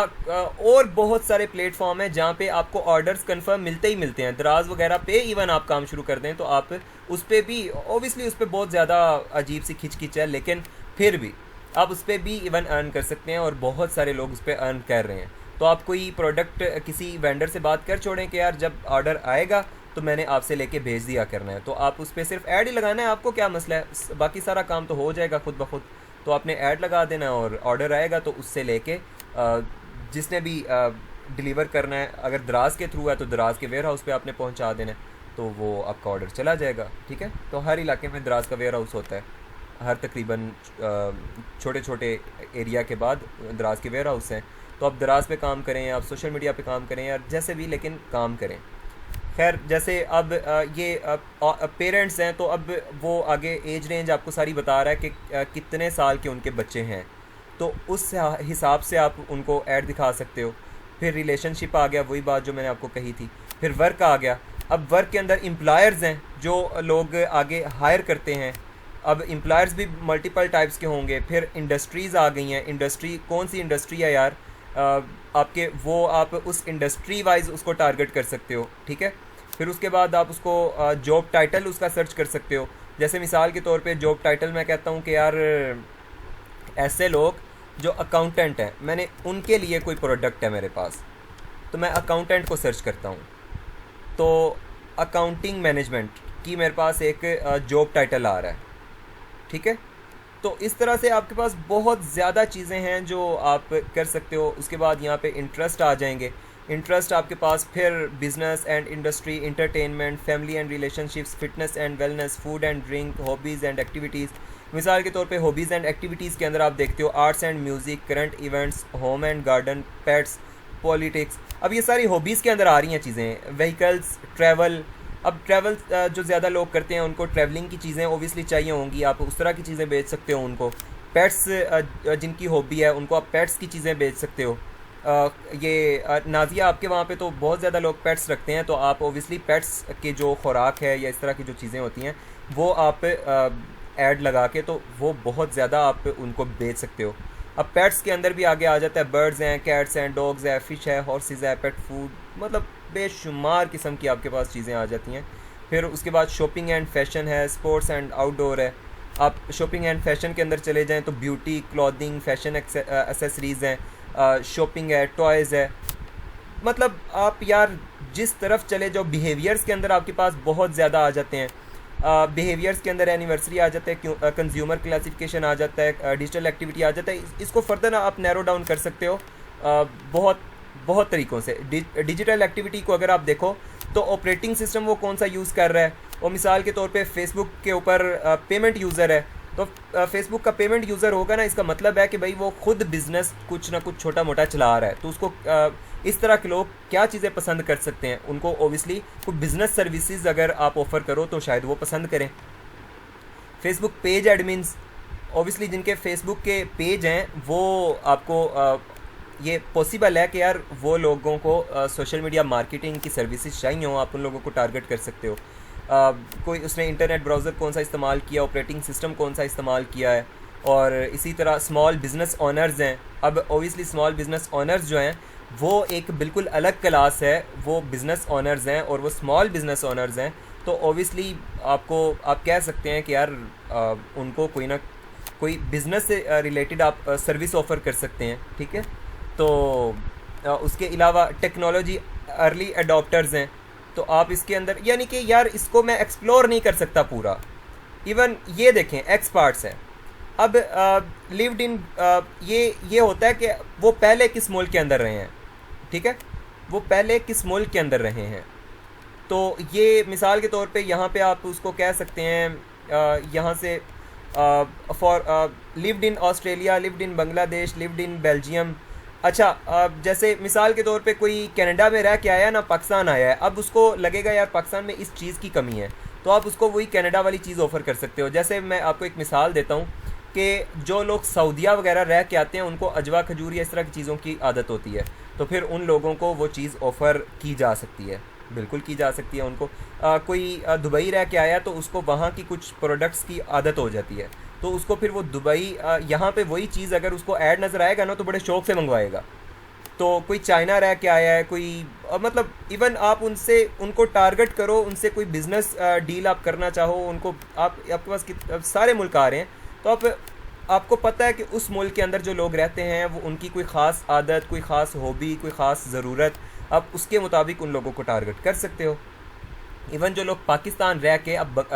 और बहुत सारे प्लेटफॉर्म हैं जहाँ पे आपको ऑर्डर्स कंफर्म मिलते ही मिलते हैं। दराज वगैरह पे इवन आप काम शुरू कर दें तो आप उस पर भी ओबियसली उस पर बहुत ज़्यादा अजीब सी खिंच है, लेकिन फिर भी आप उस पर भी इवन अर्न कर सकते हैं और बहुत सारे लोग उस पर अर्न कर रहे हैं। तो आप कोई प्रोडक्ट किसी वेंडर से बात कर छोड़ें कि यार जब ऑर्डर आएगा तो मैंने आपसे लेके भेज दिया करना है, तो आप उस पर सिर्फ ऐड ही लगाना है। आपको क्या मसला है, बाकी सारा काम तो हो जाएगा खुद ब खुद। तो आपने ऐड लगा देना और ऑर्डर आएगा तो उससे लेके जिसने भी डिलीवर करना है, अगर दराज के थ्रू है तो दराज के वेयर हाउस पे आपने पहुंचा देना है, तो वो आपका ऑर्डर चला जाएगा। ठीक है, तो हर इलाके में दराज का वेयर हाउस होता है, हर तकरीबन छोटे छोटे एरिया के बाद दराज के वेयर हाउस हैं। तो आप दराज पे काम करें, आप सोशल मीडिया पे काम करें या जैसे भी, लेकिन काम करें। खैर, जैसे अब ये पेरेंट्स हैं तो अब वो आगे एज रेंज आपको सारी बता रहा है कि कितने साल के उनके बच्चे हैं, तो उस हिसाब से आप उनको ऐड दिखा सकते हो। फिर रिलेशनशिप आ गया, वही बात जो मैंने आपको कही थी। फिर वर्क आ गया। अब वर्क के अंदर एम्प्लॉयर्स हैं जो लोग आगे हायर करते हैं। अब एम्प्लॉयर्स भी मल्टीपल टाइप्स के होंगे। फिर इंडस्ट्रीज़ आ गई हैं। इंडस्ट्री कौन सी इंडस्ट्री है यार, आपके वो आप उस इंडस्ट्री वाइज उसको टारगेट कर सकते हो। ठीक है, फिर उसके बाद आप उसको जॉब टाइटल उसका सर्च कर सकते हो। जैसे मिसाल के तौर पे जॉब टाइटल मैं कहता हूँ कि यार ऐसे लोग जो अकाउंटेंट हैं, मैंने उनके लिए कोई प्रोडक्ट है मेरे पास, तो मैं अकाउंटेंट को सर्च करता हूँ। तो अकाउंटिंग मैनेजमेंट कि मेरे पास एक जॉब टाइटल आ रहा है, ठीक है। तो इस तरह से आपके पास बहुत ज़्यादा चीज़ें हैं जो आप कर सकते हो। उसके बाद यहाँ पे इंटरेस्ट आ जाएंगे। इंटरेस्ट आपके पास फिर business and industry, entertainment, family and relationships, fitness and wellness, food and drink, hobbies and activities. मिसाल के तौर पे हॉबीज़ एंड एक्टिविटीज़ के अंदर आप देखते हो arts and music, current events, home and garden, pets, politics. अब ये सारी हॉबीज़ के अंदर आ रही हैं चीज़ें। Vehicles, travel. अब ट्रैवल जो ज़्यादा लोग करते हैं उनको ट्रैवलिंग की चीज़ें ओबियसली चाहिए होंगी, आप उस तरह की चीज़ें बेच सकते हो उनको। पेट्स जिनकी हॉबी है उनको आप पेट्स की चीज़ें बेच सकते हो। नाजिया आपके वहाँ पे तो बहुत ज़्यादा लोग पेट्स रखते हैं, तो आप ओबियसली पेट्स के जो खुराक है या इस तरह की जो चीज़ें होती हैं वो आप ऐड लगा के तो वो बहुत ज़्यादा आप उनको बेच सकते हो। अब पेट्स के अंदर भी आगे आ जाता है, बर्ड्स हैं, कैट्स हैं, डॉग्स है, फ़िश है, हॉर्सेस है, पेट फूड, मतलब बेशुमार किस्म की आपके पास चीज़ें आ जाती हैं। फिर उसके बाद शॉपिंग एंड फैशन है, स्पोर्ट्स एंड आउटडोर है। आप शॉपिंग एंड फैशन के अंदर चले जाएं तो ब्यूटी, क्लॉथिंग, फैशन एक्सेसरीज़ हैं, शॉपिंग है, टॉयज़ है। मतलब आप यार जिस तरफ चले जाओ बिहेवियर्स के अंदर आपके पास बहुत ज़्यादा आ जाते हैं। बिहेवियर्स के अंदर एनिवर्सरी आ जाता है, कंज्यूमर क्लासिफिकेशन आ जाता है, डिजिटल एक्टिविटी आ जाता है। इसको फर्दर आप नैरो डाउन कर सकते हो बहुत तरीक़ों से। डिजिटल एक्टिविटी को अगर आप देखो तो ऑपरेटिंग सिस्टम वो कौन सा यूज़ कर रहा है। और मिसाल के तौर पे फेसबुक के ऊपर पेमेंट यूज़र है, तो फेसबुक का पेमेंट यूज़र होगा ना, इसका मतलब है कि भाई वो खुद बिज़नेस कुछ ना कुछ छोटा मोटा चला रहा है। तो उसको इस तरह के लोग क्या चीज़ें पसंद कर सकते हैं, उनको ओबियसली कोई बिज़नेस सर्विसेज अगर आप ऑफ़र करो तो शायद वो पसंद करें। फेसबुक पेज एडमिन्स, ओबियसली जिनके फेसबुक के पेज हैं वो आपको ये पॉसिबल है कि यार वो लोगों को सोशल मीडिया मार्केटिंग की सर्विसेज चाहिए हो, आप उन लोगों को टारगेट कर सकते हो। कोई उसने इंटरनेट ब्राउज़र कौन सा इस्तेमाल किया, ऑपरेटिंग सिस्टम कौन सा इस्तेमाल किया है। और इसी तरह स्मॉल बिज़नेस ऑनर्स हैं। अब ओबियसली स्मॉल बिज़नेस ऑनर्स जो हैं वो एक बिल्कुल अलग क्लास है, वो बिज़नेस ऑनर्स हैं और वो स्मॉल बिज़नेस ऑनर्स हैं। तो ओबियसली आप कह सकते हैं कि यार उनको कोई ना कोई बिज़नेस से रिलेटेड आप सर्विस ऑफ़र कर सकते हैं, ठीक है। तो उसके अलावा टेक्नोलॉजी अर्ली अडॉप्टर्स हैं, तो आप इसके अंदर यानी कि यार इसको मैं एक्सप्लोर नहीं कर सकता पूरा। इवन ये देखें एक्सपर्ट्स हैं। अब लिव्ड इन ये होता है कि वो पहले किस मुल्क के अंदर रहे हैं, ठीक है, वो पहले किस मुल्क के अंदर रहे हैं। तो ये मिसाल के तौर पे यहाँ पे आप उसको कह सकते हैं यहाँ से for lived in Australia, lived in Bangladesh, lived in Belgium. अच्छा जैसे मिसाल के तौर पे कोई कनाडा में रह के आया ना, पाकिस्तान आया है, अब उसको लगेगा यार पाकिस्तान में इस चीज़ की कमी है, तो आप उसको वही कनाडा वाली चीज़ ऑफ़र कर सकते हो। जैसे मैं आपको एक मिसाल देता हूँ कि जो लोग सऊदीया वगैरह रह के आते हैं उनको अजवा खजूर या इस तरह की चीज़ों की आदत होती है, तो फिर उन लोगों को वो चीज़ ऑफ़र की जा सकती है, बिल्कुल की जा सकती है उनको। कोई दुबई रह के आया तो उसको वहाँ की कुछ प्रोडक्ट्स की आदत हो जाती है, तो उसको फिर वो दुबई यहाँ पे वही चीज़ अगर उसको ऐड नज़र आएगा ना तो बड़े शौक़ से मंगवाएगा। तो कोई चाइना रह के आया है, कोई मतलब इवन आप उनको टारगेट करो, उनसे कोई बिज़नेस डील आप करना चाहो, उनको आपके पास सारे मुल्क आ रहे हैं, तो आपको पता है कि उस मुल्क के अंदर जो लोग रहते हैं वो उनकी कोई ख़ास आदत, कोई ख़ास हॉबी, कोई ख़ास ज़रूरत, आप उसके मुताबिक उन लोगों को टारगेट कर सकते हो। इवन जो लोग पाकिस्तान रह के अब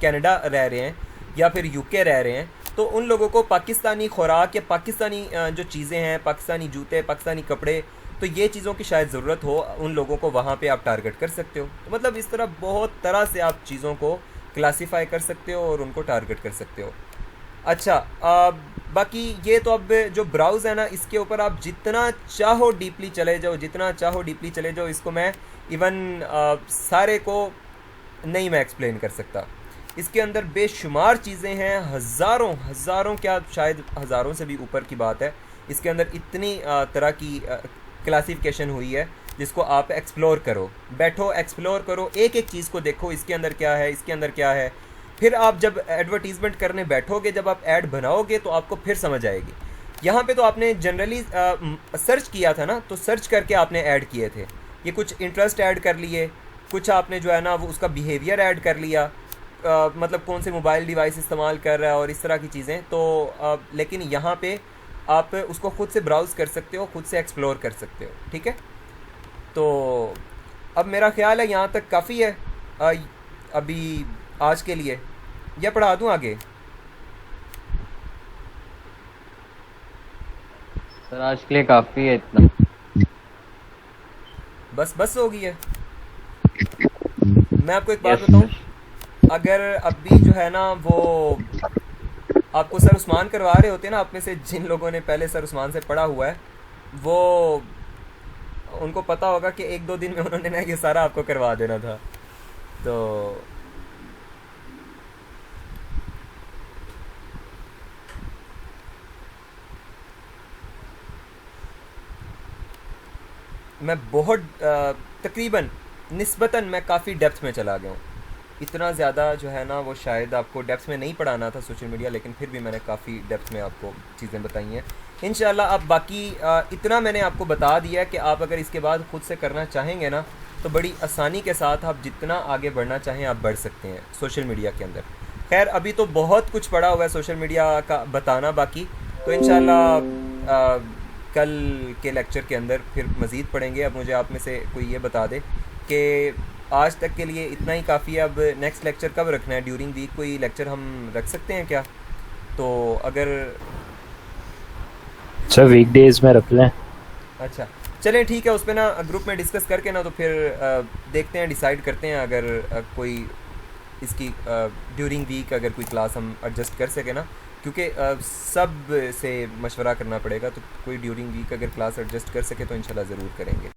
कनाडा रह रहे हैं या फिर यूके रह रहे हैं, तो उन लोगों को पाकिस्तानी खुराक या पाकिस्तानी जो चीज़ें हैं, पाकिस्तानी जूते, पाकिस्तानी कपड़े, तो ये चीज़ों की शायद ज़रूरत हो, उन लोगों को वहाँ पे आप टारगेट कर सकते हो। तो मतलब इस तरह बहुत तरह से आप चीज़ों को क्लासीफाई कर सकते हो और उनको टारगेट कर सकते हो। अच्छा बाकी ये तो अब जो ब्राउज़ है ना, इसके ऊपर आप जितना चाहो डीपली चले जाओ, जितना चाहो डीपली चले जाओ। इसको मैं इवन सारे को नहीं मैं एक्सप्लेन कर सकता। इसके अंदर बेशुमार चीज़ें हैं, हज़ारों क्या शायद हज़ारों से भी ऊपर की बात है। इसके अंदर इतनी तरह की क्लासिफिकेशन हुई है जिसको आप एक्सप्लोर करो, बैठो एक्सप्लोर करो, एक एक चीज़ को देखो, इसके अंदर क्या है, इसके अंदर क्या है। फिर आप जब एडवर्टीज़मेंट करने बैठोगे, जब आप ऐड बनाओगे तो आपको फिर समझ आएगी। यहाँ पे तो आपने जनरली सर्च किया था ना, तो सर्च करके आपने ऐड किए थे, ये कुछ इंटरेस्ट ऐड कर लिए, कुछ आपने जो है ना वो उसका बिहेवियर ऐड कर लिया, मतलब कौन से मोबाइल डिवाइस इस्तेमाल कर रहा है और इस तरह की चीज़ें। तो लेकिन यहाँ पे आप उसको ख़ुद से ब्राउज़ कर सकते हो, ख़ुद से एक्सप्लोर कर सकते हो, ठीक है। तो अब मेरा ख्याल है यहाँ तक काफ़ी है। अभी आज के लिए, या पढ़ा दूँ आगे? सर आज के लिए काफ़ी है इतना। बस हो गई है। मैं आपको एक बात Yes, बताऊं, अगर अभी जो है ना वो आपको सर उस्मान करवा रहे होते ना, आप में से जिन लोगों ने पहले सर उस्मान से पढ़ा हुआ है, वो उनको पता होगा कि 1-2 दिन में उन्होंने ना ये सारा आपको करवा देना था। तो मैं बहुत तकरीबन निस्बतन मैं काफ़ी डेप्थ में चला गया हूँ। इतना ज़्यादा जो है ना वो शायद आपको डेप्थ में नहीं पढ़ाना था सोशल मीडिया, लेकिन फिर भी मैंने काफ़ी डेप्थ में आपको चीज़ें बताई हैं। इंशाल्लाह अब बाकी इतना मैंने आपको बता दिया है कि आप अगर इसके बाद ख़ुद से करना चाहेंगे ना तो बड़ी आसानी के साथ आप जितना आगे बढ़ना चाहें आप बढ़ सकते हैं सोशल मीडिया के अंदर। खैर अभी तो बहुत कुछ पड़ा हुआ है सोशल मीडिया का बताना बाकी, तो इंशाल्लाह कल के लेक्चर के अंदर फिर मज़ीद पढ़ेंगे। अब मुझे आप में से कोई ये बता दे कि आज तक के लिए इतना ही काफ़ी है। अब नेक्स्ट लेक्चर कब रखना है? ड्यूरिंग वीक कोई लेक्चर हम रख सकते हैं क्या? तो अगर सर वीकडेज में रख लें। अच्छा चलें ठीक है, उस पर ना ग्रुप में डिस्कस करके ना तो फिर देखते हैं, डिसाइड करते हैं अगर कोई इसकी ड्यूरिंग वीक अगर कोई क्लास हम एडजस्ट कर सके ना, क्योंकि सब से मशवरा करना पड़ेगा। तो कोई ड्यूरिंग वीक अगर क्लास एडजस्ट कर सके तो इंशाल्लाह ज़रूर करेंगे।